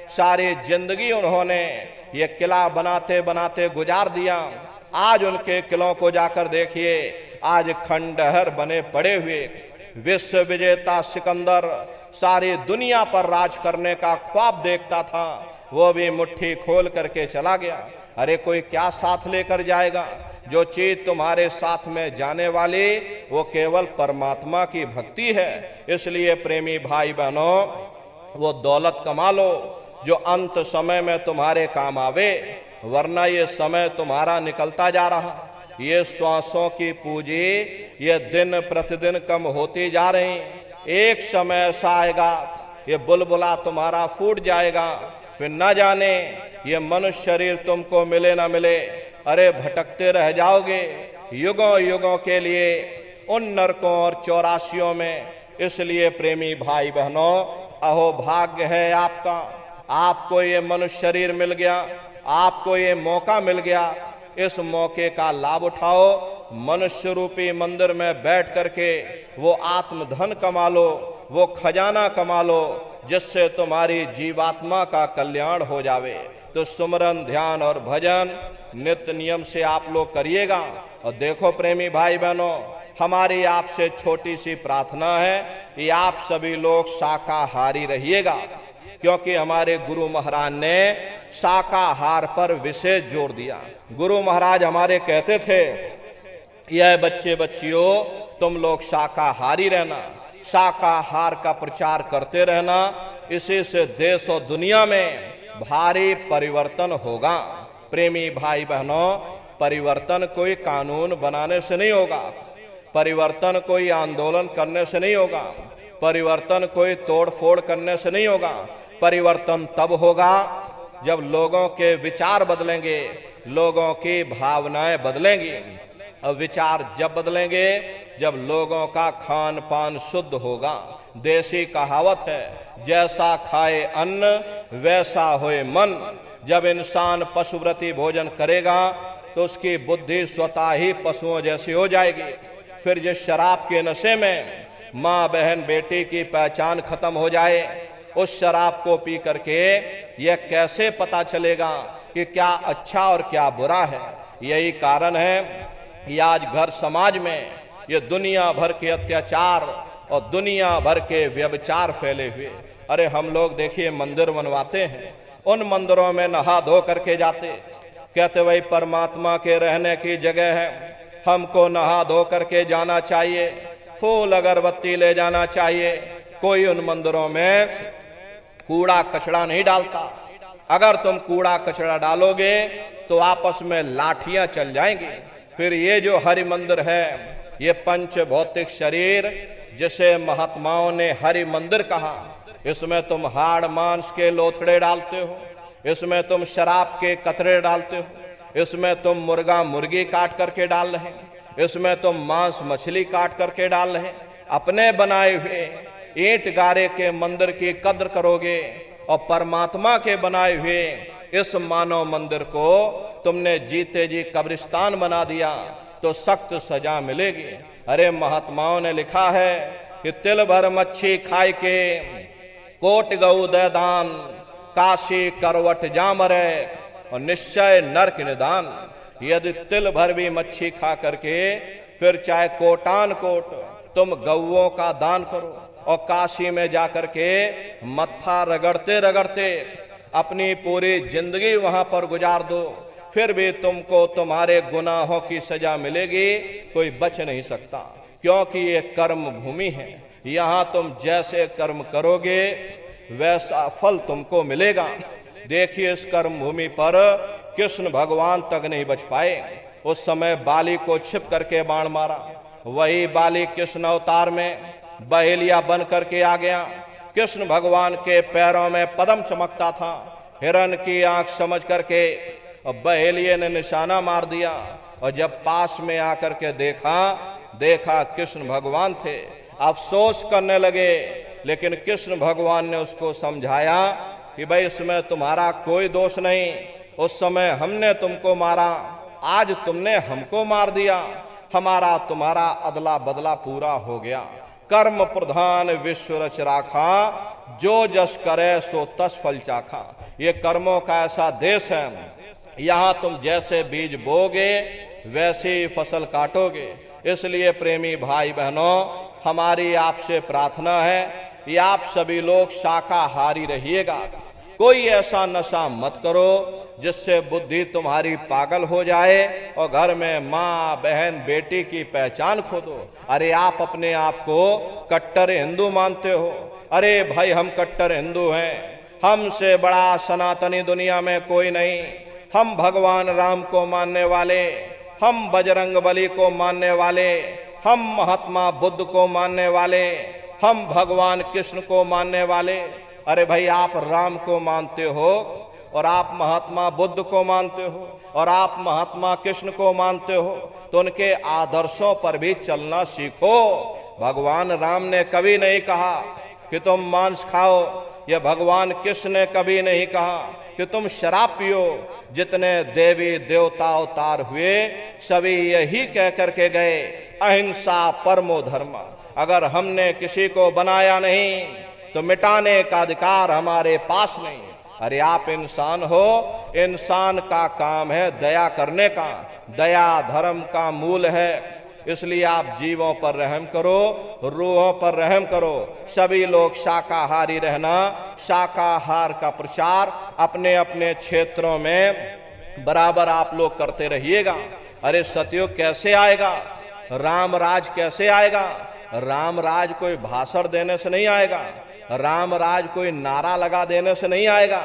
सारी जिंदगी उन्होंने ये किला बनाते बनाते गुजार दिया। आज उनके किलों को जाकर देखिए, आज खंडहर बने पड़े हुए। विश्व विजेता सिकंदर सारी दुनिया पर राज करने का ख्वाब देखता था, वो भी मुट्ठी खोल करके चला गया। अरे कोई क्या साथ लेकर जाएगा? जो चीज तुम्हारे साथ में जाने वाली वो केवल परमात्मा की भक्ति है। इसलिए प्रेमी भाई बहनों, वो दौलत कमा लो जो अंत समय में तुम्हारे काम आवे, वरना ये समय तुम्हारा निकलता जा रहा। ये श्वासों की पूंजी ये दिन प्रतिदिन कम होती जा रही। एक समय ऐसा आएगा ये बुलबुला तुम्हारा फूट जाएगा, फिर न जाने ये मनुष्य शरीर तुमको मिले ना मिले। अरे भटकते रह जाओगे युगों युगों के लिए उन नरकों और चौरासियों में। इसलिए प्रेमी भाई बहनों, अहो भाग्य है आपका, आपको ये मनुष्य शरीर मिल गया, आपको ये मौका मिल गया। इस मौके का लाभ उठाओ। मनुष्य रूपी मंदिर में बैठ करके वो आत्मधन कमा लो, वो खजाना कमा लो, जिससे तुम्हारी जीवात्मा का कल्याण हो जावे। तो सुमरन ध्यान और भजन नित्य नियम से आप लोग करिएगा। और देखो प्रेमी भाई बहनों, हमारी आपसे छोटी सी प्रार्थना है कि आप सभी लोग शाकाहारी रहिएगा, क्योंकि हमारे गुरु महाराज ने शाकाहार पर विशेष जोर दिया। गुरु महाराज हमारे कहते थे, यह बच्चे बच्चियों तुम लोग शाकाहारी रहना, शाकाहार का प्रचार करते रहना। इसी से देश और दुनिया में भारी परिवर्तन होगा। प्रेमी भाई बहनों, परिवर्तन कोई कानून बनाने से नहीं होगा, परिवर्तन कोई आंदोलन करने से नहीं होगा, परिवर्तन कोई तोड़ फोड़ करने से नहीं होगा, परिवर्तन तब होगा जब लोगों के विचार बदलेंगे, लोगों की भावनाएं बदलेंगी। और विचार जब बदलेंगे जब लोगों का खान पान शुद्ध होगा। देसी कहावत है, जैसा खाए अन्न वैसा होए मन। जब इंसान पशुव्रती भोजन करेगा तो उसकी बुद्धि स्वतः ही पशुओं जैसी हो जाएगी। फिर जिस शराब के नशे में माँ बहन बेटी की पहचान खत्म हो जाए, उस शराब को पी करके यह कैसे पता चलेगा कि क्या अच्छा और क्या बुरा है। यही कारण है कि आज घर समाज में ये दुनिया भर के अत्याचार और दुनिया भर के व्यभिचार फैले हुए। अरे हम लोग देखिए मंदिर बनवाते हैं, उन मंदिरों में नहा धो करके जाते, कहते वही परमात्मा के रहने की जगह है, हमको नहा धो करके जाना चाहिए, फूल अगरबत्ती ले जाना चाहिए। कोई उन मंदिरों में कूड़ा कचरा नहीं डालता। अगर तुम कूड़ा कचरा डालोगे तो आपस में लाठियां चल जाएंगी। फिर ये जो हरि मंदिर है, ये पंच भौतिक शरीर जिसे महात्माओं ने हरि मंदिर कहा, इसमें तुम हाड़ मांस के लोथड़े डालते हो, इसमें तुम शराब के कतरे डालते हो, इसमें तुम मुर्गा मुर्गी काट करके डाल रहे, इसमें तुम मांस मछली काट करके डाल रहे। अपने बनाए हुए ईंट गारे के मंदिर की कद्र करोगे और परमात्मा के बनाए हुए इस मानव मंदिर को तुमने जीते जी कब्रिस्तान बना दिया तो सख्त सजा मिलेगी। अरे महात्माओं ने लिखा है कि तिल भर मच्छी खाए के कोट गऊ दे दान, काशी करवट जामरे और निश्चय नरक निदान। यदि तिल भर भी मच्छी खा करके फिर चाहे कोटान कोट तुम गऊओं का दान करो और काशी में जाकर के मत्था रगड़ते रगड़ते अपनी पूरी जिंदगी वहां पर गुजार दो, फिर भी तुमको तुम्हारे गुनाहों की सजा मिलेगी, कोई बच नहीं सकता। क्योंकि ये कर्म भूमि है, यहां तुम जैसे कर्म करोगे वैसा फल तुमको मिलेगा। देखिए इस कर्म भूमि पर कृष्ण भगवान तक नहीं बच पाए। उस समय बाली को छिप करके बाण मारा, वही बाली कृष्ण अवतार में बहेलिया बन करके आ गया। कृष्ण भगवान के पैरों में पद्म चमकता था, हिरण की आंख समझ करके और बहेलिये ने निशाना मार दिया। और जब पास में आकर के देखा कृष्ण भगवान थे, अफसोस करने लगे। लेकिन कृष्ण भगवान ने उसको समझाया कि भाई इसमें तुम्हारा कोई दोष नहीं, उस समय हमने तुमको मारा, आज तुमने हमको मार दिया, हमारा तुम्हारा अदला बदला पूरा हो गया। कर्म प्रधान विश्व रच राखा, जो जस करे सो तस फल चाखा। ये कर्मों का ऐसा देश है, यहाँ तुम जैसे बीज बोगे वैसे फसल काटोगे। इसलिए प्रेमी भाई बहनों, हमारी आपसे प्रार्थना है कि आप सभी लोग शाकाहारी रहिएगा। कोई ऐसा नशा मत करो जिससे बुद्धि तुम्हारी पागल हो जाए और घर में माँ बहन बेटी की पहचान खो दो। अरे आप अपने आप को कट्टर हिंदू मानते हो, अरे भाई हम कट्टर हिंदू हैं, हमसे बड़ा सनातनी दुनिया में कोई नहीं, हम भगवान राम को मानने वाले, हम बजरंग बली को मानने वाले, हम महात्मा बुद्ध को मानने वाले, हम भगवान कृष्ण को मानने वाले। अरे भाई आप राम को मानते हो और आप महात्मा बुद्ध को मानते हो और आप महात्मा कृष्ण को मानते हो, तो उनके आदर्शों पर भी चलना सीखो। भगवान राम ने कभी नहीं कहा कि तुम मांस खाओ, यह भगवान कृष्ण ने कभी नहीं कहा कि तुम शराब पियो। जितने देवी देवता अवतार हुए सभी यही कह करके गए, अहिंसा परमो धर्म। अगर हमने किसी को बनाया नहीं तो मिटाने का अधिकार हमारे पास नहीं। अरे आप इंसान हो, इंसान का काम है दया करने का, दया धर्म का मूल है। इसलिए आप जीवों पर रहम करो, रूहों पर रहम करो। सभी लोग शाकाहारी रहना, शाकाहार का प्रचार अपने अपने क्षेत्रों में बराबर आप लोग करते रहिएगा। अरे सतयुग कैसे आएगा, राम राज कैसे आएगा? राम राज कोई भाषण देने से नहीं आएगा, राम राज कोई नारा लगा देने से नहीं आएगा,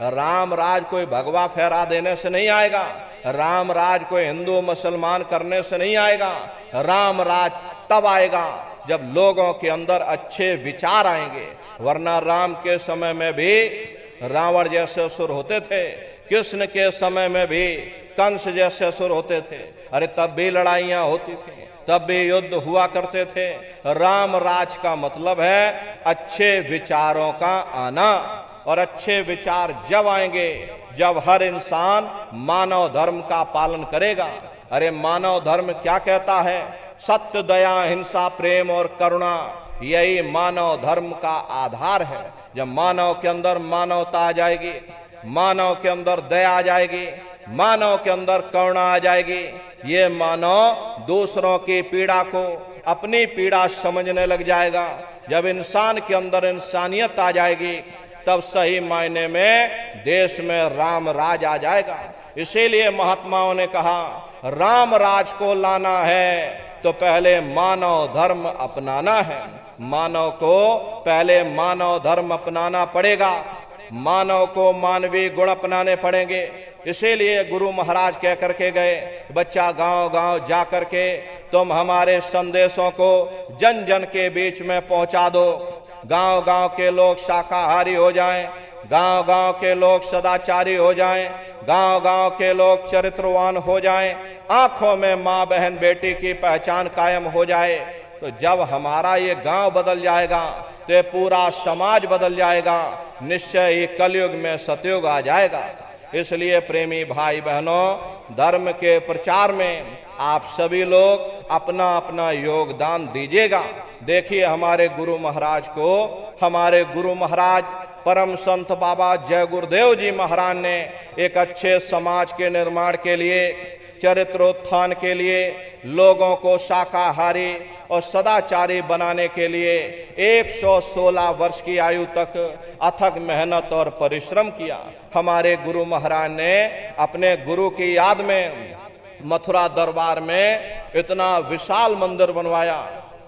राम राज कोई भगवा फहरा देने से नहीं आएगा, राम राज कोई हिंदू मुसलमान करने से नहीं आएगा। राम राज तब आएगा जब लोगों के अंदर अच्छे विचार आएंगे। वरना राम के समय में भी रावण जैसे असुर होते थे, कृष्ण के समय में भी कंस जैसे असुर होते थे। अरे तब भी लड़ाइयां होती थी, तब भी युद्ध हुआ करते थे। राम राज का मतलब है अच्छे विचारों का आना। और अच्छे विचार जब आएंगे जब हर इंसान मानव धर्म का पालन करेगा। अरे मानव धर्म क्या कहता है? सत्य, दया, हिंसा, प्रेम और करुणा, यही मानव धर्म का आधार है। जब मानव के अंदर मानवता आ जाएगी, मानव के अंदर दया आ जाएगी, मानव के अंदर करुणा आ जाएगी, ये मानव दूसरों की पीड़ा को अपनी पीड़ा समझने लग जाएगा। जब इंसान के अंदर इंसानियत आ जाएगी तब सही मायने में देश में राम राज आ जाएगा। इसीलिए महात्माओं ने कहा राम राज को लाना है तो पहले मानव धर्म अपनाना है। मानव को पहले मानव धर्म अपनाना पड़ेगा, मानव को मानवीय गुण अपनाने पड़ेंगे। इसीलिए गुरु महाराज कह करके गए, बच्चा गांव गांव जा करके तुम हमारे संदेशों को जन जन के बीच में पहुंचा दो। गांव गांव के लोग शाकाहारी हो जाएं, गांव गांव के लोग सदाचारी हो जाएं, गांव गांव के लोग चरित्रवान हो जाएं, आंखों में माँ बहन बेटी की पहचान कायम हो जाए। तो जब हमारा ये गांव बदल जाएगा तो ये पूरा समाज बदल जाएगा, निश्चय ही कलयुग में सतयुग आ जाएगा। इसलिए प्रेमी भाई बहनों, धर्म के प्रचार में आप सभी लोग अपना अपना योगदान दीजिएगा। देखिए हमारे गुरु महाराज को, हमारे गुरु महाराज परम संत बाबा जय गुरुदेव जी महाराज ने एक अच्छे समाज के निर्माण के लिए, चरित्रोत्थान के लिए, लोगों को शाकाहारी और सदाचारी बनाने के लिए 116 वर्ष की आयु तक अथक मेहनत और परिश्रम किया। हमारे गुरु महाराज ने अपने गुरु की याद में मथुरा दरबार में इतना विशाल मंदिर बनवाया।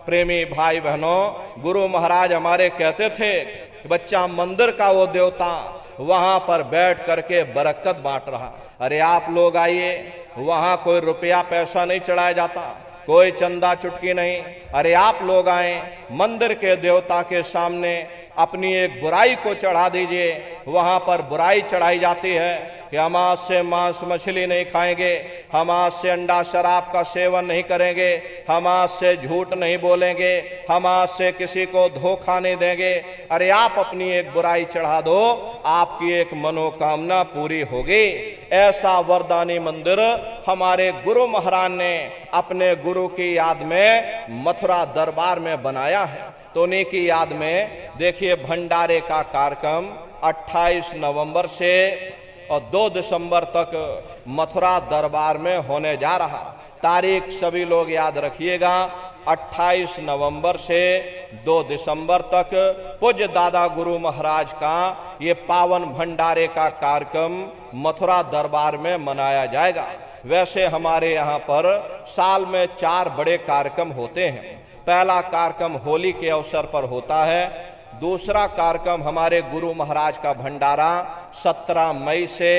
प्रेमी भाई बहनों, गुरु महाराज हमारे कहते थे बच्चा मंदिर का वो देवता वहां पर बैठ करके बरकत बांट रहा। अरे आप लोग आइए, वहां कोई रुपया पैसा नहीं चढ़ाया जाता, कोई चंदा चुटकी नहीं। अरे आप लोग आए, मंदिर के देवता के सामने अपनी एक बुराई को चढ़ा दीजिए। वहां पर बुराई चढ़ाई जाती है कि हम आज से मांस मछली नहीं खाएंगे, हम आज से अंडा शराब का सेवन नहीं करेंगे, हम आज से झूठ नहीं बोलेंगे, हम आज से किसी को धोखा नहीं देंगे। अरे आप अपनी एक बुराई चढ़ा दो, आपकी एक मनोकामना पूरी होगी। ऐसा वरदानी मंदिर हमारे गुरु महाराज ने अपने गुरु की याद में मथुरा दरबार में बनाया है। तो उन्हीं की याद में देखिए भंडारे का कार्यक्रम 28 नवंबर से और 2 दिसंबर तक मथुरा दरबार में होने जा रहा। तारीख सभी लोग याद रखिएगा, 28 नवंबर से 2 दिसंबर तक पूज्य दादा गुरु महाराज का ये पावन भंडारे का कार्यक्रम मथुरा दरबार में मनाया जाएगा। वैसे हमारे यहाँ पर साल में 4 बड़े कार्यक्रम होते हैं। पहला कार्यक्रम होली के अवसर पर होता है, दूसरा कार्यक्रम हमारे गुरु महाराज का भंडारा 17 मई से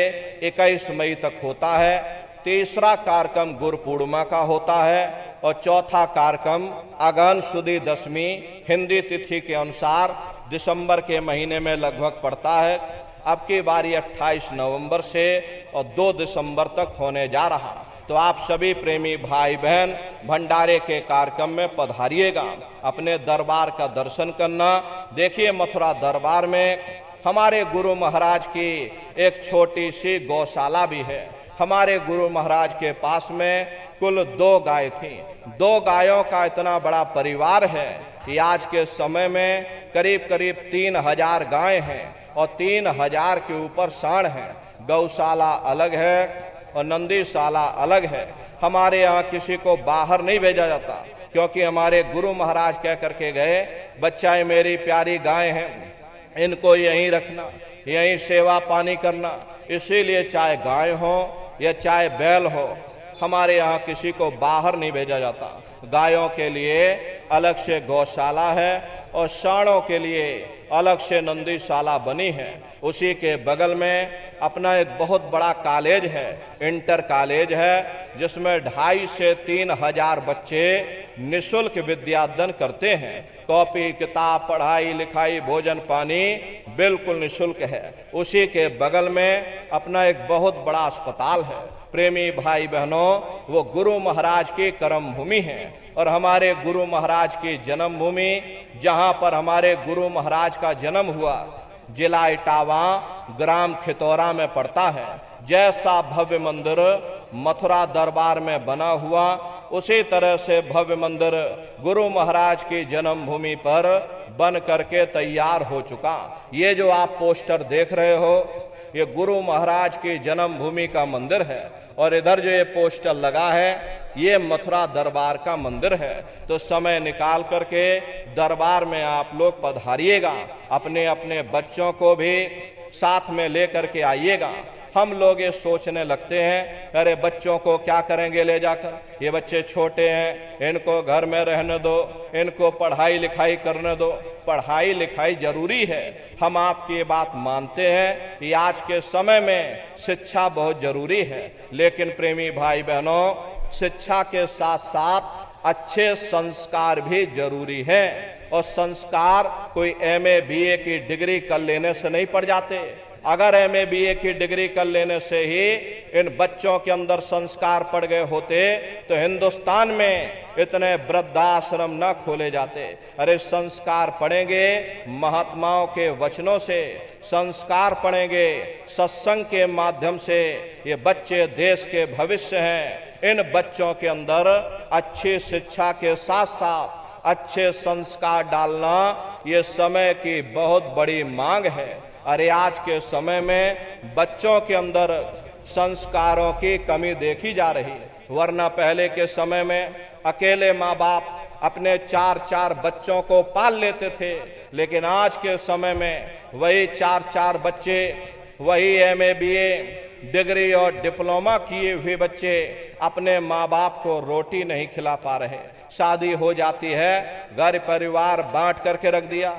21 मई तक होता है, तीसरा कार्यक्रम गुरु पूर्णिमा का होता है और चौथा कार्यक्रम अगहन सुदी दशमी हिंदी तिथि के अनुसार दिसंबर के महीने में लगभग पड़ता है। अब की बारी 28 नवंबर से और 2 दिसंबर तक होने जा रहा। तो आप सभी प्रेमी भाई बहन भंडारे के कार्यक्रम में पधारिएगा, अपने दरबार का दर्शन करना। देखिए मथुरा दरबार में हमारे गुरु महाराज की एक छोटी सी गौशाला भी है। हमारे गुरु महाराज के पास में कुल 2 गाय थी। 2 गायों का इतना बड़ा परिवार है कि आज के समय में करीब करीब 3000 गायें हैं और 3000 के ऊपर सांड हैं। गौशाला अलग है और नंदीशाला अलग है। हमारे यहाँ किसी को बाहर नहीं भेजा जाता, क्योंकि हमारे गुरु महाराज कह करके गए, बच्चा ये मेरी प्यारी गाय हैं, इनको यहीं रखना, यहीं सेवा पानी करना। इसीलिए चाहे गाय हो या चाहे बैल हो, हमारे यहाँ किसी को बाहर नहीं भेजा जाता। गायों के लिए अलग से गौशाला है और सांडों के लिए अलग से नंदीशाला बनी है। उसी के बगल में अपना एक बहुत बड़ा कॉलेज है, इंटर कॉलेज है, जिसमें 2,500 से 3,000 बच्चे निःशुल्क विद्यादान करते हैं। कॉपी किताब, पढ़ाई लिखाई, भोजन पानी बिल्कुल निःशुल्क है। उसी के बगल में अपना एक बहुत बड़ा अस्पताल है। प्रेमी भाई बहनों, वो गुरु महाराज की कर्म भूमि है और हमारे गुरु महाराज की जन्म भूमि, जहां पर हमारे गुरु महाराज का जन्म हुआ, जिला इटावा, ग्राम खितौरा में पड़ता है। जैसा भव्य मंदिर मथुरा दरबार में बना हुआ, उसी तरह से भव्य मंदिर गुरु महाराज की जन्मभूमि पर बन करके तैयार हो चुका। ये जो आप पोस्टर देख रहे हो, ये गुरु महाराज की जन्मभूमि का मंदिर है और इधर जो ये पोस्टर लगा है, ये मथुरा दरबार का मंदिर है। तो समय निकाल करके दरबार में आप लोग पधारिएगा, अपने अपने बच्चों को भी साथ में लेकर के आइएगा। हम लोग ये सोचने लगते हैं, अरे बच्चों को क्या करेंगे ले जाकर, ये बच्चे छोटे हैं, इनको घर में रहने दो, इनको पढ़ाई लिखाई करने दो। पढ़ाई लिखाई जरूरी है, हम आपकी ये बात मानते हैं कि आज के समय में शिक्षा बहुत जरूरी है। लेकिन प्रेमी भाई बहनों, शिक्षा के साथ साथ अच्छे संस्कार भी जरूरी है। और संस्कार कोई MA BA की डिग्री कर लेने से नहीं पड़ जाते। अगर MA BA की डिग्री कर लेने से ही इन बच्चों के अंदर संस्कार पड़ गए होते तो हिंदुस्तान में इतने वृद्धाश्रम न खोले जाते। अरे संस्कार पढ़ेंगे महात्माओं के वचनों से, संस्कार पढ़ेंगे सत्संग के माध्यम से। ये बच्चे देश के भविष्य हैं। इन बच्चों के अंदर अच्छी शिक्षा के साथ साथ अच्छे संस्कार डालना ये समय की बहुत बड़ी मांग है। अरे आज के समय में बच्चों के अंदर संस्कारों की कमी देखी जा रही है। वरना पहले के समय में अकेले माँ बाप अपने 4-4 बच्चों को पाल लेते थे, लेकिन आज के समय में वही 4-4 बच्चे, वही MA BA डिग्री और डिप्लोमा किए हुए बच्चे अपने माँ बाप को रोटी नहीं खिला पा रहे। शादी हो जाती है, घर परिवार बांट करके रख दिया,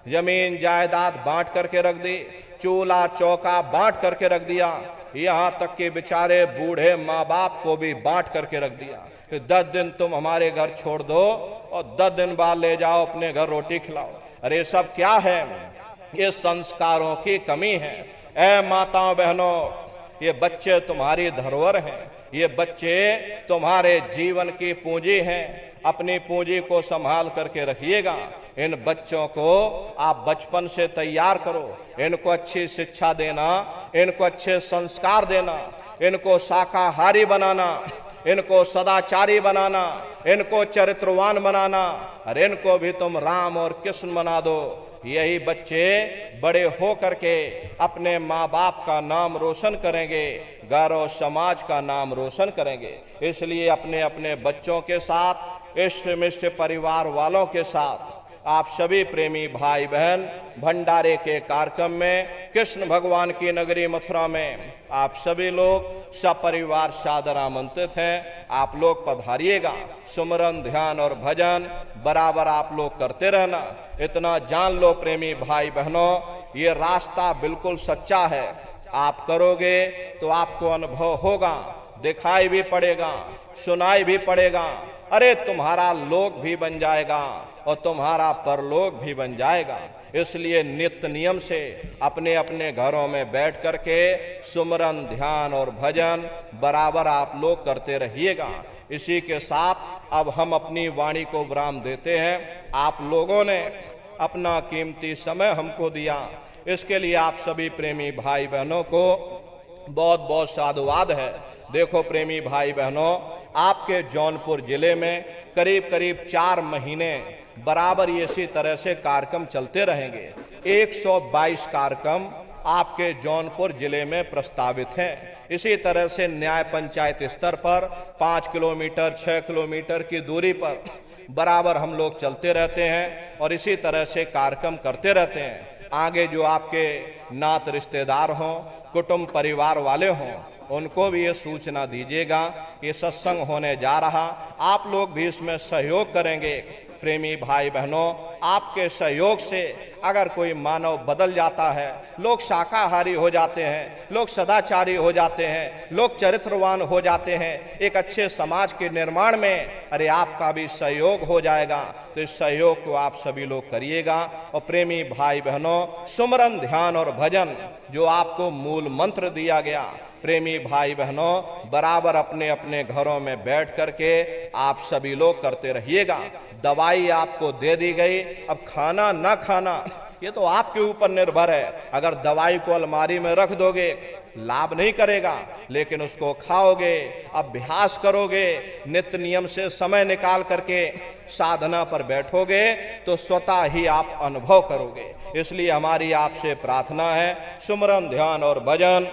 जमीन जायदाद बांट करके रख दी, चूल्हा चौका बांट करके रख दिया, यहाँ तक कि बेचारे बूढ़े माँ बाप को भी बांट करके रख दिया। 10 दिन तुम हमारे घर छोड़ दो और 10 दिन बाद ले जाओ अपने घर रोटी खिलाओ। अरे सब क्या है? ये संस्कारों की कमी है। ऐ माताओं बहनों, ये बच्चे तुम्हारी धरोहर हैं, ये बच्चे तुम्हारे जीवन की पूंजी हैं। अपनी पूंजी को संभाल करके रखिएगा। इन बच्चों को आप बचपन से तैयार करो, इनको अच्छी शिक्षा देना, इनको अच्छे संस्कार देना, इनको शाकाहारी बनाना, इनको सदाचारी बनाना, इनको चरित्रवान बनाना, और इनको भी तुम राम और कृष्ण बना दो। यही बच्चे बड़े हो करके अपने माँ बाप का नाम रोशन करेंगे, घर और समाज का नाम रोशन करेंगे। इसलिए अपने अपने बच्चों के साथ, इष्ट मिष्ट परिवार वालों के साथ आप सभी प्रेमी भाई बहन भंडारे के कार्यक्रम में कृष्ण भगवान की नगरी मथुरा में आप सभी लोग सपरिवार सादर आमंत्रित हैं। आप लोग पधारिएगा। सुमरन, ध्यान और भजन बराबर आप लोग करते रहना। इतना जान लो प्रेमी भाई बहनों, ये रास्ता बिल्कुल सच्चा है। आप करोगे तो आपको अनुभव होगा, दिखाई भी पड़ेगा, सुनाई भी पड़ेगा। अरे तुम्हारा लोक भी बन जाएगा और तुम्हारा परलोक भी बन जाएगा। इसलिए नित्य नियम से अपने अपने घरों में बैठ करके सुमरन, ध्यान और भजन बराबर आप लोग करते रहिएगा। इसी के साथ अब हम अपनी वाणी को विराम देते हैं। आप लोगों ने अपना कीमती समय हमको दिया, इसके लिए आप सभी प्रेमी भाई बहनों को बहुत बहुत साधुवाद है। देखो प्रेमी भाई बहनों, आपके जौनपुर जिले में करीब करीब 4 महीने बराबर इसी तरह से कार्यक्रम चलते रहेंगे। 122 कार्यक्रम आपके जौनपुर जिले में प्रस्तावित हैं। इसी तरह से न्याय पंचायत स्तर पर 5 किलोमीटर 6 किलोमीटर की दूरी पर बराबर हम लोग चलते रहते हैं और इसी तरह से कार्यक्रम करते रहते हैं। आगे जो आपके नात रिश्तेदार हों, कुटुंब परिवार वाले हों, उनको भी ये सूचना दीजिएगा कि सत्संग होने जा रहा, आप लोग भी इसमें सहयोग करेंगे। प्रेमी भाई बहनों, आपके सहयोग से अगर कोई मानव बदल जाता है, लोग शाकाहारी हो जाते हैं, लोग सदाचारी हो जाते हैं, लोग चरित्रवान हो जाते हैं, एक अच्छे समाज के निर्माण में अरे आपका भी सहयोग हो जाएगा। तो इस सहयोग को आप सभी लोग करिएगा। और प्रेमी भाई बहनों, सुमरन, ध्यान और भजन जो आपको मूल मंत्र दिया गया, प्रेमी भाई बहनों बराबर अपने अपने घरों में बैठ करके आप सभी लोग करते रहिएगा। दवाई आपको दे दी गई, अब खाना ना खाना ये तो आपके ऊपर निर्भर है। अगर दवाई को अलमारी में रख दोगे लाभ नहीं करेगा, लेकिन उसको खाओगे, अभ्यास करोगे, नित्य नियम से समय निकाल करके साधना पर बैठोगे तो स्वतः ही आप अनुभव करोगे। इसलिए हमारी आपसे प्रार्थना है, सुमरन, ध्यान और भजन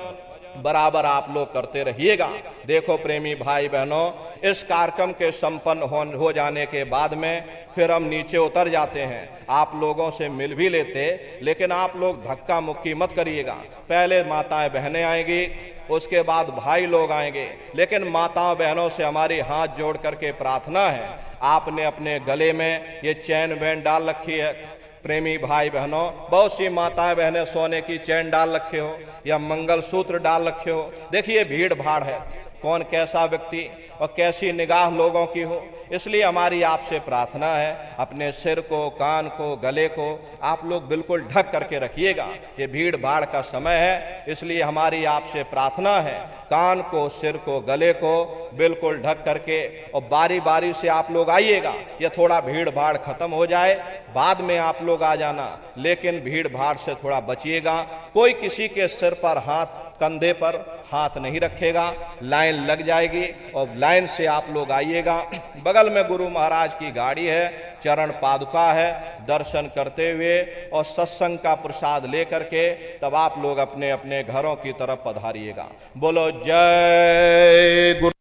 बराबर आप लोग करते रहिएगा। देखो प्रेमी भाई बहनों, इस कार्यक्रम के संपन्न हो जाने के बाद में फिर हम नीचे उतर जाते हैं, आप लोगों से मिल भी लेते, लेकिन आप लोग धक्का मुक्की मत करिएगा। पहले माताएं बहनें आएंगी, उसके बाद भाई लोग आएंगे, लेकिन माताओं बहनों से हमारी हाथ जोड़ करके प्रार्थना है, आपने अपने गले में ये चैन बैंड डाल रखी है। प्रेमी भाई बहनों, बहुत सी माताएं बहनें सोने की चैन डाल रखे हो या मंगल सूत्र डाल रखे हो। देखिए भीड़ भाड़ है, कौन कैसा व्यक्ति और कैसी निगाह लोगों की हो, इसलिए हमारी आपसे प्रार्थना है, अपने सिर को, कान को, गले को आप लोग बिल्कुल ढक करके रखिएगा। ये भीड़ भाड़ का समय है, इसलिए हमारी आपसे प्रार्थना है, कान को, सिर को, गले को बिल्कुल ढक करके और बारी बारी से आप लोग आइएगा। ये थोड़ा भीड़ भाड़ खत्म हो जाए बाद में आप लोग आ जाना, लेकिन भीड़ भाड़ से थोड़ा बचिएगा। कोई किसी के सिर पर हाथ, कंधे पर हाथ नहीं रखेगा, लाइन लग जाएगी और लाइन से आप लोग आइएगा। बगल में गुरु महाराज की गाड़ी है, चरण पादुका है, दर्शन करते हुए और सत्संग का प्रसाद लेकर के तब आप लोग अपने अपने घरों की तरफ पधारिएगा। बोलो जय गुरु।